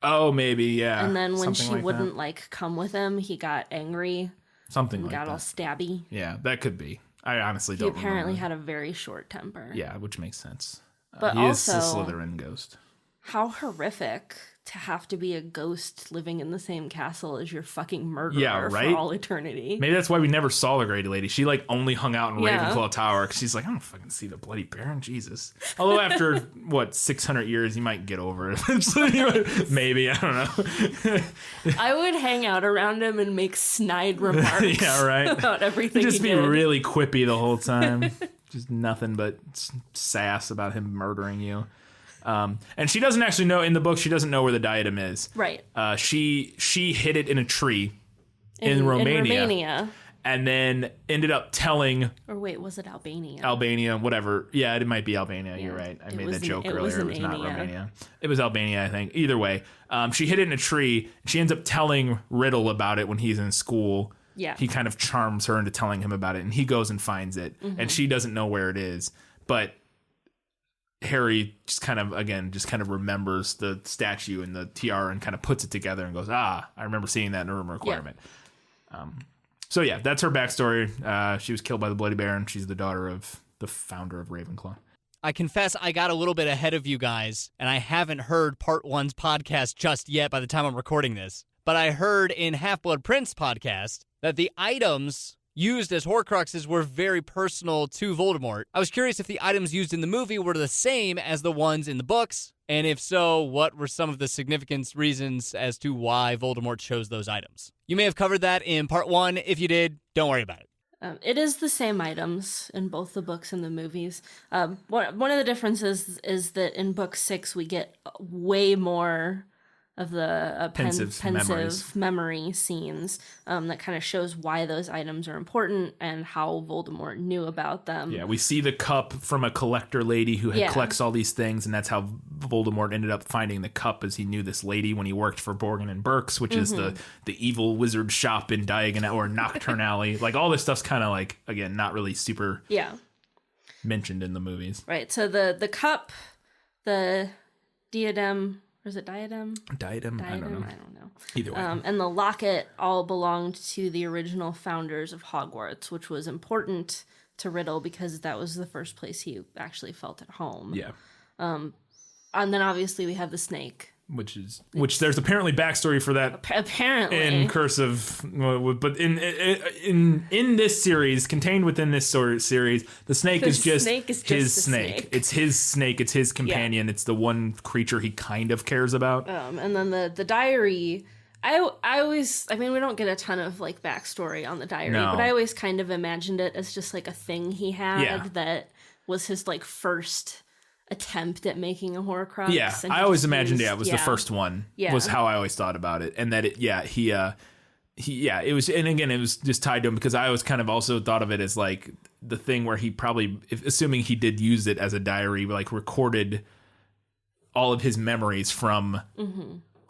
Oh, maybe, yeah. And then when she wouldn't come with him, he got angry. Something like that. Got all stabby. Yeah, that could be. I honestly don't remember. He apparently had a very short temper. Yeah, which makes sense. But he also, is a Slytherin ghost. How horrific to have to be a ghost living in the same castle as your fucking murderer for all eternity. Maybe that's why we never saw the Grey Lady. She only hung out in Ravenclaw Tower, because she's like, I don't fucking see the Bloody Baron, Jesus. Although after 600 years, you might get over it eventually. Maybe, I don't know. I would hang out around him and make snide remarks. Yeah, right. About everything. Just be really quippy the whole time. Just nothing but sass about him murdering you. And she doesn't actually know, in the book, she doesn't know where the diadem is. Right. She hid it in a tree in Romania. And then ended up telling... Or wait, was it Albania? Albania, whatever. Yeah, it might be Albania. Yeah. You're right. I made that joke earlier. It was not Romania. It was Albania, I think. Either way. She hid it in a tree. She ends up telling Riddle about it when he's in school. Yeah. He kind of charms her into telling him about it. And he goes and finds it. Mm-hmm. And she doesn't know where it is. But... Harry just kind of remembers the statue and the tiara and kind of puts it together and goes, I remember seeing that in a room requirement. Yeah. So yeah, that's her backstory. She was killed by the Bloody Baron. She's the daughter of the founder of Ravenclaw. I confess I got a little bit ahead of you guys, and I haven't heard Part 1's podcast just yet by the time I'm recording this. But I heard in Half-Blood Prince podcast that the items used as Horcruxes were very personal to Voldemort. I was curious if the items used in the movie were the same as the ones in the books, and if so, what were some of the significant reasons as to why Voldemort chose those items? You may have covered that in Part 1. If you did, don't worry about it. It is the same items in both the books and the movies. One of the differences is that in Book 6 we get way more of the pensive memory scenes that kind of shows why those items are important and how Voldemort knew about them. Yeah, we see the cup from a collector lady who collects all these things, and that's how Voldemort ended up finding the cup, as he knew this lady when he worked for Borgin and Burke's, which is the evil wizard shop in Diagon or Nocturne Alley. Like, all this stuff's kind of like, again, not really super mentioned in the movies. Right, so the cup, the diadem... Or is it diadem? Diadem? I don't know. Either way. And the locket all belonged to the original founders of Hogwarts, which was important to Riddle because that was the first place he actually felt at home. Yeah. And then obviously we have the snake. Which there's apparently backstory for that. Apparently. In Cursive, but in this series, contained within this series, the snake is just his snake. It's his snake. It's his companion. Yeah. It's the one creature he kind of cares about. And then the diary. I mean, we don't get a ton of like backstory on the diary, but I always kind of imagined it as just like a thing he had that was his like first attempt at making a Horcrux. Yeah, I always imagined it was the first one. Yeah, was how I always thought about it, and that it it was, and again, it was just tied to him because I always kind of also thought of it as like the thing where he probably, assuming he did use it as a diary, like recorded all of his memories from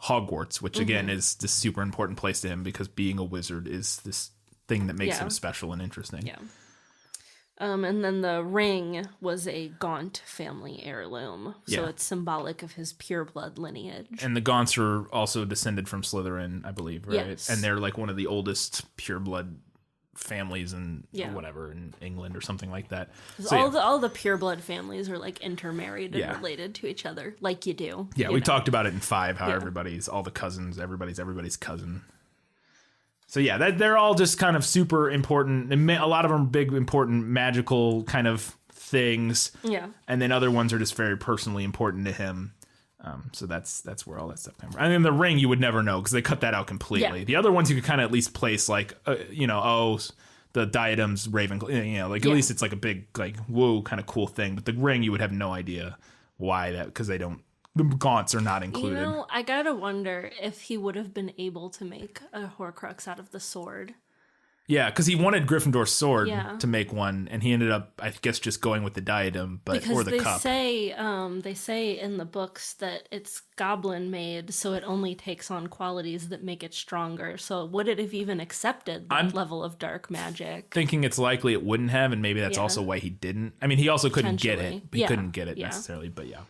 Hogwarts, which again is this super important place to him because being a wizard is this thing that makes him special and interesting. Yeah. And then the ring was a Gaunt family heirloom, so it's symbolic of his pureblood lineage. And the Gaunts are also descended from Slytherin, I believe, right? Yes. And they're like one of the oldest pureblood families in whatever in England or something like that. So all the pureblood families are like intermarried and related to each other, like you do. Yeah, we talked about it in 5, how everybody's all the cousins, everybody's cousin. So yeah, they're all just kind of super important. And a lot of them are big, important, magical kind of things. Yeah. And then other ones are just very personally important to him. So that's where all that stuff came from. I mean, the ring you would never know because they cut that out completely. Yeah. The other ones you could kind of at least place like, the diadem's Ravenclaw. Like at least it's like a big like whoa kind of cool thing. But the ring you would have no idea why that, because they don't. The Gaunts are not included. I gotta wonder if he would have been able to make a Horcrux out of the sword. Yeah, because he wanted Gryffindor's sword to make one, and he ended up, I guess, just going with the diadem, or the cup. They say in the books that it's goblin made, so it only takes on qualities that make it stronger. So would it have even accepted that level of dark magic? Thinking it's likely it wouldn't have, and maybe that's also why he didn't. I mean, he also couldn't get it. He couldn't get it necessarily, but yeah.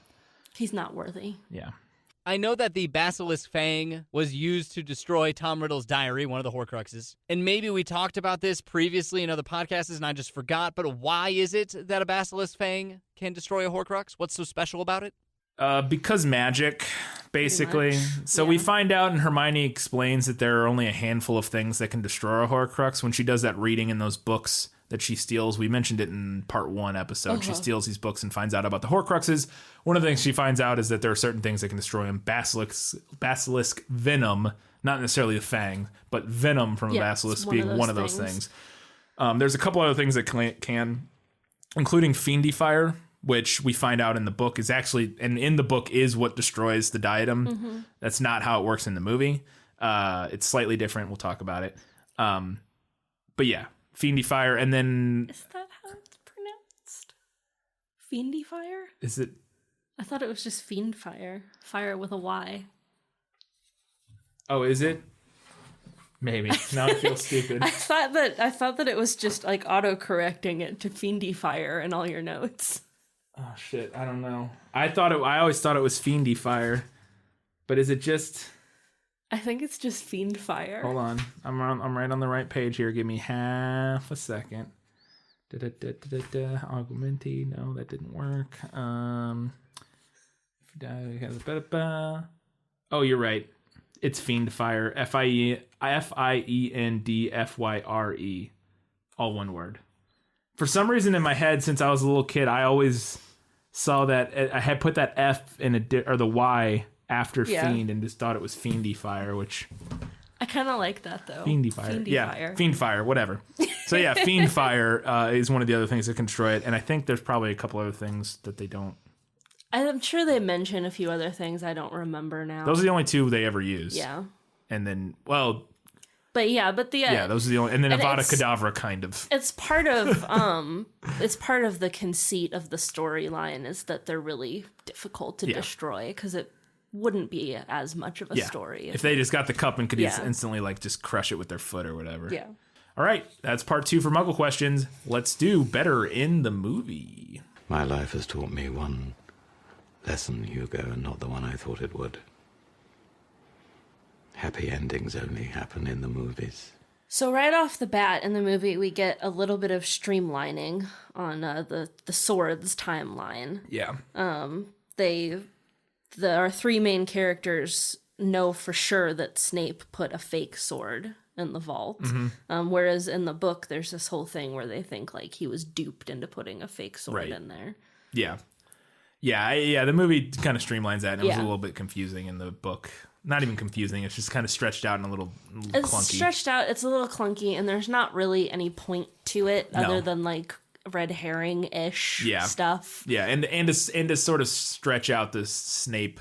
He's not worthy. Yeah. I know that the Basilisk Fang was used to destroy Tom Riddle's diary, one of the Horcruxes. And maybe we talked about this previously in other podcasts and I just forgot, but why is it that a Basilisk Fang can destroy a Horcrux? What's so special about it? Because magic, basically. So we find out, and Hermione explains that there are only a handful of things that can destroy a Horcrux. When she does that reading in those books that she steals, we mentioned it in part 1 episode. She steals these books and finds out about the Horcruxes. One of the things she finds out is that there are certain things that can destroy them. Basilisk venom, not necessarily a fang, but venom from a basilisk being one of those things. There's a couple other things that can, including fiendy fire, which we find out in the book is actually, and in the book is what destroys the diadem. That's not how it works in the movie. It's slightly different. We'll talk about it. But yeah, fiendy fire, and then... Is that how it's pronounced? Fiendy fire? Is it? I thought it was just fiend fire. Fire with a Y. Oh, is it? Maybe. Now I feel stupid. I thought that it was just like auto-correcting it to fiendy fire in all your notes. Oh shit, I don't know. I always thought it was fiendy fire. But is it just... I think it's just fiend fire. Hold on. I'm right on the right page here. Give me half a second. Augmenti. No, that didn't work. Oh, you're right. It's fiend fire. Fiendfyre. All one word. For some reason in my head, since I was a little kid, I always saw that I had put that F in or the Y after fiend and just thought it was fiendy fire, which I kind of like that though. Fiendy fire. Fire. Fiend fire, whatever. So yeah, fiend fire is one of the other things that can destroy it, and I think there's probably a couple other things that they don't I'm sure they mention a few other things I don't remember now. Those are the only two they ever use. Yeah. And then, well... But those are the only... And then Avada it's, Kedavra, kind of. It's part of it's part of the conceit of the storyline is that they're really difficult to destroy, because it wouldn't be as much of a story. If they just got the cup and could instantly, like, just crush it with their foot or whatever. Yeah. All right, that's part 2 for Muggle Questions. Let's do better in the movie. My life has taught me one lesson, Hugo, and not the one I thought it would. Happy endings only happen in the movies. So right off the bat in the movie, we get a little bit of streamlining on the swords timeline. Yeah. Our 3 main characters know for sure that Snape put a fake sword in the vault. Whereas in the book, there's this whole thing where they think like he was duped into putting a fake sword in there. Yeah. Yeah, the movie kind of streamlines that, and it was a little bit confusing in the book. Not even confusing, it's just kind of stretched out and a little clunky. It's stretched out, it's a little clunky, and there's not really any point to it other than like red herring-ish stuff. Yeah, and to sort of stretch out this Snape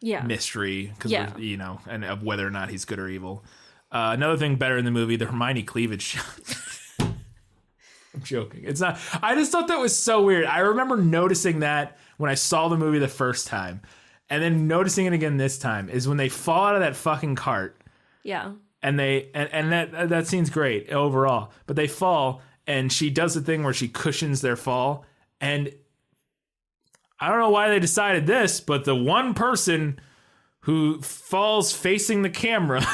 mystery, because and of whether or not he's good or evil. Another thing better in the movie, the Hermione cleavage shot. I'm joking. It's not. I just thought that was so weird. I remember noticing that when I saw the movie the first time, and then noticing it again this time is when they fall out of that fucking cart. Yeah. And that scene's great overall, but they fall, and she does the thing where she cushions their fall, and I don't know why they decided this, but the one person who falls facing the camera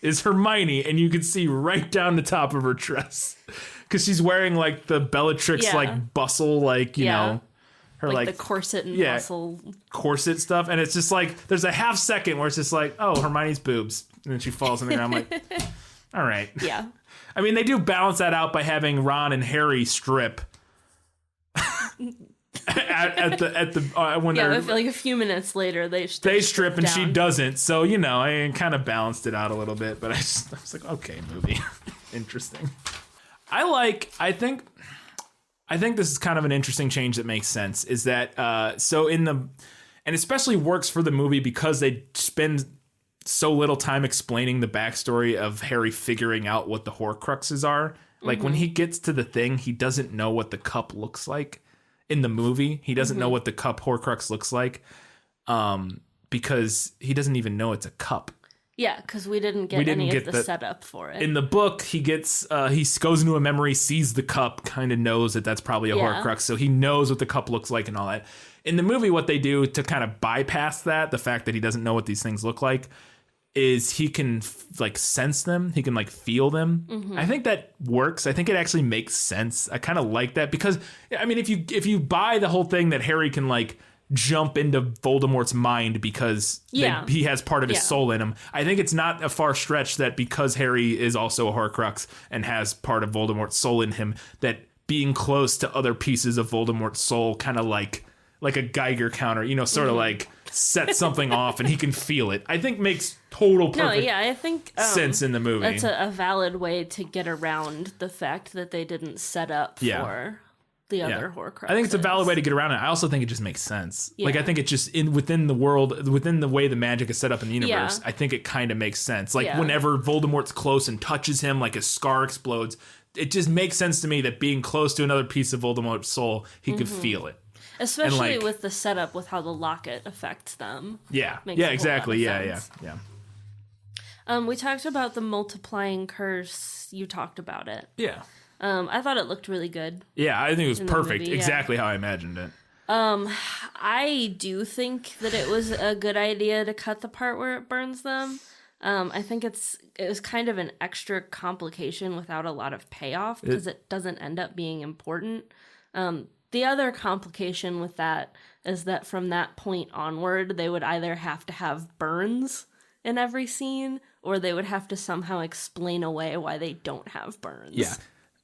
is Hermione, and you can see right down the top of her dress. Because she's wearing, like, the Bellatrix, like, bustle, like, you know, her, like the corset and bustle. Corset stuff. And it's just, like, there's a half second where it's just like, oh, Hermione's boobs. And then she falls in the ground. I'm like, all right. Yeah. I mean, they do balance that out by having Ron and Harry strip. When they're like a few minutes later they strip and down. She doesn't, so I kind of balanced it out a little bit, but I was like, okay, movie. Interesting. I think this is kind of an interesting change that makes sense, is that and especially works for the movie because they spend so little time explaining the backstory of Harry figuring out what the Horcruxes are. Like when he gets to the thing, he doesn't know what the cup looks like. In the movie, he doesn't know what the cup Horcrux looks like, because he doesn't even know it's a cup. Yeah, because we didn't get any of the setup for it. In the book, he goes into a memory, sees the cup, kind of knows that that's probably a Horcrux, so he knows what the cup looks like and all that. In the movie, what they do to kind of bypass that, the fact that he doesn't know what these things look like, is he can like sense them. He can like feel them. I think that works. I think it actually makes sense. I kind of like that because, I mean, if you buy the whole thing that Harry can like jump into Voldemort's mind because he has part of his soul in him, I think it's not a far stretch that because Harry is also a Horcrux and has part of Voldemort's soul in him, that being close to other pieces of Voldemort's soul kind of like a Geiger counter, sort of like set something off and he can feel it. I think makes total perfect I think sense in the movie. That's a valid way to get around the fact that they didn't set up for the other Horcruxes. I think it's a valid way to get around it. I also think it just makes sense. Like I think it just within the world, within the way the magic is set up in the universe, I think it kind of makes sense. Like whenever Voldemort's close and touches him, like his scar explodes, it just makes sense to me that being close to another piece of Voldemort's soul, he could feel it. Especially with the setup with how the locket affects them. Yeah. Yeah, exactly. Yeah. We talked about the multiplying curse. You talked about it. Yeah. I thought it looked really good. Yeah, I think it was perfect. Movie, exactly how I imagined it. I do think that it was a good idea to cut the part where it burns them. I think it was kind of an extra complication without a lot of payoff because it doesn't end up being important. The other complication with that is that from that point onward, they would either have to have burns in every scene or they would have to somehow explain away why they don't have burns. Yeah.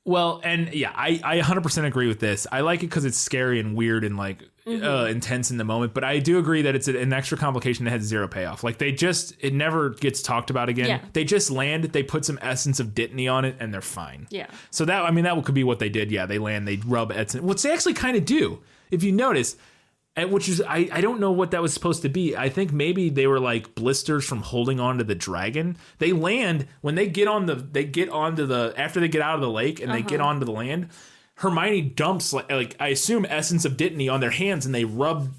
Well, and I 100% agree with this. I like it because it's scary and weird and like intense in the moment. But I do agree that it's an extra complication that has zero payoff. Like it never gets talked about again. Yeah. They just land, they put some essence of Dittany on it, and they're fine. Yeah. So that could be what they did. Yeah, they land, they rub essence, which they actually kind of do. If you notice, And which is, I don't know what that was supposed to be. I think maybe they were like blisters from holding on to the dragon. They land when they get onto the after they get out of the lake and they get onto the land. Hermione dumps like I assume essence of Dittany on their hands, and they rub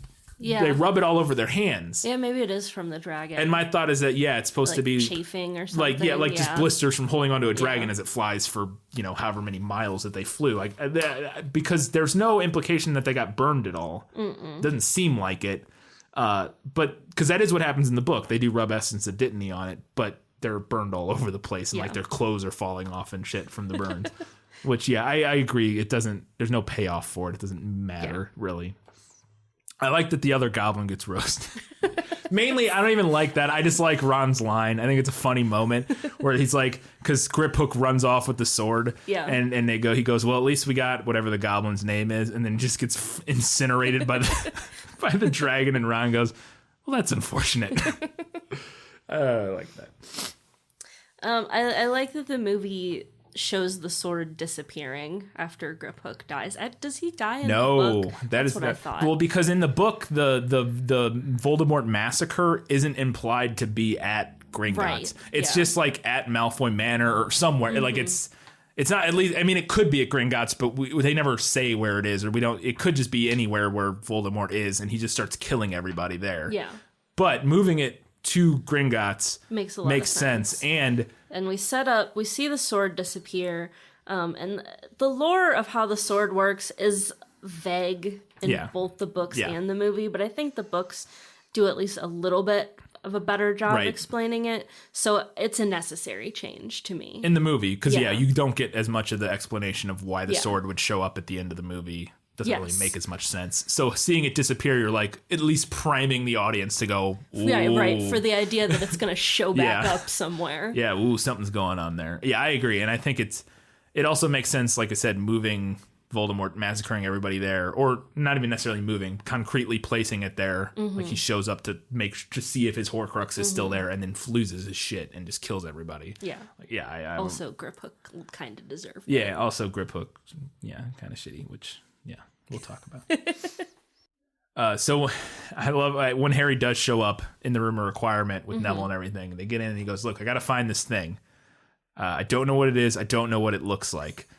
it all over their hands. Yeah, maybe it is from the dragon. And my thought is that it's supposed to be chafing or something. Just blisters from holding onto a dragon as it flies for however many miles that they flew. Because there's no implication that they got burned at all. Doesn't seem like it. But because that is what happens in the book. They do rub essence of Dittany on it, but they're burned all over the place, and their clothes are falling off and shit from the burns. Which I agree. It doesn't. There's no payoff for it. It doesn't matter really. I like that the other goblin gets roasted. Mainly, I don't even like that. I just like Ron's line. I think it's a funny moment where he's like, because Griphook runs off with the sword. Yeah. And he goes, well, at least we got whatever the goblin's name is, and then just gets incinerated by the dragon. And Ron goes, well, that's unfortunate. I like that. I like that the movie shows the sword disappearing after Griphook dies. Does he die in the book? That's what I thought. Well, because in the book, the Voldemort massacre isn't implied to be at Gringotts. Right. It's just like at Malfoy Manor or somewhere. Like it's not, at least, I mean, it could be at Gringotts, but they never say where it is, or we don't. It could just be anywhere where Voldemort is, and he just starts killing everybody there. Yeah. But moving it to Gringotts makes sense. And we see the sword disappear, and the lore of how the sword works is vague in both the books and the movie, but I think the books do at least a little bit of a better job explaining it, so it's a necessary change to me. In the movie, because you don't get as much of the explanation of why the sword would show up at the end of the movie. Doesn't really make as much sense. So seeing it disappear, you're like at least priming the audience to go, ooh. Yeah, right, for the idea that it's going to show back up somewhere. Yeah, something's going on there. Yeah, I agree. And I think it also makes sense, like I said, moving Voldemort, massacring everybody there, or not even necessarily moving, concretely placing it there. Like he shows up to see if his Horcrux is still there, and then loses his shit and just kills everybody. Yeah. I also Griphook kind of deserved. Yeah, also Griphook, kind of shitty, which... Yeah, we'll talk about. So I love when Harry does show up in the room of requirement with Neville and everything. They get in and he goes, look, I got to find this thing. I don't know what it is. I don't know what it looks like.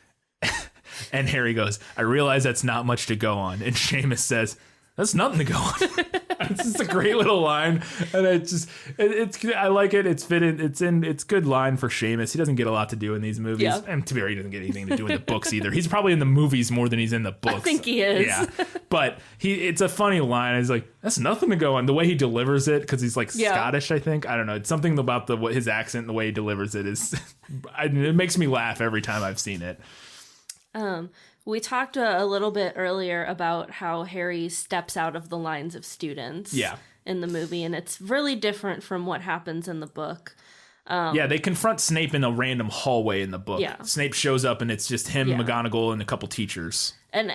And Harry goes, I realize that's not much to go on. And Seamus says, that's nothing to go on. It's just a great little line, and it's I like it. It's fitted. It's good line for Seamus. He doesn't get a lot to do in these movies, and to be fair, he doesn't get anything to do in the books either. He's probably in the movies more than he's in the books. I think he is. Yeah, but it's a funny line. He's like, that's nothing to go on. The way he delivers it, because he's like Scottish, I think. I don't know. It's something about his accent and the way he delivers it is. It makes me laugh every time I've seen it. We talked a little bit earlier about how Harry steps out of the lines of students in the movie, and it's really different from what happens in the book. They confront Snape in a random hallway in the book. Yeah. Snape shows up, and it's just him, McGonagall, and a couple teachers. And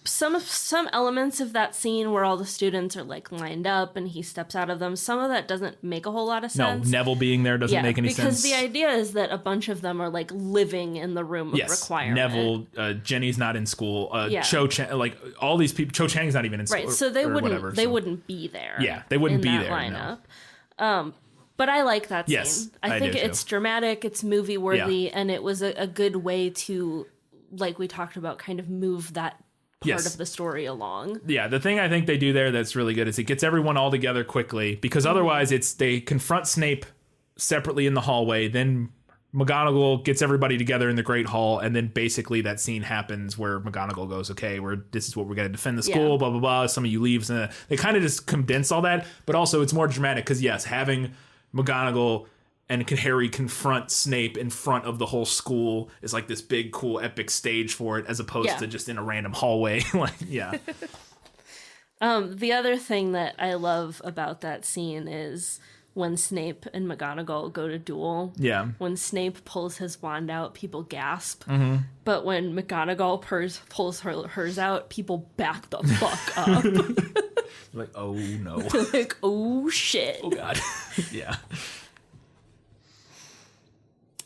some elements of that scene where all the students are like lined up and he steps out of them, some of that doesn't make a whole lot of sense. No, Neville being there doesn't make any sense. Because the idea is that a bunch of them are like living in the room of requirement. Neville, Jenny's not in school, Cho Chang, like all these people, Cho Chang's not even in school. Right, so they wouldn't be there. Yeah, they wouldn't be there. Lineup. No. But I like that scene. Yes, I think it's dramatic, it's movie worthy, and it was a good way to, like we talked about, kind of move that part of the story along. Yeah, the thing I think they do there that's really good is it gets everyone all together quickly, because otherwise they confront Snape separately in the hallway, then McGonagall gets everybody together in the Great Hall, and then basically that scene happens where McGonagall goes, okay, this is what we're going to defend the school, blah, blah, blah, some of you leaves, and they kind of just condense all that, but also it's more dramatic, because having McGonagall and Harry confront Snape in front of the whole school is like this big, cool, epic stage for it, as opposed to just in a random hallway. The other thing that I love about that scene is when Snape and McGonagall go to duel. Yeah. When Snape pulls his wand out, people gasp. Mm-hmm. But when McGonagall pulls hers out, people back the fuck up. Like, oh no. Like, oh shit. Oh god. Yeah.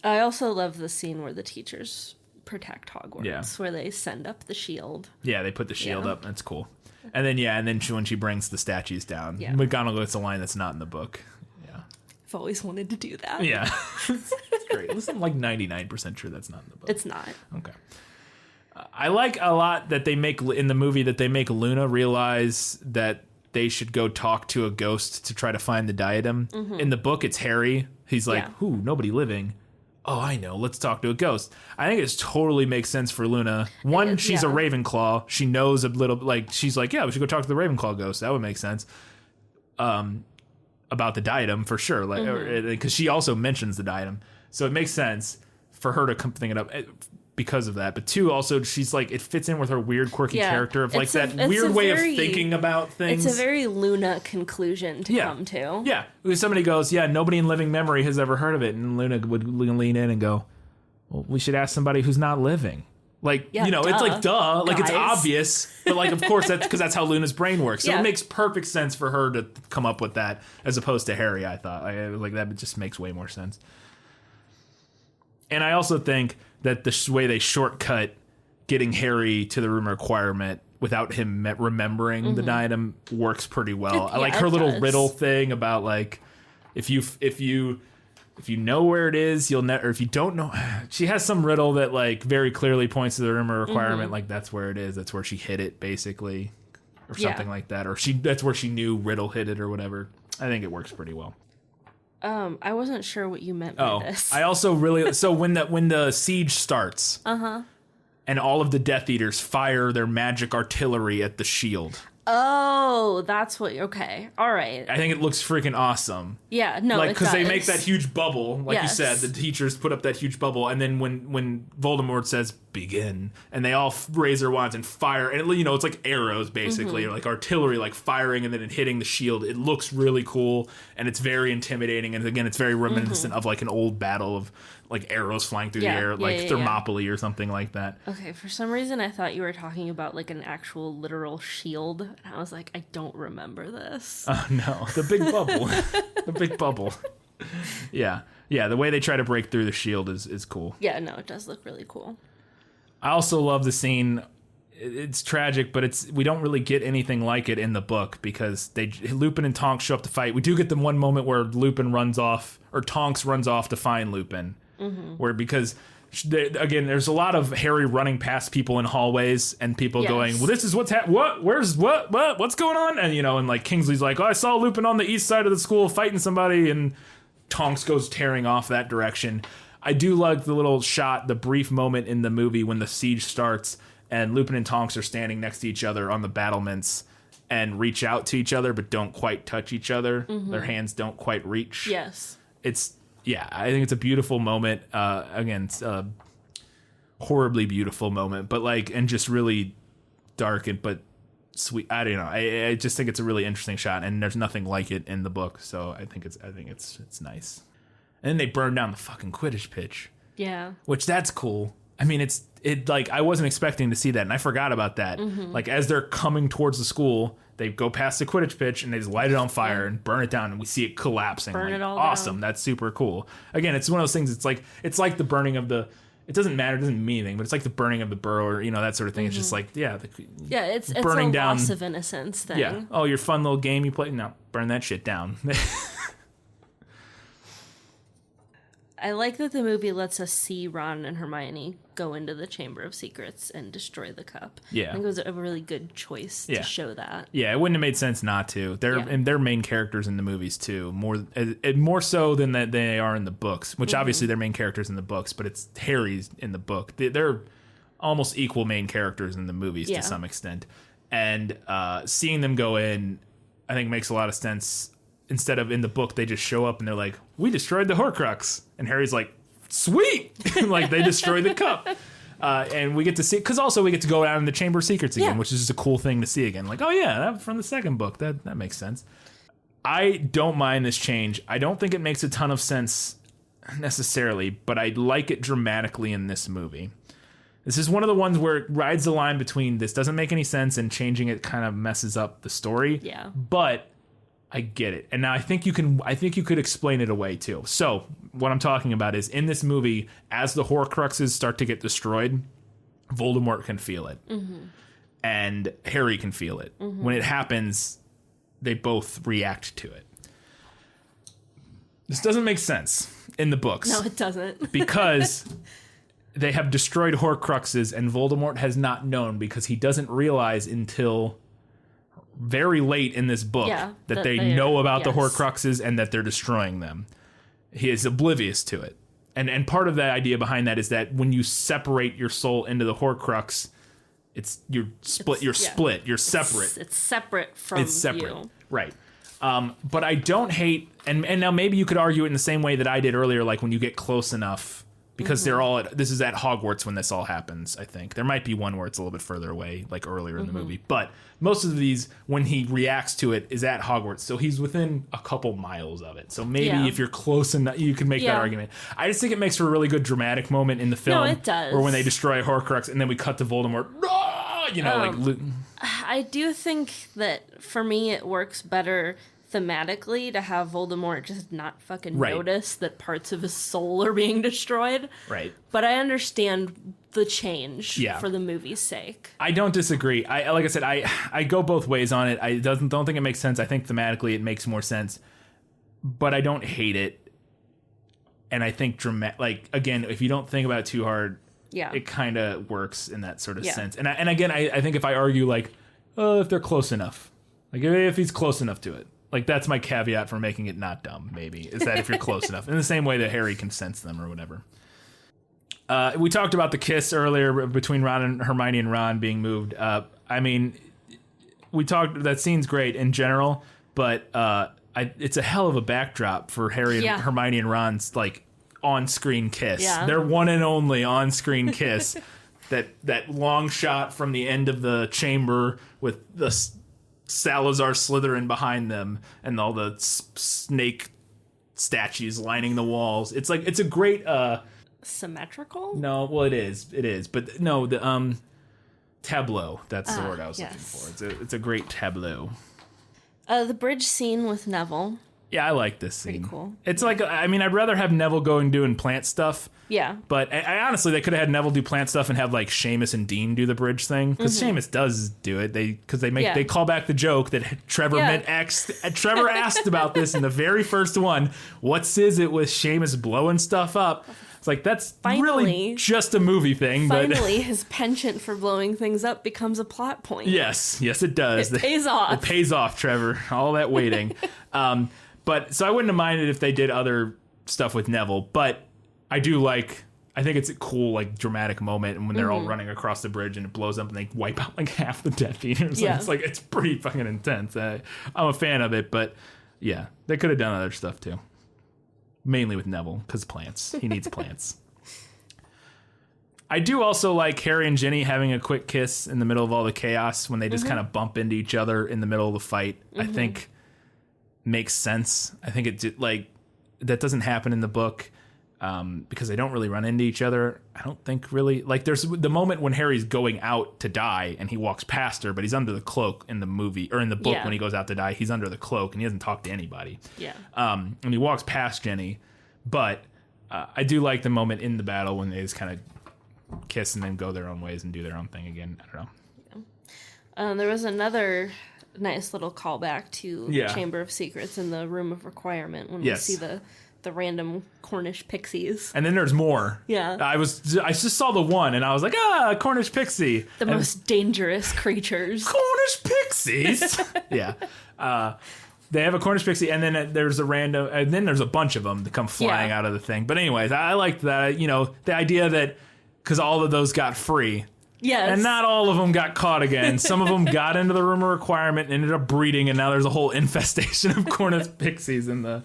I also love the scene where the teachers protect Hogwarts, Yeah. where they send up the shield. Yeah, they put the shield up. That's cool. And then when she brings the statues down, McGonagall gets a line that's not in the book. Yeah, I've always wanted to do that. yeah, it's great. Listen, I'm like 99% sure that's not in the book. It's not. Okay. I like a lot that they make in the movie that they make Luna realize that they should go talk to a ghost to try to find the diadem. Mm-hmm. In the book, it's Harry. He's like, "Who? Nobody living." Oh, I know. Let's talk to a ghost. I think it totally makes sense for Luna. One, she's a Ravenclaw. She knows a little. Like, she's like, "Yeah, we should go talk to the Ravenclaw ghost." That would make sense. About the diadem for sure. Like, because she also mentions the diadem, so it makes sense for her to come bring it up. Because of that, but two, also she's like, it fits in with her weird quirky character of like that weird way of thinking about things. It's a very Luna conclusion to come to. Yeah, because somebody goes, nobody in living memory has ever heard of it, and Luna would lean in and go, well, we should ask somebody who's not living. Like, it's like duh, like, guys. It's obvious, but like, of course, that's because that's how Luna's brain works. So it makes perfect sense for her to come up with that as opposed to Harry. I thought like that just makes way more sense. And I also think that the way they shortcut getting Harry to the room requirement without him remembering the diadem works pretty well. I like her little riddle thing about like, if you know where it is, you'll never. Or if you don't know, she has some riddle that like very clearly points to the room requirement. Like that's where it is. That's where she hid it, basically, or something like that. Or that's where she knew Riddle hid it or whatever. I think it works pretty well. I wasn't sure what you meant by this. I also really so when the siege starts, and all of the Death Eaters fire their magic artillery at the shield. Oh, that's what. Okay, all right. I think it looks freaking awesome. Yeah, no, like because they make that huge bubble, like you said. The teachers put up that huge bubble, and then when Voldemort says "begin," and they all raise their wands and fire, and it's like arrows basically, or like artillery, like firing and then it hitting the shield. It looks really cool, and it's very intimidating. And again, it's very reminiscent of like an old battle of like arrows flying through the air, like Thermopylae or something like that. Okay, for some reason I thought you were talking about like an actual literal shield, and I was like, I don't remember this. Oh no, the big bubble, the big bubble. Yeah, the way they try to break through the shield is cool. Yeah, no, it does look really cool. I also love the scene. It's tragic, but we don't really get anything like it in the book because Lupin and Tonks show up to fight. We do get the one moment where Lupin runs off, or Tonks runs off to find Lupin. Where because again, there's a lot of Harry running past people in hallways and people going, well, this is what's where's what's going on, and and like Kingsley's like, oh, I saw Lupin on the east side of the school fighting somebody, and Tonks goes tearing off that direction. I do like the little shot, the brief moment in the movie when the siege starts and Lupin and Tonks are standing next to each other on the battlements and reach out to each other but don't quite touch each other. Their hands don't quite reach. Yes. I think it's a beautiful moment. Again, it's a horribly beautiful moment, but and just really dark but sweet. I don't know. I just think it's a really interesting shot, and there's nothing like it in the book. So I think it's nice. And then they burn down the fucking Quidditch pitch. Yeah. Which that's cool. I mean, I wasn't expecting to see that, and I forgot about that. Like as they're coming towards the school, they go past the Quidditch pitch and they just light it on fire and burn it down, and we see it collapsing. Burn it all awesome. down. That's super cool. Again, it's one of those things. It's like the burning of the. It doesn't matter. It doesn't mean anything. But it's like the burning of the burrow, or that sort of thing. It's just like it's burning a down loss of innocence thing. Yeah. Oh, your fun little game you play. No, burn that shit down. I like that the movie lets us see Ron and Hermione go into the Chamber of Secrets and destroy the cup. Yeah. I think it was a really good choice to show that. Yeah, it wouldn't have made sense not to. They're main characters in the movies too, more so than that they are in the books, which obviously they're main characters in the books, but it's Harry's in the book. They're almost equal main characters in the movies to some extent. And seeing them go in, I think makes a lot of sense. Instead of in the book, they just show up and they're like, we destroyed the Horcrux. And Harry's like, sweet. Like they destroyed the cup. And we get to see, because also we get to go out in the Chamber of Secrets again, which is just a cool thing to see again. Like, oh yeah, that from the second book. That makes sense. I don't mind this change. I don't think it makes a ton of sense necessarily, but I like it dramatically in this movie. This is one of the ones where it rides the line between this doesn't make any sense and changing it kind of messes up the story. Yeah. But I get it. And now I think you could explain it away too. So what I'm talking about is in this movie, as the Horcruxes start to get destroyed, Voldemort can feel it. And Harry can feel it. When it happens, they both react to it. This doesn't make sense in the books. No, it doesn't. Because they have destroyed Horcruxes and Voldemort has not known, because he doesn't realize until very late in this book that they know about the Horcruxes and that they're destroying them. He is oblivious to it. And part of the idea behind that is that when you separate your soul into the Horcrux, you're split. You're separate. It's separate from you. Right. But I don't hate, and now maybe you could argue it in the same way that I did earlier, like when you get close enough, because this is at Hogwarts when this all happens, I think. There might be one where it's a little bit further away, like earlier in the movie. But most of these, when he reacts to it, is at Hogwarts. So he's within a couple miles of it. So maybe if you're close enough, you can make that argument. I just think it makes for a really good dramatic moment in the film. No, it does. Or when they destroy a Horcrux and then we cut to Voldemort. I do think that for me it works better thematically to have Voldemort just not fucking notice that parts of his soul are being destroyed. Right. But I understand the change for the movie's sake. I don't disagree. Like I said, I go both ways on it. I don't think it makes sense. I think thematically it makes more sense. But I don't hate it. And I think again, if you don't think about it too hard, it kind of works in that sort of sense. And again, I think if I argue if they're close enough, like if he's close enough to it, like that's my caveat for making it not dumb. Maybe is that if you're close enough, in the same way that Harry can sense them or whatever. We talked about the kiss earlier between Ron and Hermione and Ron being moved. I mean, that scene's great in general, but it's a hell of a backdrop for Harry and Hermione and Ron's on-screen kiss. Yeah. Their one and only on-screen kiss. that long shot from the end of the chamber with the Salazar Slytherin behind them and all the snake statues lining the walls. It's a great symmetrical? No, well it is. But no, the tableau. That's the word I was looking for. It's a great tableau. The bridge scene with Neville. Yeah, I like this scene. Pretty cool. It's I'd rather have Neville doing plant stuff. Yeah. But I honestly, they could have had Neville do plant stuff and have Seamus and Dean do the bridge thing, because Seamus does do it. They call back the joke that Trevor Trevor asked about this in the very first one. What's it with Seamus blowing stuff up? It's that's really just a movie thing. Finally, his penchant for blowing things up becomes a plot point. Yes, it does. It pays off. It pays off, Trevor. All that waiting. But so I wouldn't have minded if they did other stuff with Neville, but I think it's a cool, dramatic moment, and when they're all running across the bridge and it blows up and they wipe out half the Death Eaters. It's pretty fucking intense. I'm a fan of it, but yeah, they could have done other stuff too. Mainly with Neville, because plants. He needs plants. I do also like Harry and Ginny having a quick kiss in the middle of all the chaos when they just kind of bump into each other in the middle of the fight. I think makes sense. I think that doesn't happen in the book because they don't really run into each other. I don't think really. There's the moment when Harry's going out to die and he walks past her, but he's under the cloak in the movie, or in the book when he goes out to die, he's under the cloak and he doesn't talk to anybody. Yeah. And he walks past Ginny, but I do like the moment in the battle when they just kind of kiss and then go their own ways and do their own thing again. I don't know. Yeah. There was another nice little callback to the Chamber of Secrets in the Room of Requirement when we see the random Cornish pixies. And then there's more. Yeah. I just saw the one and I was like, Cornish pixie. The most dangerous creatures. Cornish pixies. Yeah. They have a Cornish pixie, and then there's a bunch of them that come flying out of the thing. But anyways, I liked that, the idea that because all of those got free. Yes. And not all of them got caught again. Some of them got into the Room of Requirement and ended up breeding, and now there's a whole infestation of Cornish pixies in the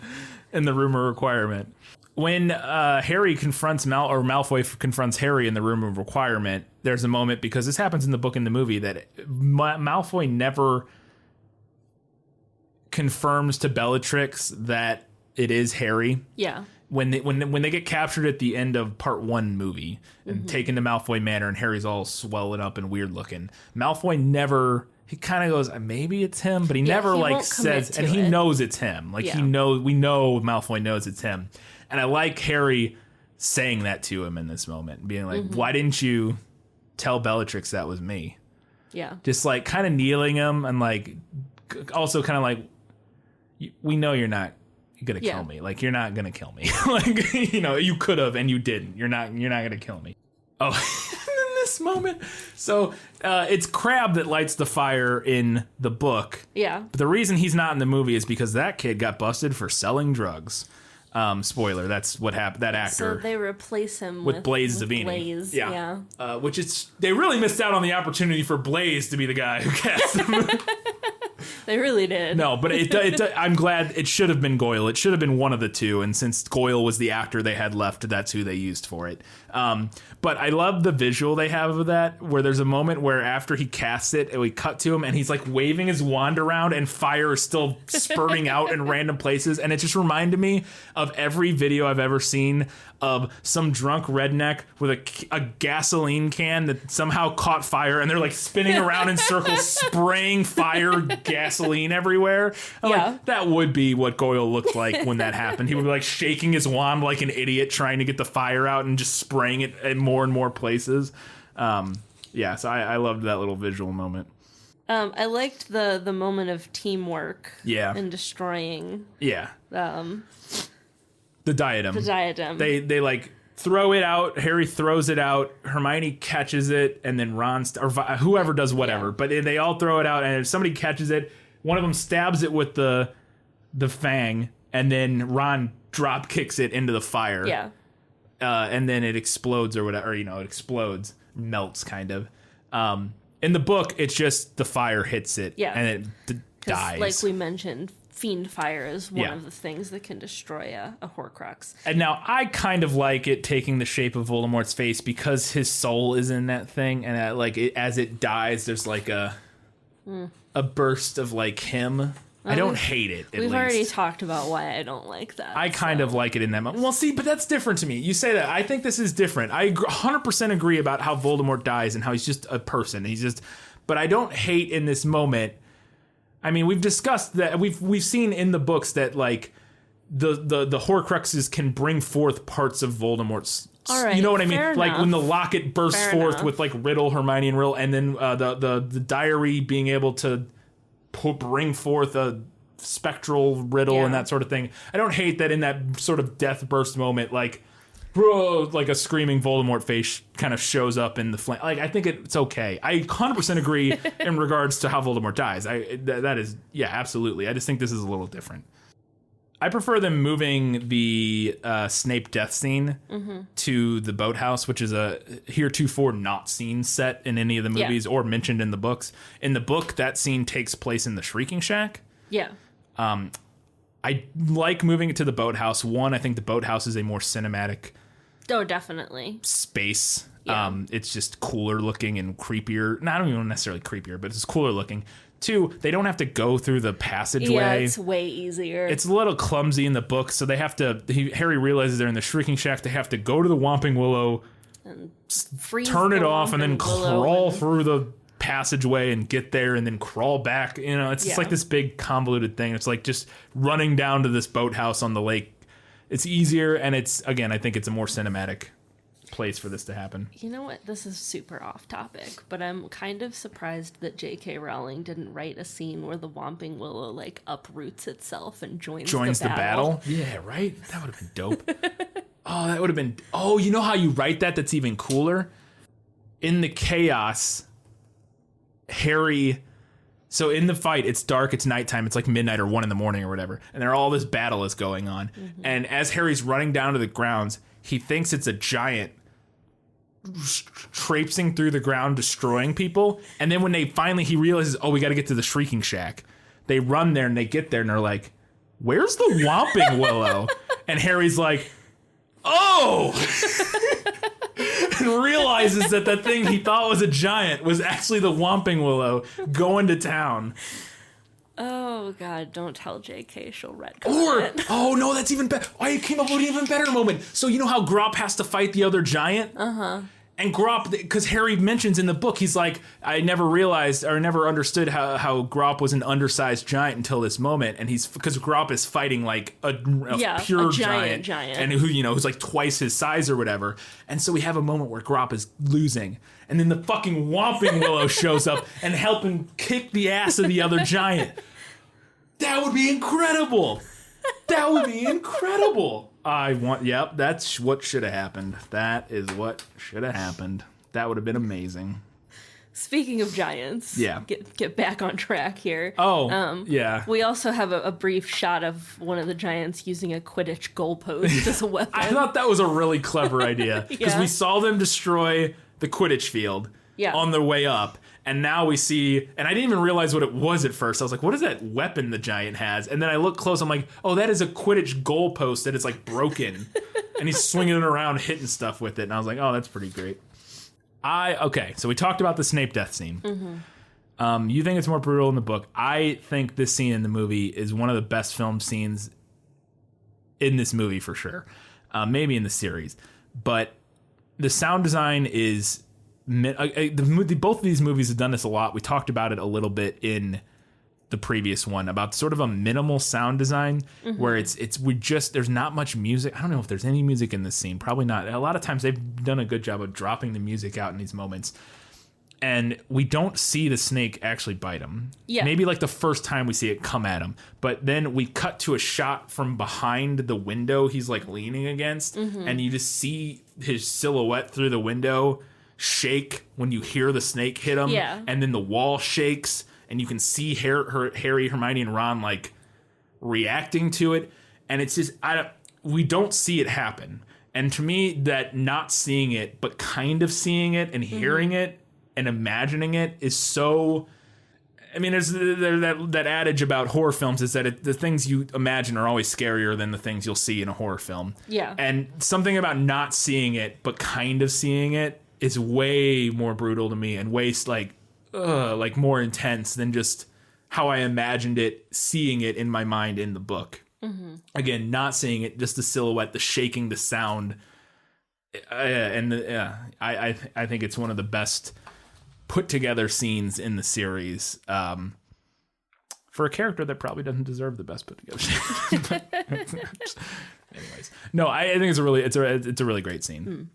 Room of Requirement. When Harry confronts Malfoy confronts Harry in the Room of Requirement, there's a moment, because this happens in the book and the movie, that Malfoy never confirms to Bellatrix that it is Harry. Yeah. When they get captured at the end of part 1 movie and taken to Malfoy Manor and Harry's all swollen up and weird looking, Malfoy never he kind of goes, maybe it's him, but he never he like won't commit says, to and he it. knows it's him. Like we know Malfoy knows it's him. And I like Harry saying that to him in this moment, being like, why didn't you tell Bellatrix that was me? Yeah. Just like kind of kneeling him and like also kind of like, we know you're not gonna kill me. Like you're not gonna kill me. Like, you know, you could have and you didn't. You're not gonna kill me. Oh, in this moment. So it's Crabbe that lights the fire in the book. Yeah. But the reason he's not in the movie is because that kid got busted for selling drugs. Spoiler, that's what happened. That actor. So they replace him with Blaze Zabini. Blaze, yeah. Which is, they really missed out on the opportunity for Blaze to be the guy who cast him. They really did. No, but I'm glad it should have been Goyle. It should have been one of the two. And since Goyle was the actor they had left, that's who they used for it. But I love the visual they have of that, where there's a moment where after he casts it, and we cut to him and he's like waving his wand around and fire is still spurting out in random places. And it just reminded me of every video I've ever seen of some drunk redneck with a gasoline can that somehow caught fire and they're like spinning around in circles, spraying fire gasoline everywhere. I'm like, that would be what Goyle looked like when that happened. He would be like shaking his wand like an idiot trying to get the fire out and just spraying it in more and more places. So I loved that little visual moment. I liked the moment of teamwork. Yeah. And destroying. Yeah. The diadem. The diadem. They like throw it out. Harry throws it out. Hermione catches it, and then Ron or whoever does whatever. Yeah. But they all throw it out, and if somebody catches it, one of them stabs it with the fang, and then Ron drop kicks it into the fire. Yeah. And then it explodes or whatever. Or, you know, it explodes, melts kind of. In the book, it's just the fire hits it, and it dies. Like we mentioned, fiend fire is one of the things that can destroy a Horcrux. And now I kind of like it taking the shape of Voldemort's face because his soul is in that thing, and as it dies, there's like a burst of like him. I don't hate it. We've already talked about why I don't like that. I kind of like it in that moment. Well, see, but that's different to me. You say that. I think this is different. I 100% agree about how Voldemort dies and how he's just a person. But I don't hate in this moment. I mean, we've discussed that. We've seen in the books that like the Horcruxes can bring forth parts of Voldemort's. All right, you know what I mean? fair Like enough. when the locket bursts forth with like Riddle, Hermione, and Riddle, and then the diary being able to bring forth a spectral Riddle and that sort of thing. I don't hate that in that sort of death burst moment, like, bro, like a screaming Voldemort face kind of shows up in the flame. Like, I think it's okay. I 100% agree in regards to how Voldemort dies. That is, absolutely. I just think this is a little different. I prefer them moving the Snape death scene to the boathouse, which is a heretofore not seen set in any of the movies or mentioned in the books. In the book, that scene takes place in the Shrieking Shack. Yeah. I like moving it to the boathouse. One, I think the boathouse is a more cinematic definitely space. Yeah. It's just cooler looking and creepier. No, I don't even necessarily creepier, but it's cooler looking. Two, they don't have to go through the passageway. Yeah, it's way easier. It's a little clumsy in the book, so they have to. Harry realizes they're in the Shrieking Shack. They have to go to the Whomping Willow, and turn it off, and then crawl through the passageway and get there, and then crawl back. You know, it's just like this big convoluted thing. It's like just running down to this boathouse on the lake. It's easier, and it's again, I think it's a more cinematic place for this to happen. You know what? This is super off topic, but I'm kind of surprised that J.K. Rowling didn't write a scene where the Whomping Willow like uproots itself and joins the battle. Yeah, right? That would have been dope. Oh, that would have been... Oh, you know how you write that? That's even cooler? In the chaos, Harry... So in the fight, it's dark, it's nighttime, it's like midnight or 1 a.m. or whatever, and all this battle is going on. Mm-hmm. And as Harry's running down to the grounds, he thinks it's a giant traipsing through the ground, destroying people. And then when he realizes, oh, we got to get to the Shrieking Shack. They run there and they get there and they're like, where's the Whomping Willow? And Harry's like, oh! And realizes that thing he thought was a giant was actually the Whomping Willow going to town. Oh, God, don't tell JK, she'll retcon it. Oh, no, that's even better. I came up with an even better moment. So you know how Grop has to fight the other giant? Uh-huh. And Grop, because Harry mentions in the book, he's like, I never realized or never understood how Grop was an undersized giant until this moment. And because Grop is fighting like a pure giant. And who's like twice his size or whatever. And so we have a moment where Grop is losing. And then the fucking Whomping Willow shows up and helping kick the ass of the other giant. That would be incredible. That would be incredible. That's what should have happened. That is what should have happened. That would have been amazing. Speaking of giants, get back on track here. We also have a brief shot of one of the giants using a Quidditch goalpost as a weapon. I thought that was a really clever idea because we saw them destroy the Quidditch field on their way up. And now we see, and I didn't even realize what it was at first. I was like, what is that weapon the giant has? And then I look close, I'm like, oh, that is a Quidditch goalpost that is like broken. And he's swinging it around, hitting stuff with it. And I was like, oh, that's pretty great. Okay, so we talked about the Snape death scene. Mm-hmm. You think it's more brutal in the book. I think this scene in the movie is one of the best film scenes in this movie for sure. Maybe in the series. But the sound design is... both of these movies have done this a lot. We talked about it a little bit in the previous one about sort of a minimal sound design where there's not much music. I don't know if there's any music in this scene. Probably not. A lot of times they've done a good job of dropping the music out in these moments. And we don't see the snake actually bite him. Yeah. Maybe like the first time we see it come at him. But then we cut to a shot from behind the window he's like leaning against. And you just see his silhouette through the window shake when you hear the snake hit him, and then the wall shakes, and you can see Harry, Hermione, and Ron like reacting to it, and it's just we don't see it happen. And to me, that not seeing it but kind of seeing it and hearing it and imagining it is so. I mean, there's that adage about horror films is that the things you imagine are always scarier than the things you'll see in a horror film. Yeah, and something about not seeing it but kind of seeing it is way more brutal to me and way like more intense than just how I imagined it, seeing it in my mind in the book. Again, not seeing it, just the silhouette, the shaking, the sound. I think it's one of the best put together scenes in the series for a character that probably doesn't deserve the best put together scene. Anyways, no, I think it's a really great scene.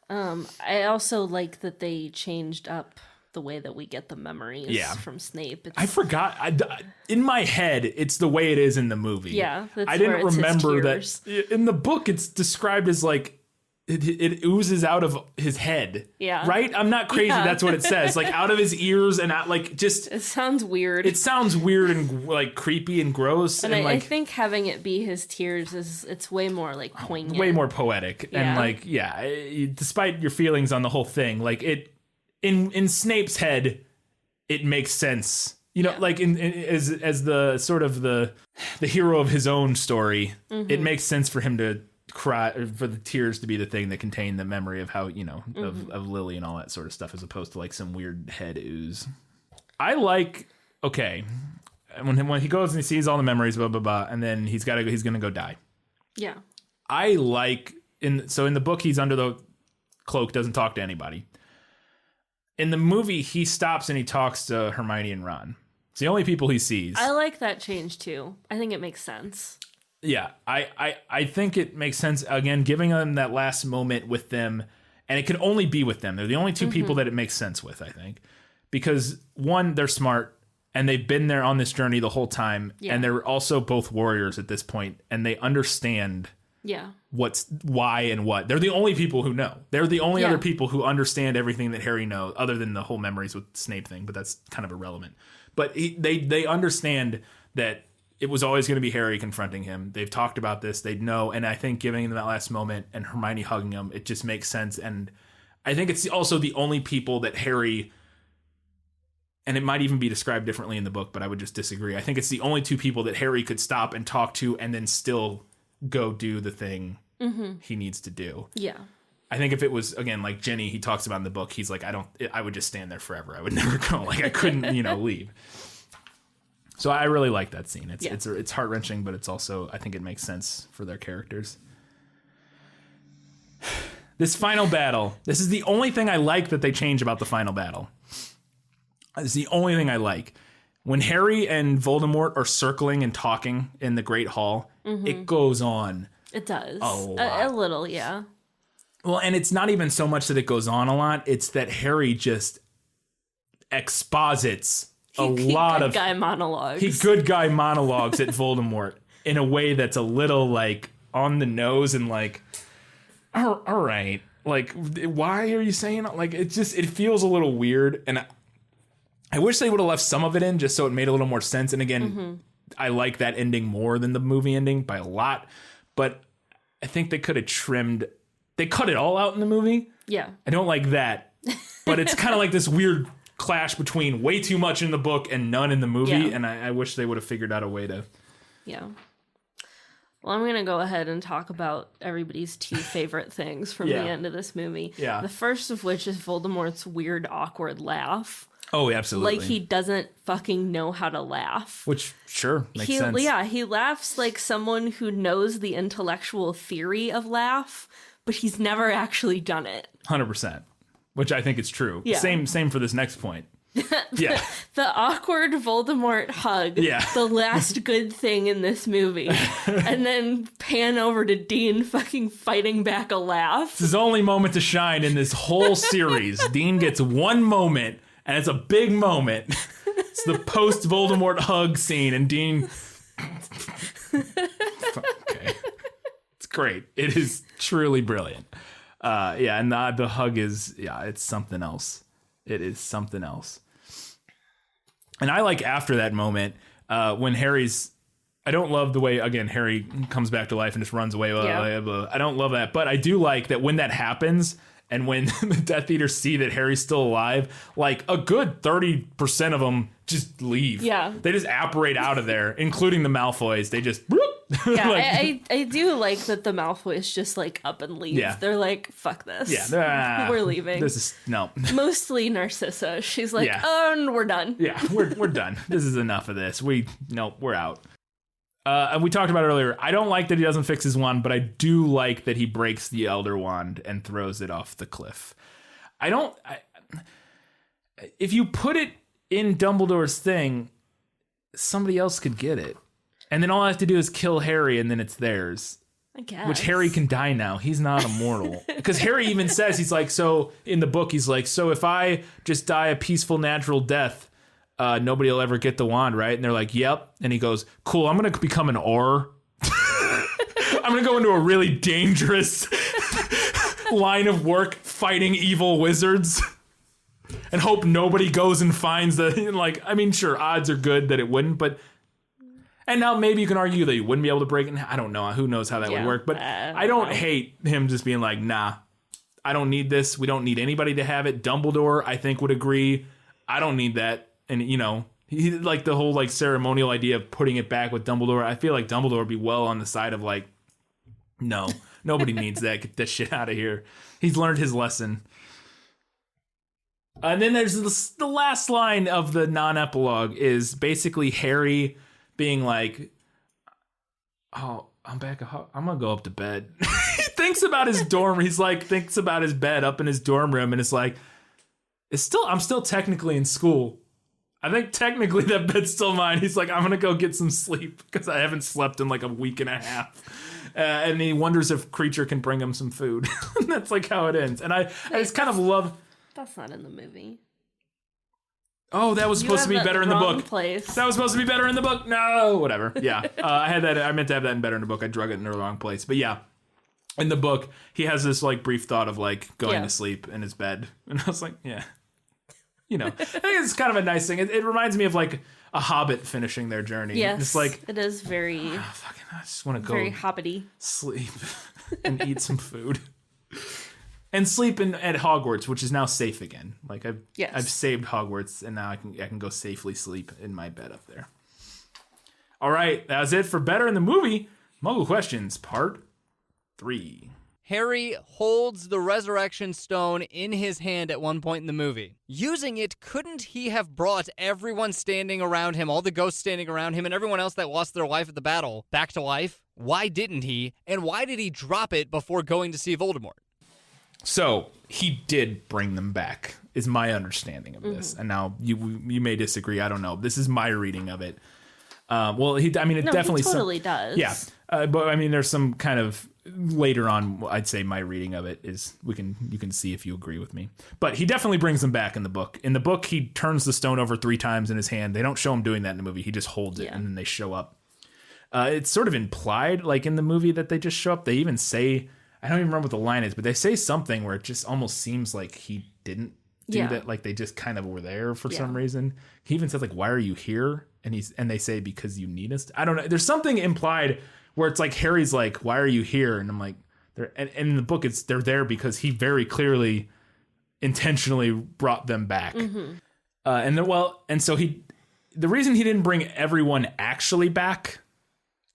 I also like that they changed up the way that we get the memories from Snape. I forgot. In my head, it's the way it is in the movie. Yeah, I didn't remember that. In the book, it's described as like it oozes out of his head. Yeah, right. I'm not crazy. Yeah. That's what it says. Like out of his ears and out, like just. It sounds weird. It sounds weird and like creepy and gross. And I think having it be his tears it's way more like poignant, way more poetic, and like despite your feelings on the whole thing, like it in Snape's head, it makes sense. You know, like as the sort of the hero of his own story, it makes sense for him to cry, for the tears to be the thing that contain the memory of how, of Lily and all that sort of stuff, as opposed to like some weird head ooze. I like, when he goes and he sees all the memories, blah, blah, blah, and then he's going to go die. Yeah. I like, in the book, he's under the cloak, doesn't talk to anybody. In the movie, he stops and he talks to Hermione and Ron. It's the only people he sees. I like that change too. I think it makes sense. Yeah, I think it makes sense, again, giving them that last moment with them, and it can only be with them. They're the only two people that it makes sense with, I think. Because, one, they're smart, and they've been there on this journey the whole time, and they're also both warriors at this point, and they understand what's why and what. They're the only people who know. They're the only other people who understand everything that Harry knows, other than the whole memories with Snape thing, but that's kind of irrelevant. But they understand that it was always going to be Harry confronting him. They've talked about this. They know. And I think giving him that last moment and Hermione hugging him, it just makes sense. And I think it's also the only people that Harry, and it might even be described differently in the book, but I would just disagree. I think it's the only two people that Harry could stop and talk to and then still go do the thing he needs to do. Yeah. I think if it was, again, like Jenny, he talks about in the book, he's like, I would just stand there forever. I would never go. Like, I couldn't, leave. So I really like that scene. It's heart-wrenching, but it's also, I think it makes sense for their characters. This final battle. This is the only thing I like that they change about the final battle. It's the only thing I like. When Harry and Voldemort are circling and talking in the Great Hall, it goes on. It does. A lot. A little, yeah. Well, and it's not even so much that it goes on a lot. It's that Harry just exposits a lot of... Good guy monologues. He good guy monologues at Voldemort in a way that's a little, like, on the nose and, like, all right. Like, why are you saying... Like, it feels a little weird, and I wish they would have left some of it in just so it made a little more sense. And again, I like that ending more than the movie ending by a lot. But I think they could have trimmed... They cut it all out in the movie. Yeah. I don't like that. But it's kind of like this weird clash between way too much in the book and none in the movie. Yeah. And I wish they would have figured out a way to... Yeah. Well, I'm going to go ahead and talk about everybody's two favorite things from the end of this movie. Yeah. The first of which is Voldemort's weird, awkward laugh. Oh, absolutely. Like he doesn't fucking know how to laugh. Which, sure, makes sense. Yeah, he laughs like someone who knows the intellectual theory of laugh, but he's never actually done it. 100%. Which I think is true. Yeah. Same for this next point. Yeah. The awkward Voldemort hug. Yeah. The last good thing in this movie. And then pan over to Dean fucking fighting back a laugh. It's his only moment to shine in this whole series. Dean gets one moment, and it's a big moment. It's the post-Voldemort hug scene, and Dean... Okay. It's great. It is truly brilliant. And the hug is... Yeah, it's something else. It is something else. And I like after that moment, when Harry's... I don't love the way, again, Harry comes back to life and just runs away. Blah, blah. I don't love that. But I do like that when that happens, and when the Death Eaters see that Harry's still alive, like a good 30% of them just leave. Yeah. They just apparate out of there, including the Malfoys. They just... Yeah, like, I do like that the Malfoys just like up and leave. Yeah. They're like, fuck this. Yeah, We're leaving. This is... No. Mostly Narcissa. She's like, Yeah. oh, we're done. Yeah, we're done. This is enough of this. We're out. And we talked about it earlier. I don't like that he doesn't fix his wand, but I do like that he breaks the Elder Wand and throws it off the cliff. If you put it in Dumbledore's thing, somebody else could get it. And then all I have to do is kill Harry, and then it's theirs. I guess. Which Harry can die now. He's not immortal. Because Harry even says, he's like, so in the book, he's like, so if I just die a peaceful, natural death, nobody will ever get the wand, right? And they're like, yep. And he goes, cool, I'm going to become an Auror. I'm going to go into a really dangerous line of work fighting evil wizards and hope nobody goes and finds the, like, I mean, sure, odds are good that it wouldn't, but... And now maybe you can argue that you wouldn't be able to break it. I don't know. Who knows how that would work. But I don't hate him just being like, nah, I don't need this. We don't need anybody to have it. Dumbledore, I think, would agree. I don't need that. And, you know, he like the whole like ceremonial idea of putting it back with Dumbledore. I feel like Dumbledore would be well on the side of like, no, nobody needs that. Get that shit out of here. He's learned his lesson. And then there's the last line of the non-epilogue is basically Harry being like, oh, I'm back. I'm going to go up to bed. He thinks about his dorm. He's like, thinks about his bed up in his dorm room. And it's like, I'm still technically in school. I think technically that bed's still mine. He's like, I'm going to go get some sleep because I haven't slept in like a week and a half. And he wonders if Creature can bring him some food. And that's like how it ends. And I just kind of love. That's not in the movie. Oh, that was supposed to be better in the book. Place. That was supposed to be better in the book. No, whatever. Yeah, I had that. I meant to have that in better in the book. I drug it in the wrong place. But yeah, in the book, he has this like brief thought of like going to sleep in his bed, and I was like, yeah, you know, I think it's kind of a nice thing. It reminds me of like a Hobbit finishing their journey. Yes, it's like it is very. I just want to go very hobbity. Sleep and eat some food. And sleep at Hogwarts, which is now safe again. Like I've saved Hogwarts, and now I can go safely sleep in my bed up there. All right, that was it for Better in the Movie. Muggle Questions, Part 3. Harry holds the resurrection stone in his hand at one point in the movie. Using it, couldn't he have brought everyone standing around him, all the ghosts standing around him, and everyone else that lost their life at the battle, back to life? Why didn't he? And why did he drop it before going to see Voldemort? So he did bring them back, is my understanding of this. And now you may disagree. I don't know. This is my reading of it. It definitely he totally does. Yeah. But I mean, there's some kind of later on, I'd say my reading of it is you can see if you agree with me. But he definitely brings them back in the book. In the book, he turns the stone over 3 times in his hand. They don't show him doing that in the movie. He just holds it and then they show up. It's sort of implied, like in the movie, that they just show up. They even say, I don't even remember what the line is, but they say something where it just almost seems like he didn't do that. Like they just kind of were there for some reason. He even says, like, why are you here? And they say, because you need us. I don't know. There's something implied where it's like Harry's like, why are you here? And I'm like, and in the book, they're there because he very clearly intentionally brought them back. And so the reason he didn't bring everyone actually back,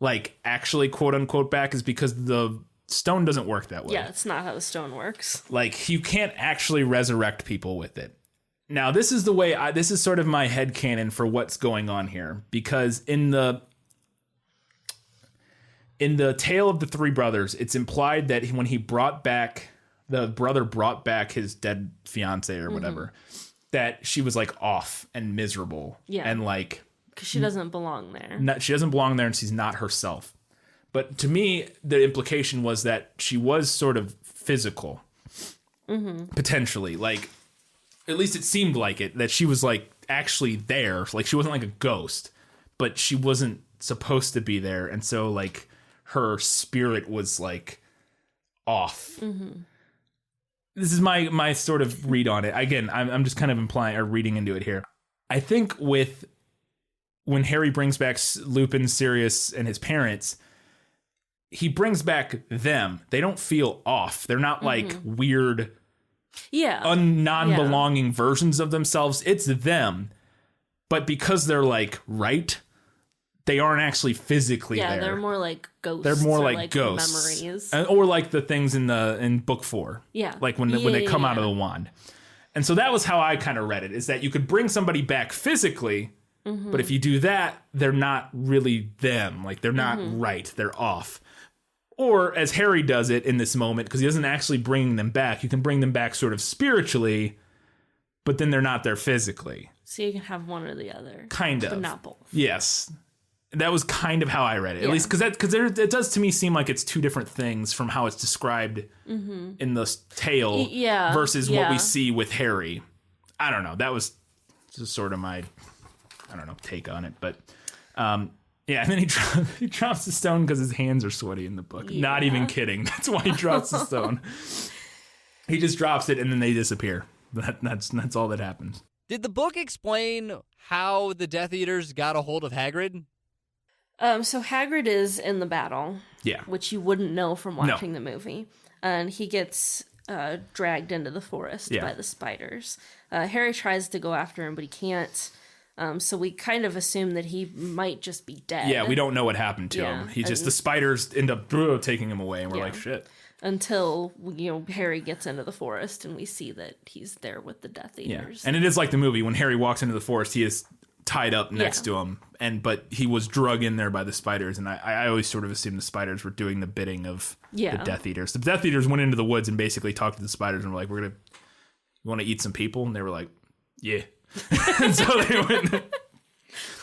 like actually quote unquote back, is because the stone doesn't work that way. Yeah, it's not how the stone works. Like you can't actually resurrect people with it. Now, this is the way this is sort of my headcanon for what's going on here, because in the Tale of the Three Brothers, it's implied that when the brother brought back his dead fiance or whatever, that she was like off and miserable. Yeah. And like, because she doesn't belong there. She doesn't belong there and she's not herself. But to me, the implication was that she was sort of physical, potentially. Like, at least it seemed like it, that she was like actually there. Like she wasn't like a ghost, but she wasn't supposed to be there. And so like her spirit was like off. This is my sort of read on it. Again, I'm just kind of implying or reading into it here. I think when Harry brings back Lupin, Sirius, and his parents, he brings back them. They don't feel off. They're not like weird, non-belonging versions of themselves. It's them. But because they're like they aren't actually physically there. Yeah, they're more like ghosts. They're more like ghosts. Memories. Or like the things in book 4. Yeah. Like when they come out of the wand. And so that was how I kind of read it, is that you could bring somebody back physically, but if you do that, they're not really them. Like they're not right. They're off. Or as Harry does it in this moment, because he doesn't actually bring them back, you can bring them back sort of spiritually, but then they're not there physically. So you can have one or the other. Kind of. But not both. Yes. That was kind of how I read it. At least because it does to me seem like it's 2 different things from how it's described in the tale versus what we see with Harry. I don't know. That was just sort of my, take on it. But and then he drops the stone because his hands are sweaty in the book. Yeah. Not even kidding. That's why he drops the stone. He just drops it and then they disappear. That's all that happens. Did the book explain how the Death Eaters got a hold of Hagrid? So Hagrid is in the battle. Yeah. Which you wouldn't know from watching the movie. And he gets dragged into the forest by the spiders. Harry tries to go after him, but he can't. So we kind of assume that he might just be dead. Yeah, we don't know what happened to him. The spiders end up taking him away, and we're like, shit. Until, Harry gets into the forest, and we see that he's there with the Death Eaters. Yeah. And it is like the movie. When Harry walks into the forest, he is tied up next to him, but he was drug in there by the spiders, and I always sort of assumed the spiders were doing the bidding of the Death Eaters. The Death Eaters went into the woods and basically talked to the spiders and were like, you want to eat some people? And they were like, yeah. And so they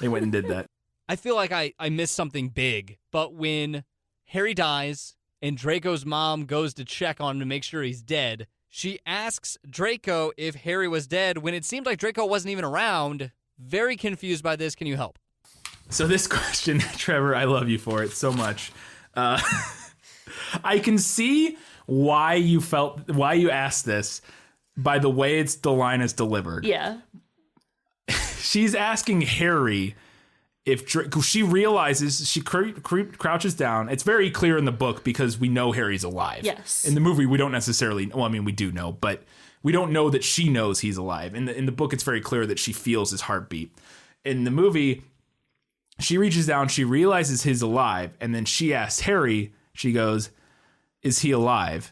went and did that. I feel like I missed something big, but when Harry dies and Draco's mom goes to check on him to make sure he's dead, she asks Draco if Harry was dead when it seemed like Draco wasn't even around. Very confused by this. Can you help? So this question, Trevor, I love you for it so much. I can see why you asked this by the way the line is delivered. Yeah. She's asking Harry if she realizes, she crouches down. It's very clear in the book because we know Harry's alive. Yes. In the movie, we don't necessarily, we do know, but we don't know that she knows he's alive. In the book, it's very clear that she feels his heartbeat. In the movie, she reaches down, she realizes he's alive, and then she asks Harry, she goes, is he alive?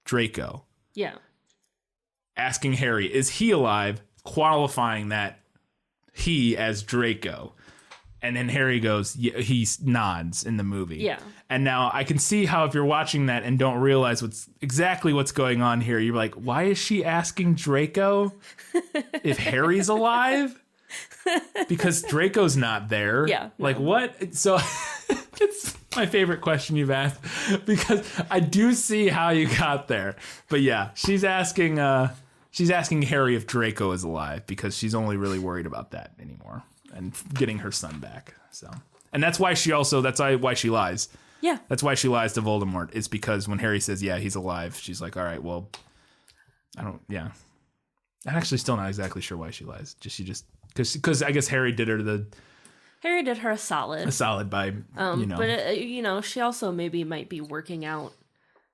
Draco. Yeah. Asking Harry, is he alive? Qualifying that he as Draco. And then Harry goes, yeah, he nods in the movie. Yeah. And now I can see how if you're watching that and don't realize what's going on here, you're like, why is she asking Draco if Harry's alive? Because Draco's not there. Yeah. Like what? So it's my favorite question you've asked because I do see how you got there. But yeah, she's asking Harry if Draco is alive because she's only really worried about that anymore. And getting her son back. So, and that's why she lies. Yeah. That's why she lies to Voldemort. It's because when Harry says, yeah, he's alive, she's like, all right, well, I'm actually still not exactly sure why she lies. Because I guess Harry did her a solid. A solid by, But, she also maybe might be working out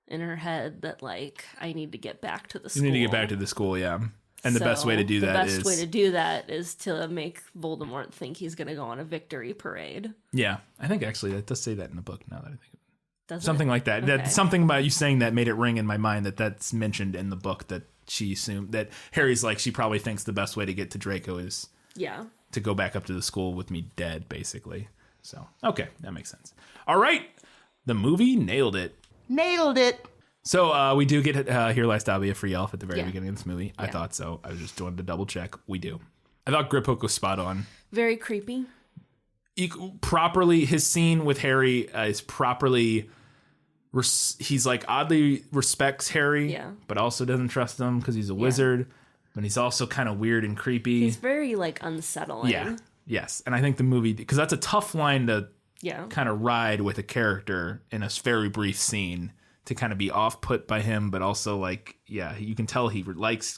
in her head that, like, I need to get back to the school. You need to get back to the school, yeah. And the best way to do that is to make Voldemort think he's going to go on a victory parade. Yeah, I think actually that does say that in the book now that I think of it. Does something it? like that. Okay. That something about you saying that made it ring in my mind that's mentioned in the book that she assumed that Harry's like she probably thinks the best way to get to Draco is to go back up to the school with me dead, basically. So, okay, that makes sense. All right, the movie nailed it. Nailed it. So we do get Here Lies Dobby, a free elf at the very beginning of this movie. Yeah. I thought so. I just wanted to double check. We do. I thought Griphook was spot on. Very creepy. Properly, his scene with Harry is properly. He's like oddly respects Harry, but also doesn't trust him because he's a wizard. But he's also kind of weird and creepy. He's very like unsettling. Yeah. Yes, and I think the movie because that's a tough line to kind of ride with a character in a very brief scene. To kind of be off-put by him, but also like, you can tell he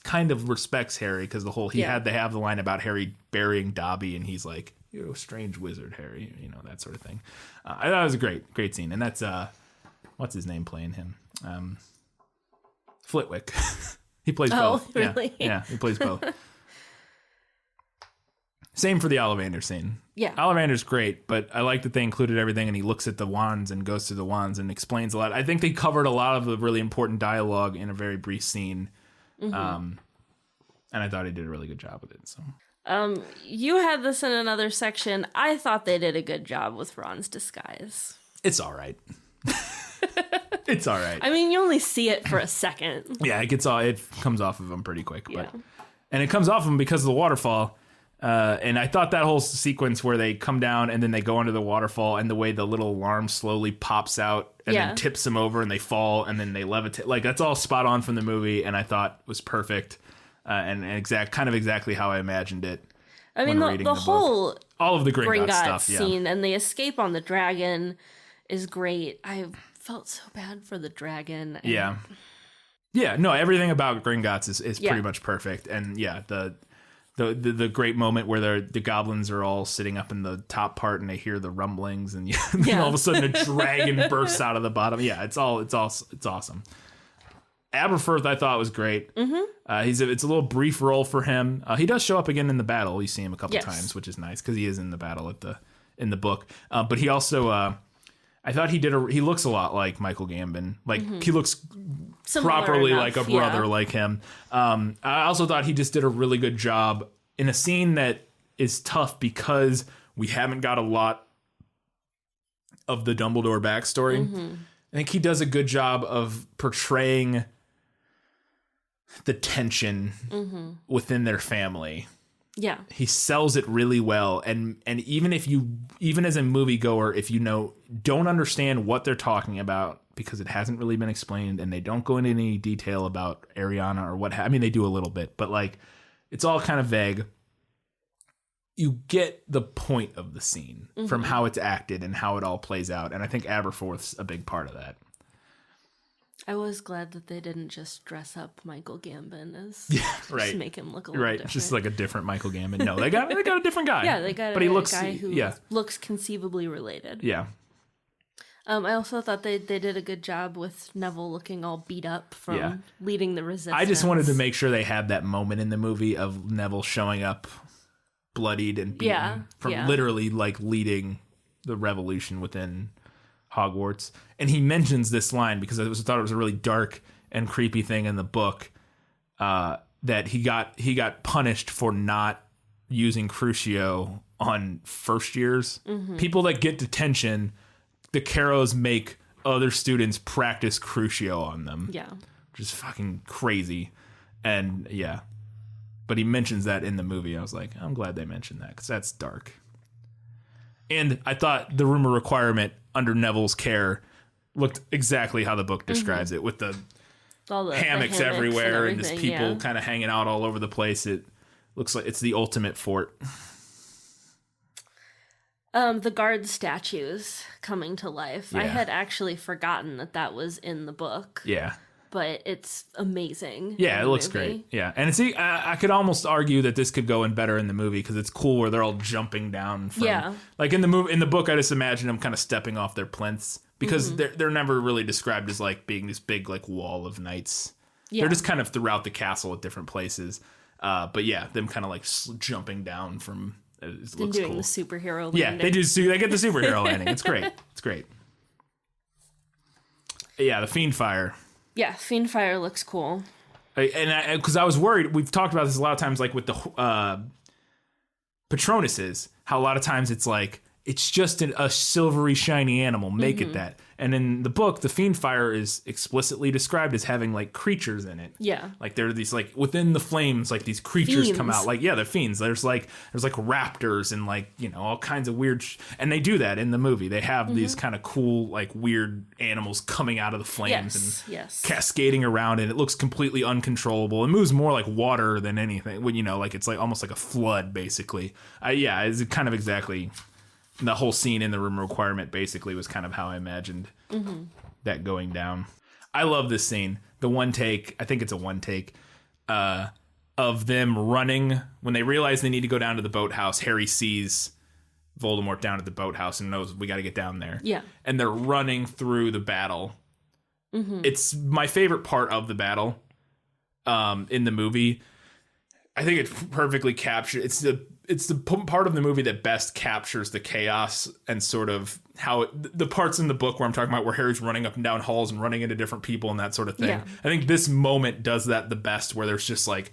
kind of respects Harry because they have the line about Harry burying Dobby, and he's like, you're a strange wizard, Harry, that sort of thing. I thought it was a great scene, and that's what's his name playing him? Flitwick. He plays both. Really? Yeah, he plays both. Same for the Ollivander scene. Yeah. Ollivander's great, but I like that they included everything and he looks at the wands and goes through the wands and explains a lot. I think they covered a lot of the really important dialogue in a very brief scene. Mm-hmm. And I thought he did a really good job with it. So, you had this in another section. I thought they did a good job with Ron's disguise. It's all right. It's all right. I mean, you only see it for a second. Yeah, it comes off of him pretty quick. And it comes off of him because of the waterfall. And I thought that whole sequence where they come down and then they go under the waterfall and the way the little alarm slowly pops out and then tips them over and they fall and then they levitate. Like, that's all spot on from the movie and I thought was perfect and exactly how I imagined it. I mean, the whole all of the Gringotts stuff scene and the escape on the dragon is great. I felt so bad for the dragon. Yeah. No, everything about Gringotts is pretty much perfect. And the great moment where the goblins are all sitting up in the top part and they hear the rumblings and then all of a sudden a dragon bursts out of the bottom. Yeah, it's awesome. Aberforth I thought was great. Mm-hmm. It's a little brief role for him. He does show up again in the battle. You see him a couple times, which is nice because he is in the battle in the book. But he also I thought he looks a lot like Michael Gambon. Like he looks similar properly enough, like a brother like him. I also thought he just did a really good job in a scene that is tough because we haven't got a lot of the Dumbledore backstory. Mm-hmm. I think he does a good job of portraying the tension within their family. Yeah. He sells it really well. And even as a moviegoer, if don't understand what they're talking about because it hasn't really been explained and they don't go into any detail about Ariana or I mean, they do a little bit, but like it's all kind of vague. You get the point of the scene from how it's acted and how it all plays out. And I think Aberforth's a big part of that. I was glad that they didn't just dress up Michael Gambon as right. Just make him look a little different. Just like a different Michael Gambon. No, they got a different guy. Yeah, they got a guy who looks conceivably related. Yeah. I also thought they did a good job with Neville looking all beat up from leading the resistance. I just wanted to make sure they had that moment in the movie of Neville showing up bloodied and beaten from literally like leading the revolution within Hogwarts. And he mentions this line because I thought it was a really dark and creepy thing in the book that he got punished for not using Crucio on first years. People that get detention, the Caros make other students practice Crucio on them. Yeah. Which is fucking crazy. And yeah. But he mentions that in the movie. I was like, I'm glad they mentioned that because that's dark. And I thought the room of requirement under Neville's care looked exactly how the book describes it, with the hammocks everywhere and just people kind of hanging out all over the place. It looks like it's the ultimate fort. The guard statues coming to life. I Yeah. had actually forgotten that was in the book. Yeah. But it's amazing. Yeah, in it the looks movie. great. Yeah, and see, I could almost argue that this could go in better in the movie because it's cool where they're all jumping down. From, like in the book, I just imagine them kind of stepping off their plinths because they're never really described as like being this big like wall of knights. Yeah. They're just kind of throughout the castle at different places. But yeah, them kind of like jumping down from. It looks doing cool. the superhero landing. Yeah, they do. They get the superhero landing. It's great. It's great. Yeah, the Fiend Fire. Yeah, Fiendfire looks cool. And because I was worried, we've talked about this a lot of times, like with the Patronuses, how a lot of times it's like, it's just a silvery, shiny animal. Make it that. And in the book, the Fiendfire is explicitly described as having like creatures in it. Yeah. Like there are these like within the flames, like these creatures come Fiends. out. Like, yeah, they're fiends. There's like raptors and like, you know, all kinds of weird. And they do that in the movie. They have these kind of cool, like weird animals coming out of the flames and cascading around. And it looks completely uncontrollable. It moves more like water than anything. When, you know, like it's like almost like a flood, basically. Yeah, it's kind of exactly. The whole scene in the room requirement basically was kind of how I imagined that going down. I love this scene. The one take, I think it's a one take, of them running. When they realize they need to go down to the boathouse, Harry sees Voldemort down at the boathouse and knows we got to get down there. Yeah. And they're running through the battle. It's my favorite part of the battle in the movie. I think it perfectly captures. It's the part of the movie that best captures the chaos and sort of how the parts in the book where I'm talking about where Harry's running up and down halls and running into different people and that sort of thing. Yeah. I think this moment does that the best, where there's just like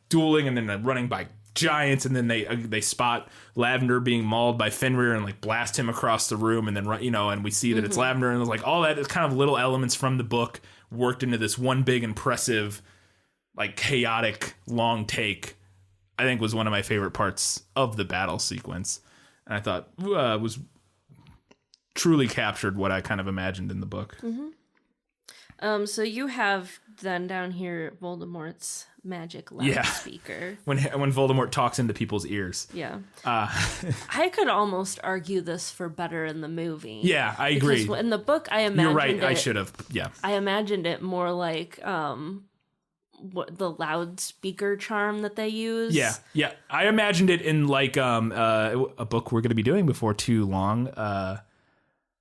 dueling and then running by giants, and then they spot Lavender being mauled by Fenrir and like blast him across the room, and then and we see that it's Lavender, and it's like all that is kind of little elements from the book worked into this one big impressive, like chaotic long take. I think was one of my favorite parts of the battle sequence. And I thought was truly captured what I kind of imagined in the book. So you have then down here Voldemort's magic loudspeaker. When Voldemort talks into people's ears. Yeah. I could almost argue this for better in the movie. Yeah, I agree. Because in the book, I imagined You're right. I should have. Yeah. I imagined it more like what the loudspeaker charm that they use. Yeah. I imagined it in like a book we're going to be doing before too long,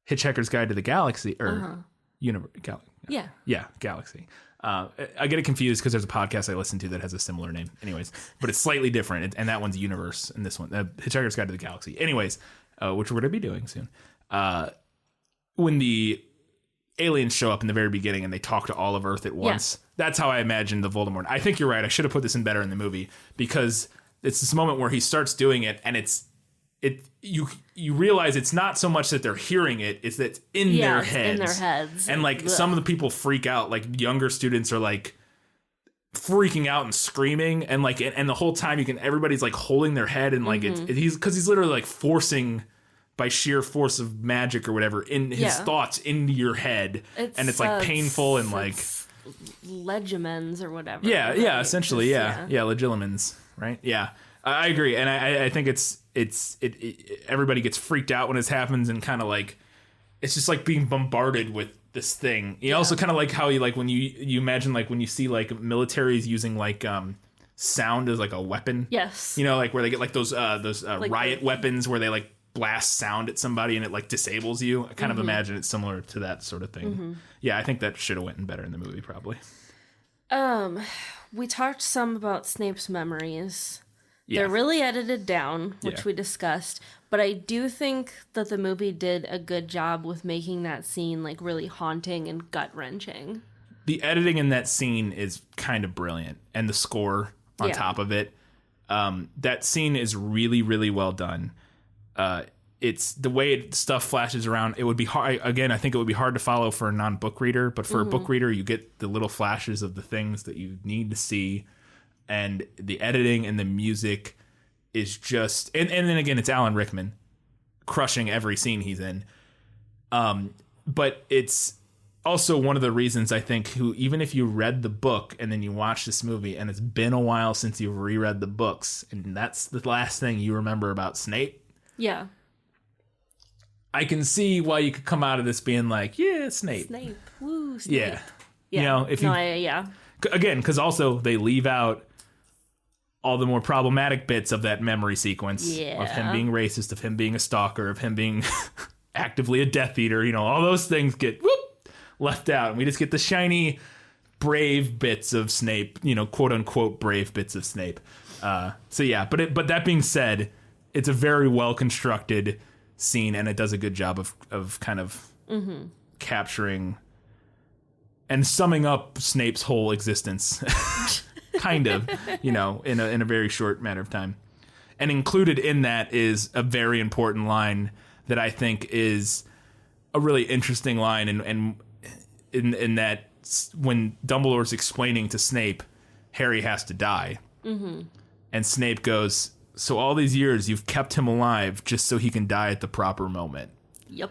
Hitchhiker's Guide to the Galaxy or Universe. Yeah, Galaxy. I get it confused because there's a podcast I listen to that has a similar name. Anyways, but it's slightly different, and that one's Universe, and this one, Hitchhiker's Guide to the Galaxy. Anyways, which we're going to be doing soon. When the aliens show up in the very beginning and they talk to all of Earth at once. Yeah. That's how I imagined the Voldemort. I think you're right. I should have put this in better in the movie because it's this moment where he starts doing it and you realize it's not so much that they're hearing it, it's that it's in their heads. And like some of the people freak out, like younger students are like freaking out and screaming and like and the whole time everybody's like holding their head and like he's literally like forcing by sheer force of magic or whatever in his thoughts into your head, and it's like painful and like legimens or whatever. Yeah, essentially, legilimens, right? Yeah, I agree, and I think it's everybody gets freaked out when this happens, and kind of like it's just like being bombarded with this thing. You also kind of like how you like when you imagine like when you see like militaries using like sound as like a weapon. Yes, like where they get like those like riot weapons where they like blast sound at somebody and it like disables you. I kind of imagine it's similar to that sort of thing. Yeah, I think that should have went in better in the movie probably. We talked some about Snape's memories. Yeah. They're really edited down, which we discussed, but I do think that the movie did a good job with making that scene like really haunting and gut-wrenching. The editing in that scene is kind of brilliant, and the score on top of it. That scene is really, really well done. It's the way stuff flashes around. It would be hard. Again, I think it would be hard to follow for a non-book reader, but for a book reader, you get the little flashes of the things that you need to see, and the editing and the music is just. And then again, it's Alan Rickman crushing every scene he's in. But it's also one of the reasons I think even if you read the book and then you watch this movie and it's been a while since you've reread the books and that's the last thing you remember about Snape. Yeah. I can see why you could come out of this being like, yeah, Snape. Snape. Woo, Snape. Yeah. Yeah. You know, if you yeah. Again, because also they leave out all the more problematic bits of that memory sequence of him being racist, of him being a stalker, of him being actively a Death Eater. You know, all those things get left out, and we just get the shiny, brave bits of Snape. You know, quote unquote brave bits of Snape. So yeah, but that being said, it's a very well constructed scene, and it does a good job of kind of capturing and summing up Snape's whole existence. Kind of, you know, in a very short matter of time. And included in that is a very important line that I think is a really interesting line, and in that when Dumbledore's explaining to Snape, Harry has to die. And Snape goes, so all these years you've kept him alive just so he can die at the proper moment. Yep.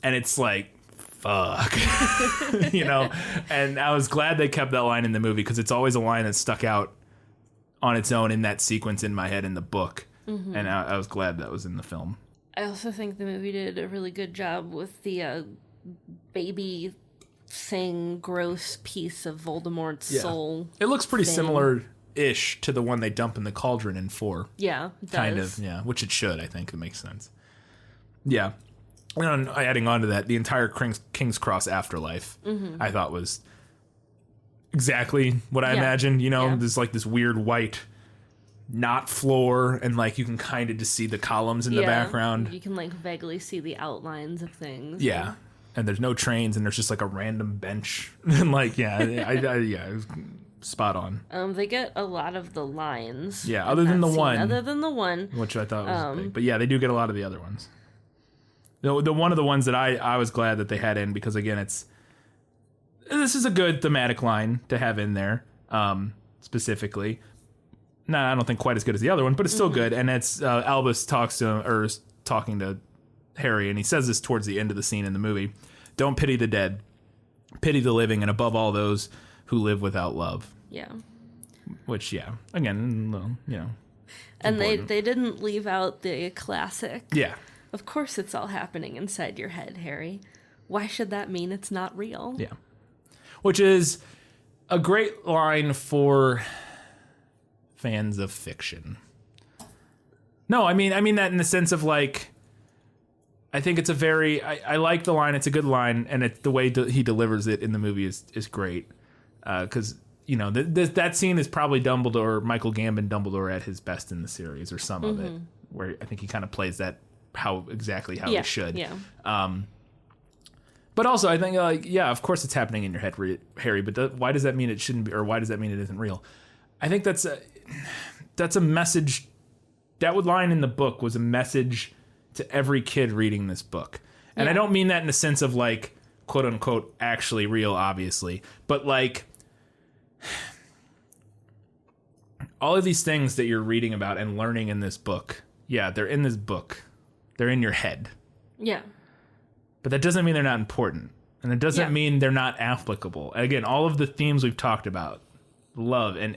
And it's like, fuck. You know? And I was glad they kept that line in the movie, because it's always a line that stuck out on its own in that sequence in my head in the book. And I was glad that was in the film. I also think the movie did a really good job with the baby thing, gross piece of Voldemort's soul. It looks pretty similar-ish to the one they dump in the cauldron in 4. Yeah, it does. Kind of, yeah. Which it should, I think. It makes sense. Yeah. And adding on to that, the entire King's Cross afterlife, I thought was exactly what I imagined. You know, there's like this weird white knot floor, and like you can kind of just see the columns in the background. You can like vaguely see the outlines of things. Yeah. And there's no trains, and there's just like a random bench. And like, it was spot on. They get a lot of the lines. Yeah, other than the one. Which I thought was big. But yeah, they do get a lot of the other ones. The one of the ones that I was glad that they had in, because again, this is a good thematic line to have in there, specifically. No, I don't think quite as good as the other one, but it's still good. And it's Albus talking to Harry, and he says this towards the end of the scene in the movie: "Don't pity the dead, pity the living, and above all those who live without love." Yeah. Which, again, you know. And they didn't leave out the classic. Yeah. Of course it's all happening inside your head, Harry. Why should that mean it's not real? Yeah. Which is a great line for fans of fiction. No, I mean that in the sense of like, I think it's a very, I like the line. It's a good line, and the way he delivers it in the movie is great. Because, you know, that scene is probably Michael Gambon Dumbledore at his best in the series, or some of it, where I think he kind of plays that how he should. Yeah. But also, I think, of course it's happening in your head, Harry, but why does that mean it shouldn't be, or why does that mean it isn't real? I think that's a message. That line in the book was a message to every kid reading this book. And I don't mean that in the sense of like, quote unquote, actually real, obviously, but like, all of these things that you're reading about and learning in this book, they're in this book. They're in your head. Yeah. But that doesn't mean they're not important. And it doesn't mean they're not applicable. Again, all of the themes we've talked about, love and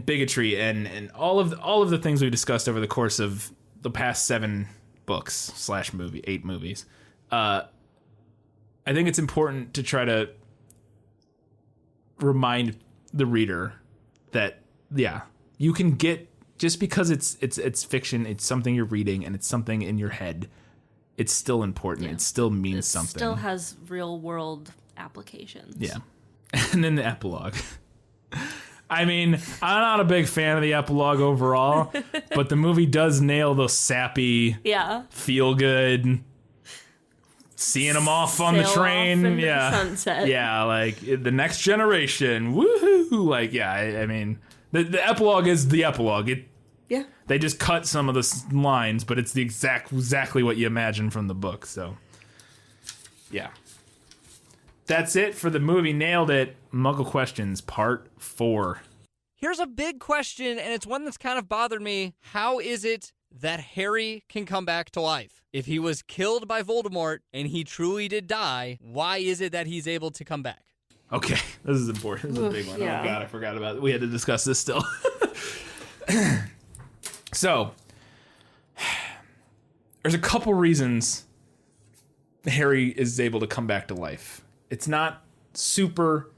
bigotry and all of the things we discussed over the course of the past 7 books / 8 movies. I think it's important to try to remind the reader that you can get, just because it's fiction, it's something you're reading, and it's something in your head, it's still important. It still means something. It still has real world applications. Yeah. And then the epilogue. I mean, I'm not a big fan of the epilogue overall, but the movie does nail those sappy, feel good, seeing them off on the sail train. off into Yeah. the sunset. Yeah, like the next generation. Woohoo! Like, yeah, I mean, the epilogue is the epilogue. Yeah. They just cut some of the lines, but it's the exactly what you imagine from the book. So, yeah. That's it for the movie. Nailed it. Muggle Questions, Part 4. Here's a big question, and it's one that's kind of bothered me. How is it that Harry can come back to life? If he was killed by Voldemort and he truly did die, why is it that he's able to come back? Okay, this is important. This is a big one. Yeah. Oh, God, I forgot about it. We had to discuss this still. So, there's a couple reasons Harry is able to come back to life. It's not super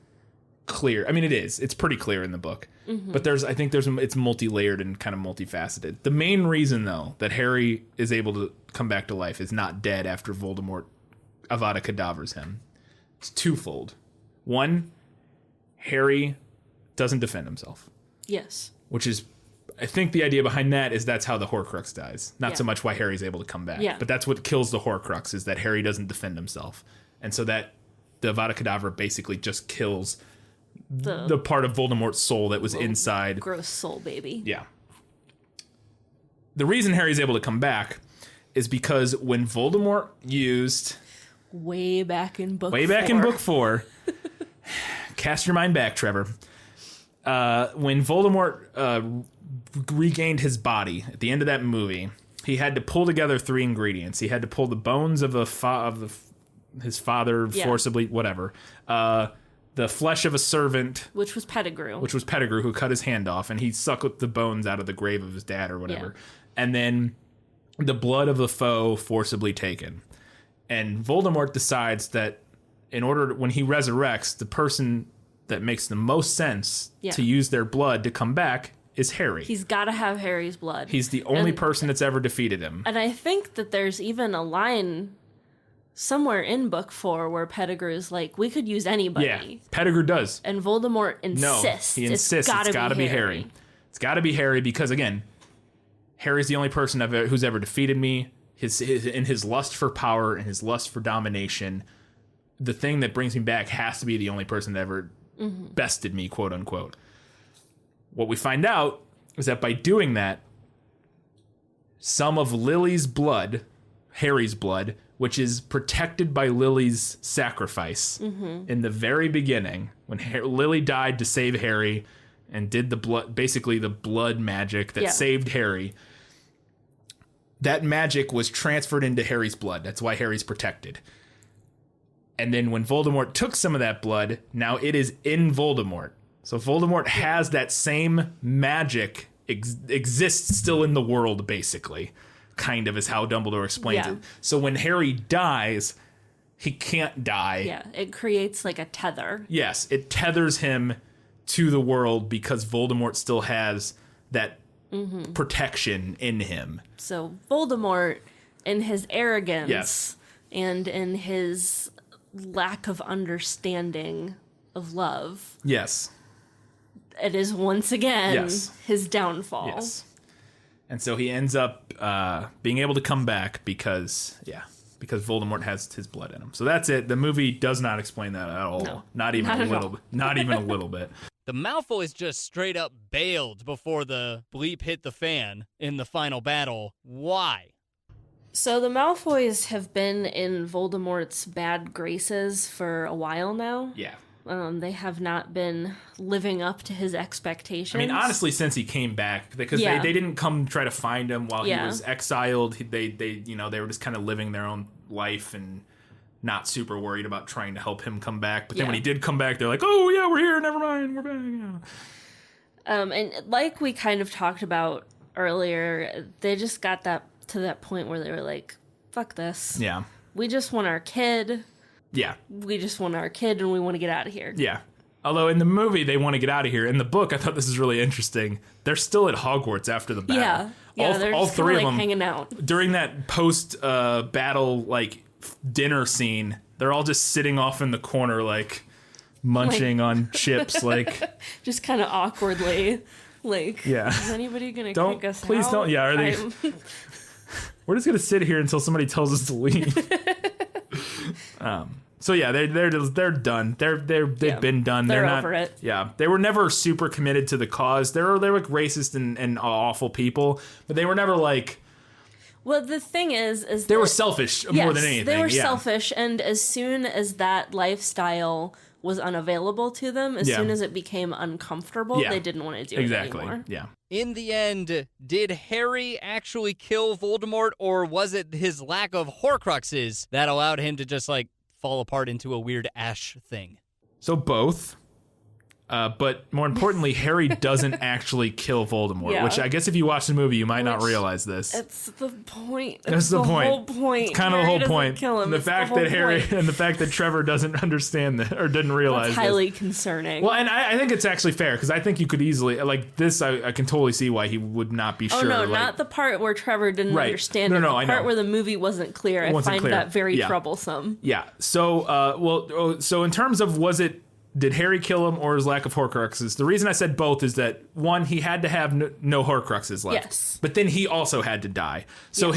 clear. I mean, it is. It's pretty clear in the book. Mm-hmm. But it's multi-layered and kind of multifaceted. The main reason, though, that Harry is able to come back to life is not dead after Voldemort Avada Kedavras him. It's twofold. One, Harry doesn't defend himself. Yes. Which is, I think the idea behind that is that's how the Horcrux dies. Not so much why Harry's able to come back. Yeah. But that's what kills the Horcrux, is that Harry doesn't defend himself. And so that the Avada Kedavra basically just kills the part of Voldemort's soul that was inside. Gross soul baby. Yeah. The reason Harry's able to come back is because when Voldemort used... Way back in book 4. in book 4... Cast your mind back, Trevor. When Voldemort regained his body at the end of that movie, he had to pull together 3 ingredients. He had to pull the bones of his father forcibly, whatever. The flesh of a servant, which was Pettigrew, who cut his hand off, and he sucked the bones out of the grave of his dad or whatever. Yeah. And then the blood of the foe forcibly taken. And Voldemort decides that when he resurrects, the person that makes the most sense to use their blood to come back is Harry. He's got to have Harry's blood. He's the only person that's ever defeated him. And I think that there's even a line somewhere in book 4 where Pettigrew's like, we could use anybody. Yeah, Pettigrew does. And Voldemort insists. No, he insists it's got to be Harry. It's got to be Harry because, again, Harry's the only person who's ever defeated me. In his lust for power and his lust for domination, the thing that brings me back has to be the only person that ever bested me, quote unquote. What we find out is that by doing that, some of Lily's blood, Harry's blood, which is protected by Lily's sacrifice in the very beginning, when Lily died to save Harry and did the blood magic that saved Harry. That magic was transferred into Harry's blood. That's why Harry's protected. And then when Voldemort took some of that blood, now it is in Voldemort. So Voldemort has that same magic exists still in the world, basically. Kind of is how Dumbledore explains it. So when Harry dies, he can't die. Yeah, it creates like a tether. Yes, it tethers him to the world because Voldemort still has that protection in him. So Voldemort, in his arrogance and in his lack of understanding of love. Yes. It is once again his downfall. Yes. And so he ends up being able to come back because Voldemort has his blood in him. So that's it. The movie does not explain that at all. No, not even a little. Not even a little bit. The Malfoys just straight up bailed before the bleep hit the fan in the final battle. Why? So the Malfoys have been in Voldemort's bad graces for a while now. Yeah. They have not been living up to his expectations. I mean, honestly, since he came back, because they didn't come try to find him while he was exiled. They were just kind of living their own life and not super worried about trying to help him come back. But then when he did come back, they're like, "Oh yeah, we're here. Never mind, we're back." Yeah. And like we kind of talked about earlier, they just got to that point where they were like, "Fuck this. Yeah. We just want our kid." Yeah. We just want our kid and we want to get out of here. Yeah. Although in the movie, they want to get out of here. In the book, I thought this is really interesting. They're still at Hogwarts after the battle. Yeah. They're all just three like of them hanging out. During that post-battle dinner scene, they're all just sitting off in the corner, munching on chips, just kind of awkwardly, is anybody gonna kick us please out? Don't. Yeah, are they? We're just gonna sit here until somebody tells us to leave. So yeah, they're done. They've been done. They're not over it. Yeah, they were never super committed to the cause. They're like racist and awful people, but they were never like. Well, the thing is they were selfish more than anything. They were selfish, and as soon as that lifestyle was unavailable to them, as soon as it became uncomfortable, they didn't want to do it anymore. Yeah. In the end, did Harry actually kill Voldemort, or was it his lack of Horcruxes that allowed him to just, like, fall apart into a weird ash thing? So both. But more importantly, Harry doesn't actually kill Voldemort, which I guess if you watch the movie, you might not realize this. It's the point. That's the point. Whole point. It's kind of the whole point. Kill him. The fact that Harry and the fact that Trevor doesn't understand that or didn't realize That's highly concerning. Well, and I think it's actually fair because I think you could easily like this. I can totally see why he would not be sure. Oh no, like, not the part where Trevor didn't understand it. No, the part where the movie wasn't clear. I find that very troublesome. Yeah. So, so in terms of did Harry kill him or his lack of Horcruxes? The reason I said both is that, one, he had to have no Horcruxes left. Yes. But then he also had to die. So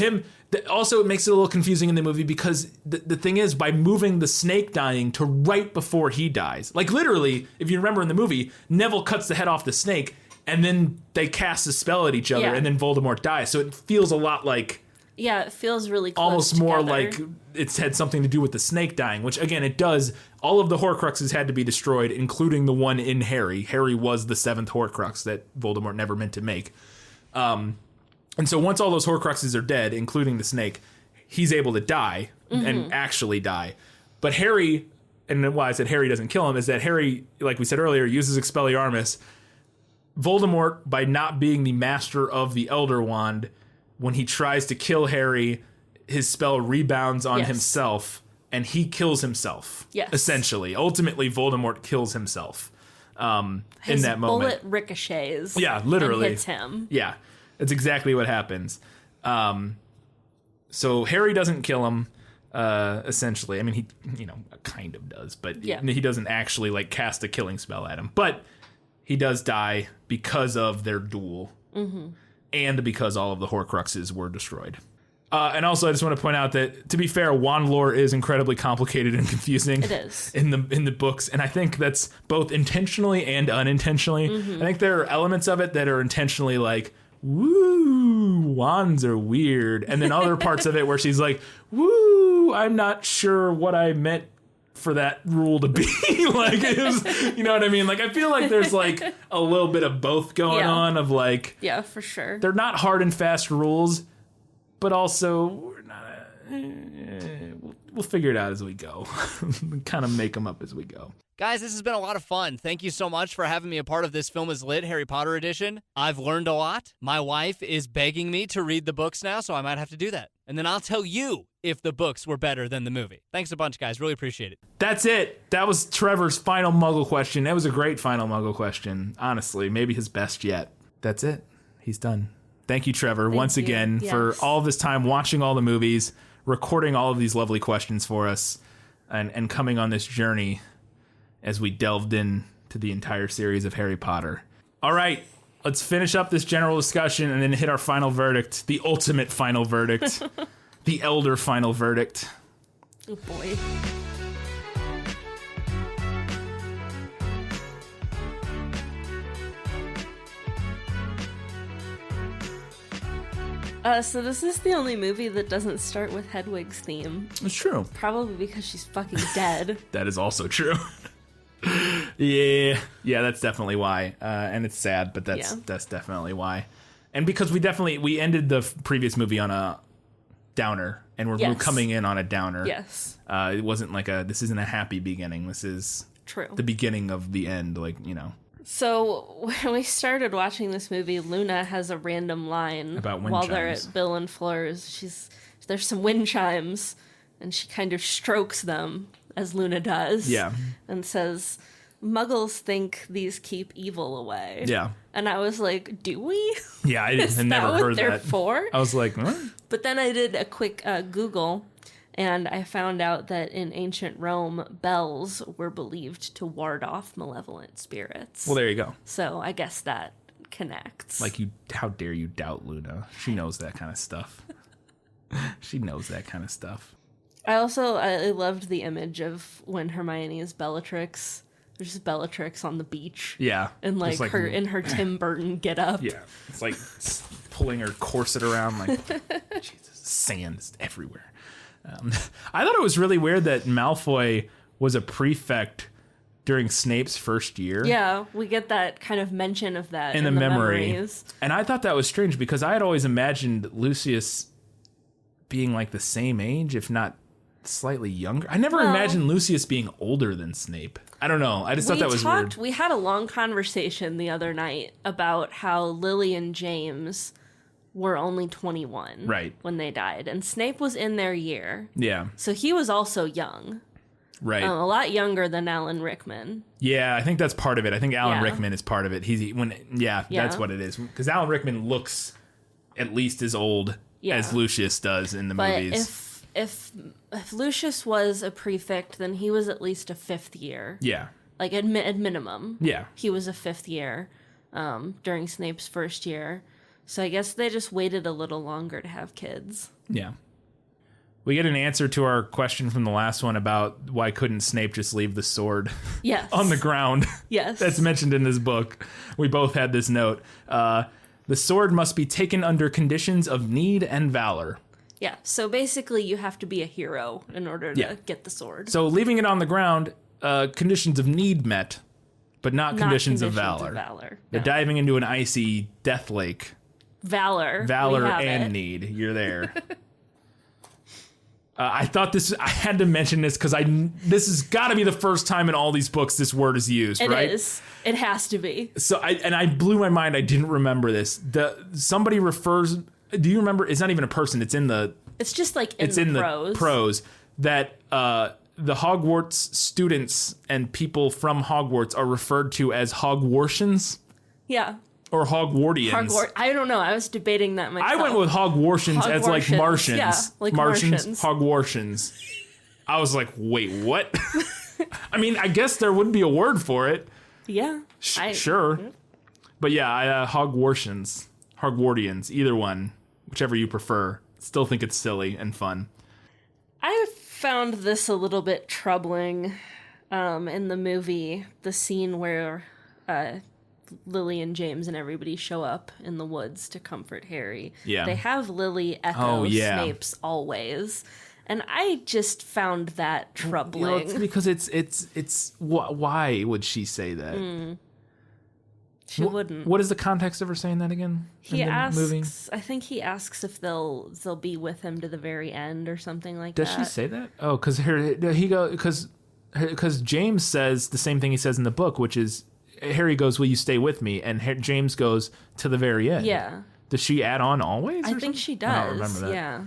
also it makes it a little confusing in the movie because the thing is, by moving the snake dying to right before he dies, like literally, if you remember in the movie, Neville cuts the head off the snake and then they cast a spell at each other and then Voldemort dies. So it feels a lot like... Yeah, it feels really close almost more together. like it's had something to do with the snake dying, which again it does. All of the Horcruxes had to be destroyed, including the one in Harry. Harry was the 7th Horcrux that Voldemort never meant to make. And so once all those Horcruxes are dead, including the snake, he's able to die and actually die. But Harry, and why I said Harry doesn't kill him, is that Harry, like we said earlier, uses Expelliarmus. Voldemort, by not being the master of the Elder Wand, when he tries to kill Harry, his spell rebounds on himself, and he kills himself. Yes. Essentially. Ultimately, Voldemort kills himself in that moment. His bullet ricochets. Yeah, literally. And hits him. Yeah, that's exactly what happens. So Harry doesn't kill him, essentially. I mean, he, kind of does, but he doesn't actually, like, cast a killing spell at him. But he does die because of their duel. Mm-hmm. And because all of the Horcruxes were destroyed. And also, I just want to point out that, to be fair, wand lore is incredibly complicated and confusing. It is. In the books, and I think that's both intentionally and unintentionally. I think there are elements of it that are intentionally like, woo, wands are weird. And then other parts of it where she's like, woo, I'm not sure what I meant for that rule to be. Like, it was, you know what I mean? Like, I feel like there's like a little bit of both going on of like, yeah, for sure. They're not hard and fast rules, but also we're not, we'll figure it out as we go. Kind of make them up as we go. Guys, this has been a lot of fun. Thank you so much for having me a part of this Film is Lit Harry Potter edition. I've learned a lot. My wife is begging me to read the books now, so I might have to do that. And then I'll tell you if the books were better than the movie. Thanks a bunch, guys. Really appreciate it. That's it. That was Trevor's final Muggle question. That was a great final Muggle question. Honestly, maybe his best yet. That's it. He's done. Thank you, Trevor, once again for all this time watching all the movies, recording all of these lovely questions for us, and coming on this journey as we delved in to the entire series of Harry Potter. All right, let's finish up this general discussion and then hit our final verdict, the ultimate final verdict, the elder final verdict. Oh, boy. So this is the only movie that doesn't start with Hedwig's theme. It's true. Probably because she's fucking dead. That is also true. Yeah, that's definitely why. And it's sad, but that's definitely why. And because we ended the previous movie on a downer, and we're coming in on a downer. Yes. It wasn't like this isn't a happy beginning. This is the beginning of the end, So when we started watching this movie, Luna has a random line about wind while chimes. they're at Bill and Fleur's. There's some wind chimes, and she kind of strokes them, as Luna does. Yeah. And says, Muggles think these keep evil away. Yeah. And I was like, do we? Yeah, I never heard they're that. For? I was like, what? But then I did a quick Google, and I found out that in ancient Rome, bells were believed to ward off malevolent spirits. Well, there you go. So I guess that connects. Like, how dare you doubt Luna? She knows that kind of stuff. She knows that kind of stuff. I loved the image of when Hermione is Bellatrix. There's just Bellatrix on the beach. Yeah. And like her in her Tim Burton get up. Yeah. It's like pulling her corset around like Jesus, sand is everywhere. I thought it was really weird that Malfoy was a prefect during Snape's first year. Yeah, we get that kind of mention of that in the memory. memories. And I thought that was strange because I had always imagined Lucius being like the same age, if not slightly younger. I never imagined Lucius being older than Snape. I don't know. I just thought that was weird. We had a long conversation the other night about how Lily and James were only 21 when they died. And Snape was in their year. Yeah. So he was also young. Right. A lot younger than Alan Rickman. Yeah, I think that's part of it. I think Alan Rickman is part of it. That's what it is. Because Alan Rickman looks at least as old as Lucius does in the movies. If Lucius was a prefect, then he was at least a fifth year. Yeah. Like at minimum. Yeah. He was a fifth year during Snape's first year. So I guess they just waited a little longer to have kids. Yeah. We get an answer to our question from the last one about why couldn't Snape just leave the sword on the ground. Yes. That's mentioned in this book. We both had this note. The sword must be taken under conditions of need and valor. Yeah, so basically you have to be a hero in order to get the sword. So leaving it on the ground, conditions of need met, but not conditions of valor. They're diving into an icy death lake. Valor and need. You're there. I thought I had to mention this because this has got to be the first time in all these books this word is used, right? It is. It has to be. So I blew my mind. I didn't remember this. Somebody refers. Do you remember? It's not even a person. It's in the. It's just like in the prose that the Hogwarts students and people from Hogwarts are referred to as Hogwartians. Yeah. Or Hogwartians. I don't know. I was debating that myself. I went with Hogwartians as like Martians. Yeah, like Martians. Hogwartians. I was like, wait, what? I mean, I guess there would be a word for it. Yeah. Sure. But yeah, Hogwartians. Hogwartians. Either one. Whichever you prefer. Still think it's silly and fun. I found this a little bit troubling in the movie. The scene where Lily and James and everybody show up in the woods to comfort Harry. Yeah. They have Lily echo Snape's always. And I just found that troubling. It's because it's why would she say that? She wouldn't. What is the context of her saying that again? I think he asks if they'll be with him to the very end or something like that. Does she say that? Oh, because James says the same thing he says in the book, which is Harry goes, "Will you stay with me?" And James goes to the very end. Yeah. Does she add on always? I think she does. I don't remember that. Yeah.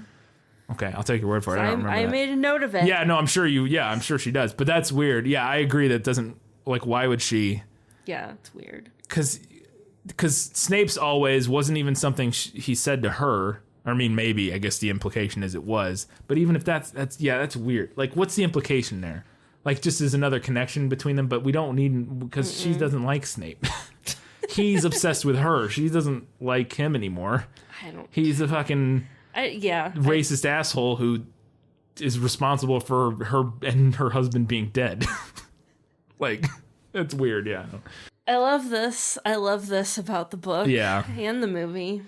Okay, I'll take your word for it. I don't remember I that. made a note of it. Yeah, no, I'm sure she does. But that's weird. Yeah, I agree that doesn't, like, why would she? Yeah, it's weird. Because Snape's always wasn't even something he said to her. I mean, maybe, I guess the implication is it was. But even if that's weird. Like, what's the implication there? Like, just as another connection between them, but we don't need, because she doesn't like Snape. He's obsessed with her. She doesn't like him anymore. He's a fucking racist asshole who is responsible for her and her husband being dead. Like, it's weird, yeah. I love this. I love this about the book and the movie.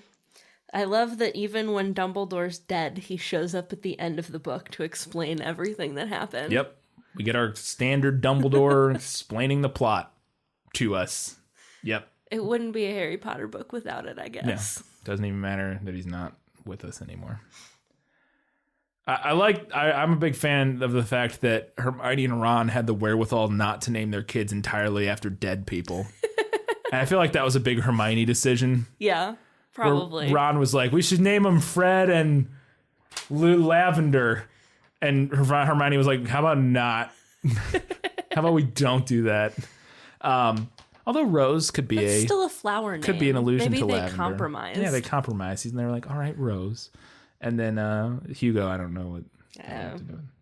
I love that even when Dumbledore's dead, he shows up at the end of the book to explain everything that happened. Yep. We get our standard Dumbledore explaining the plot to us. Yep. It wouldn't be a Harry Potter book without it, I guess. Yeah. Doesn't even matter that he's not with us anymore. I'm a big fan of the fact that Hermione and Ron had the wherewithal not to name their kids entirely after dead people. And I feel like that was a big Hermione decision. Yeah, probably. Ron was like, we should name them Fred and Lavender. And Hermione was like, how about not? How about we don't do that? Although Rose could be still a flower name. Could be an allusion to Lavender. Maybe they compromise. Yeah, they compromised. And they were like, all right, Rose. And then Hugo, I don't know what.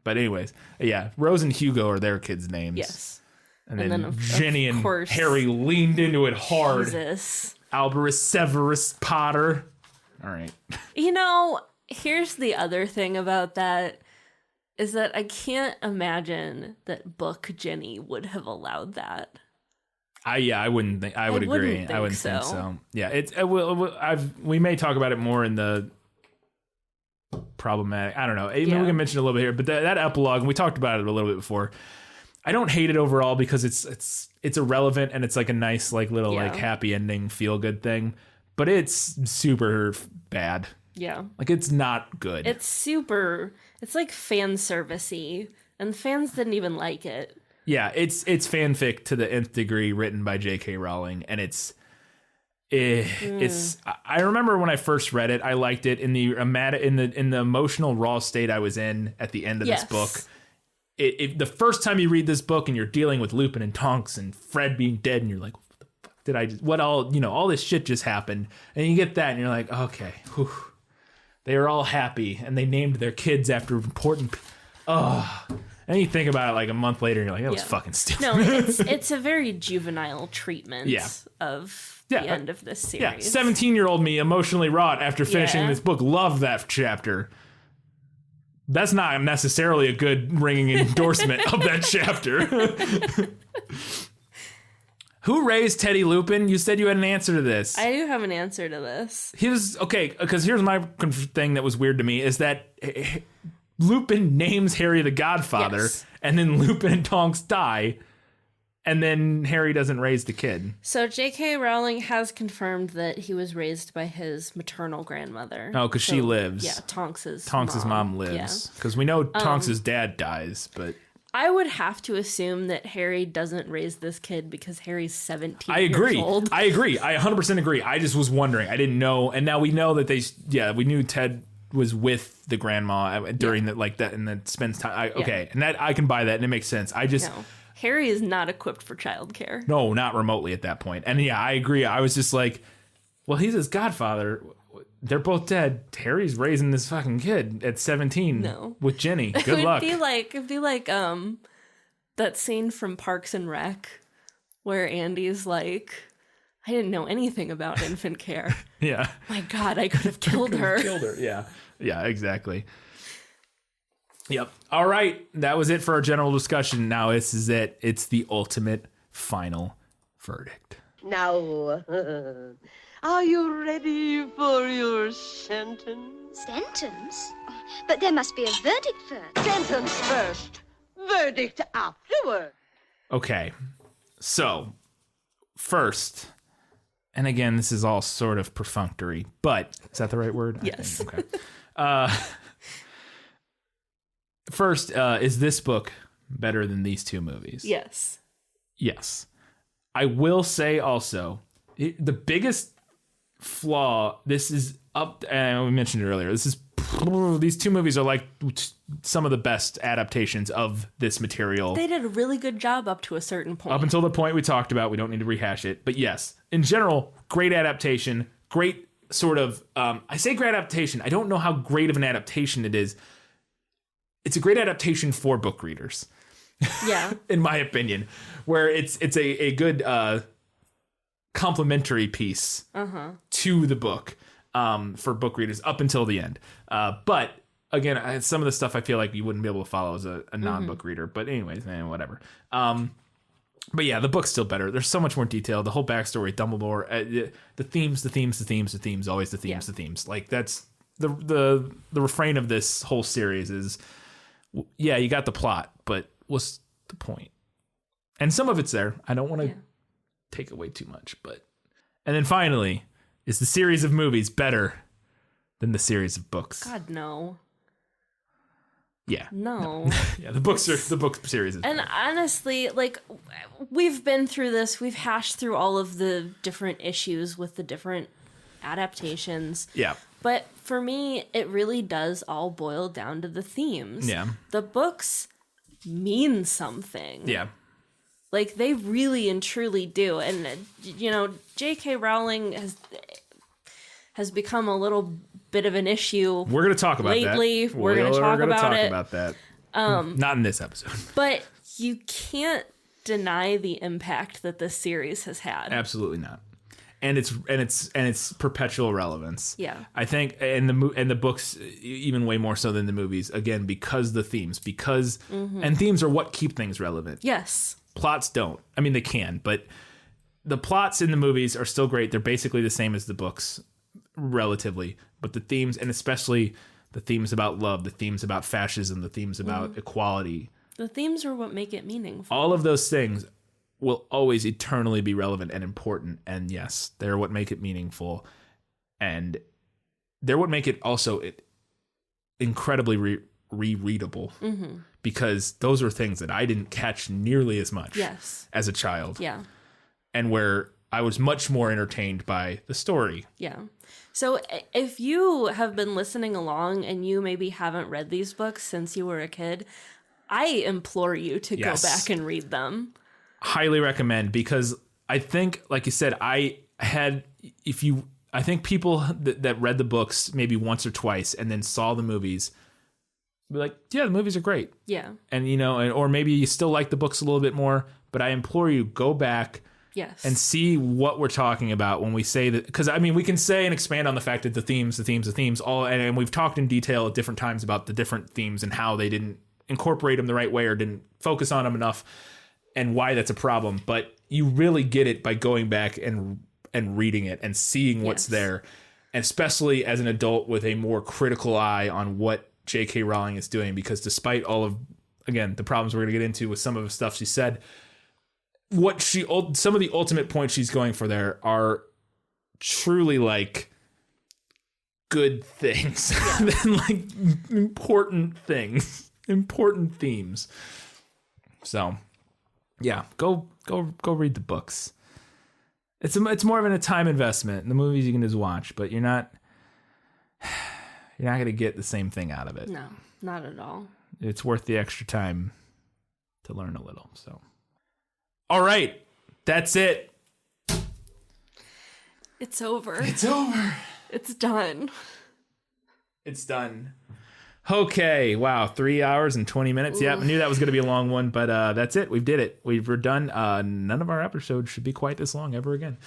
But anyways, yeah, Rose and Hugo are their kids' names. Yes. And then Ginny and Harry leaned into it hard. Jesus. Albus Severus Potter. All right. You know, here's the other thing about that. is that I can't imagine that book Jenny would have allowed that. I wouldn't think. I would agree. I wouldn't think so. Yeah, we may talk about it more in the problematic. I don't know. Maybe we can mention it a little bit here, but that epilogue, and we talked about it a little bit before. I don't hate it overall because it's irrelevant and it's like a nice like little like happy ending feel good thing, but it's super bad. Yeah, like it's not good. It's like fan servicey, and fans didn't even like it. Yeah, it's fanfic to the nth degree, written by J.K. Rowling, and it's. I remember when I first read it, I liked it in the emotional raw state I was in at the end of this book. The first time you read this book and you're dealing with Lupin and Tonks and Fred being dead, and you're like, what the fuck did I just? What all this shit just happened, and you get that, and you're like, okay, whew. They are all happy, and they named their kids after important. And you think about it like a month later, and you're like, that was fucking stupid. No, it's a very juvenile treatment of the end of this series. Yeah, 17-year-old me, emotionally wrought after finishing this book, loved that chapter. That's not necessarily a good ringing endorsement of that chapter. Who raised Teddy Lupin? You said you had an answer to this. I do have an answer to this. Because here's my thing that was weird to me is that Lupin names Harry the Godfather, and then Lupin and Tonks die, and then Harry doesn't raise the kid. So J.K. Rowling has confirmed that he was raised by his maternal grandmother. Oh, because she lives. Yeah, Tonks's mom lives. Because we know Tonks's dad dies, but... I would have to assume that Harry doesn't raise this kid because Harry's 17 I agree. years old. I agree. I 100% agree. I just was wondering. I didn't know. And now we know that we knew Ted was with the grandma during that, and that spends time. Okay. And that I can buy that and it makes sense. Harry is not equipped for childcare. No, not remotely at that point. And I agree. I was just like, well, he's his godfather. They're both dead. Harry's raising this fucking kid at 17 with Jenny. Good luck. It'd be like that scene from Parks and Rec where Andy's like, I didn't know anything about infant care. Yeah. My God, I could have killed her. Yeah. Yeah, exactly. Yep. All right. That was it for our general discussion. Now this is it. It's the ultimate final verdict. Now, are you ready for your sentence? Sentence? But there must be a verdict first. Sentence first, verdict afterward. Okay. So, first, and again, this is all sort of perfunctory, but is that the right word? Yes. Okay. First, is this book better than these two movies? Yes. Yes. I will say also, the biggest flaw, this is up, and we mentioned it earlier, these two movies are like some of the best adaptations of this material. They did a really good job up to a certain point. Up until the point we talked about, we don't need to rehash it. But yes, in general, great adaptation, great sort of, I say great adaptation, I don't know how great of an adaptation it is. It's a great adaptation for book readers. Yeah. In my opinion, where it's a good complementary piece to the book for book readers up until the end. But again, some of the stuff I feel like you wouldn't be able to follow as a non-book reader. But anyways, whatever. But yeah, the book's still better. There's so much more detail. The whole backstory, Dumbledore, the themes, always the themes. Like that's the refrain of this whole series is, yeah, you got the plot, but what's the point? And some of it's there. I don't want to take away too much, but... And then finally, is the series of movies better than the series of books? God, no. Yeah. No. Yeah, the book series is And better. honestly, like, we've been through this. We've hashed through all of the different issues with the different adaptations. Yeah. But for me, it really does all boil down to the themes. Yeah. The books mean something. Yeah. Like, they really and truly do. And, you know, J.K. Rowling has become a little bit of an issue. We're going to talk about lately. that. We're going to talk about that. Not in this episode. But you can't deny the impact that this series has had. Absolutely not. and it's perpetual relevance. Yeah. I think and the books even way more so than the movies, again, because the themes, and themes are what keep things relevant. Yes. Plots don't. I mean, they can, but the plots in the movies are still great. They're basically the same as the books relatively, but the themes, and especially the themes about love, the themes about fascism, the themes about equality, the themes are what make it meaningful. all of those things will always eternally be relevant and important. And yes, they're what make it meaningful. And they're what make it also incredibly rereadable. Because those are things that I didn't catch nearly as much as a child. Yeah. And where I was much more entertained by the story. Yeah. So if you have been listening along and you maybe haven't read these books since you were a kid, I implore you to go back and read them. Highly recommend, because I think, like you said, I think people that read the books maybe once or twice and then saw the movies be like, yeah, the movies are great. Yeah. And, or maybe you still like the books a little bit more, but I implore you, go back and see what we're talking about when we say that. Because, I mean, we can say and expand on the fact that the themes, all, and we've talked in detail at different times about the different themes and how they didn't incorporate them the right way or didn't focus on them enough and why that's a problem. But you really get it by going back and reading it and seeing what's there, and especially as an adult with a more critical eye on what J.K. Rowling is doing, because despite all of, again, the problems we're going to get into with some of the stuff she said, some of the ultimate points she's going for there are truly like good things, than like important things, important themes. So yeah, go read the books. It's more of a time investment. The movies you can just watch, but you're not going to get the same thing out of it. No, not at all. It's worth the extra time to learn a little. So, all right, that's it. It's over. It's over. It's done. It's done. Okay, wow, 3 hours and 20 minutes. Yeah, I knew that was going to be a long one, but that's it. We did it. We're done. None of our episodes should be quite this long ever again.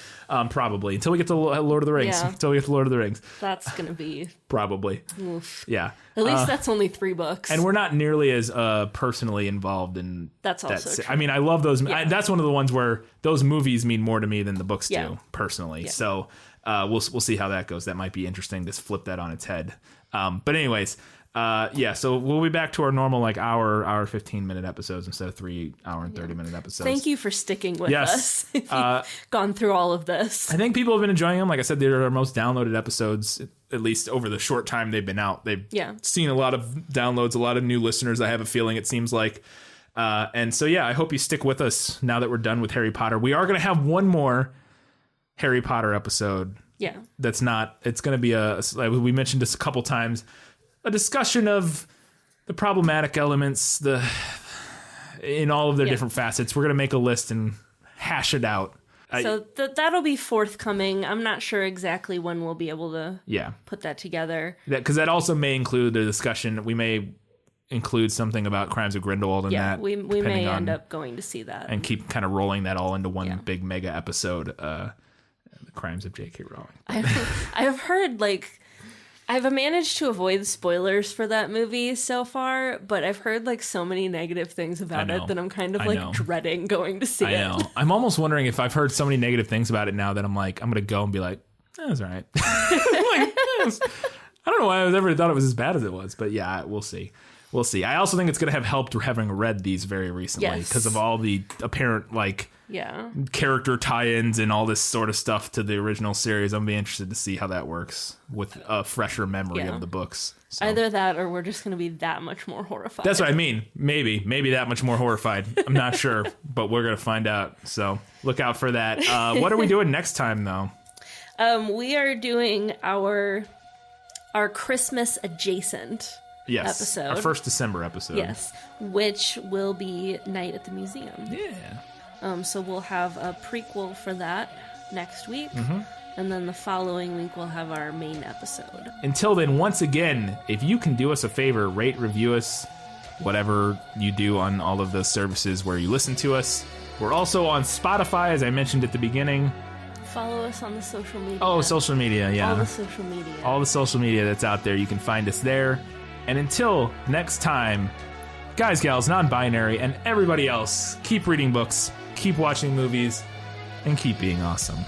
Probably. Until we get to Lord of the Rings. Yeah. Until we get to Lord of the Rings. That's going to be... Probably. Oof. Yeah. At least that's only 3 books. And we're not nearly as personally involved in... That's also true. I mean, I love those. That's one of the ones where those movies mean more to me than the books do, personally. Yeah. So we'll see how that goes. That might be interesting to flip that on its head. But anyways... so we'll be back to our normal hour 15-minute episodes instead of 3 hour and 30-minute episodes. Thank you for sticking with us. If you've gone through all of this. I think people have been enjoying them. Like I said, they're our most downloaded episodes, at least over the short time they've been out. They've seen a lot of downloads, a lot of new listeners, I have a feeling, it seems like. And so, I hope you stick with us now that we're done with Harry Potter. We are going to have one more Harry Potter episode. Yeah. It's going to be we mentioned this a couple times, a discussion of the problematic elements in all of their different facets. We're going to make a list and hash it out. So that'll be forthcoming. I'm not sure exactly when we'll be able to put that together. Because that also may include the discussion. We may include something about Crimes of Grindelwald in that. We may end up going to see that. And keep kind of rolling that all into one big mega episode. The Crimes of J.K. Rowling. I have heard I've managed to avoid spoilers for that movie so far, but I've heard so many negative things about it that I'm kind of dreading going to see it. I know. I'm almost wondering if I've heard so many negative things about it now that I'm going to go and be like, that's all right. I don't know why I ever thought it was as bad as it was, but we'll see. We'll see. I also think it's going to have helped having read these very recently because of all the apparent character tie-ins and all this sort of stuff to the original series. I'm going to be interested to see how that works with a fresher memory of the books. So. Either that or we're just going to be that much more horrified. That's what I mean. Maybe that much more horrified. I'm not sure, but we're going to find out. So look out for that. What are we doing next time, though? We are doing our Christmas adjacent episode. Our first December episode. Yes, which will be Night at the Museum. Yeah. So we'll have a prequel for that next week. Mm-hmm. And then the following week we'll have our main episode. Until then, once again, if you can do us a favor, rate, review us, whatever you do on all of those services where you listen to us. We're also on Spotify, as I mentioned at the beginning. Follow us on the social media. Oh, social media, yeah. All the social media. All the social media that's out there. You can find us there. And until next time, guys, gals, non-binary, and everybody else, keep reading books, keep watching movies, and keep being awesome.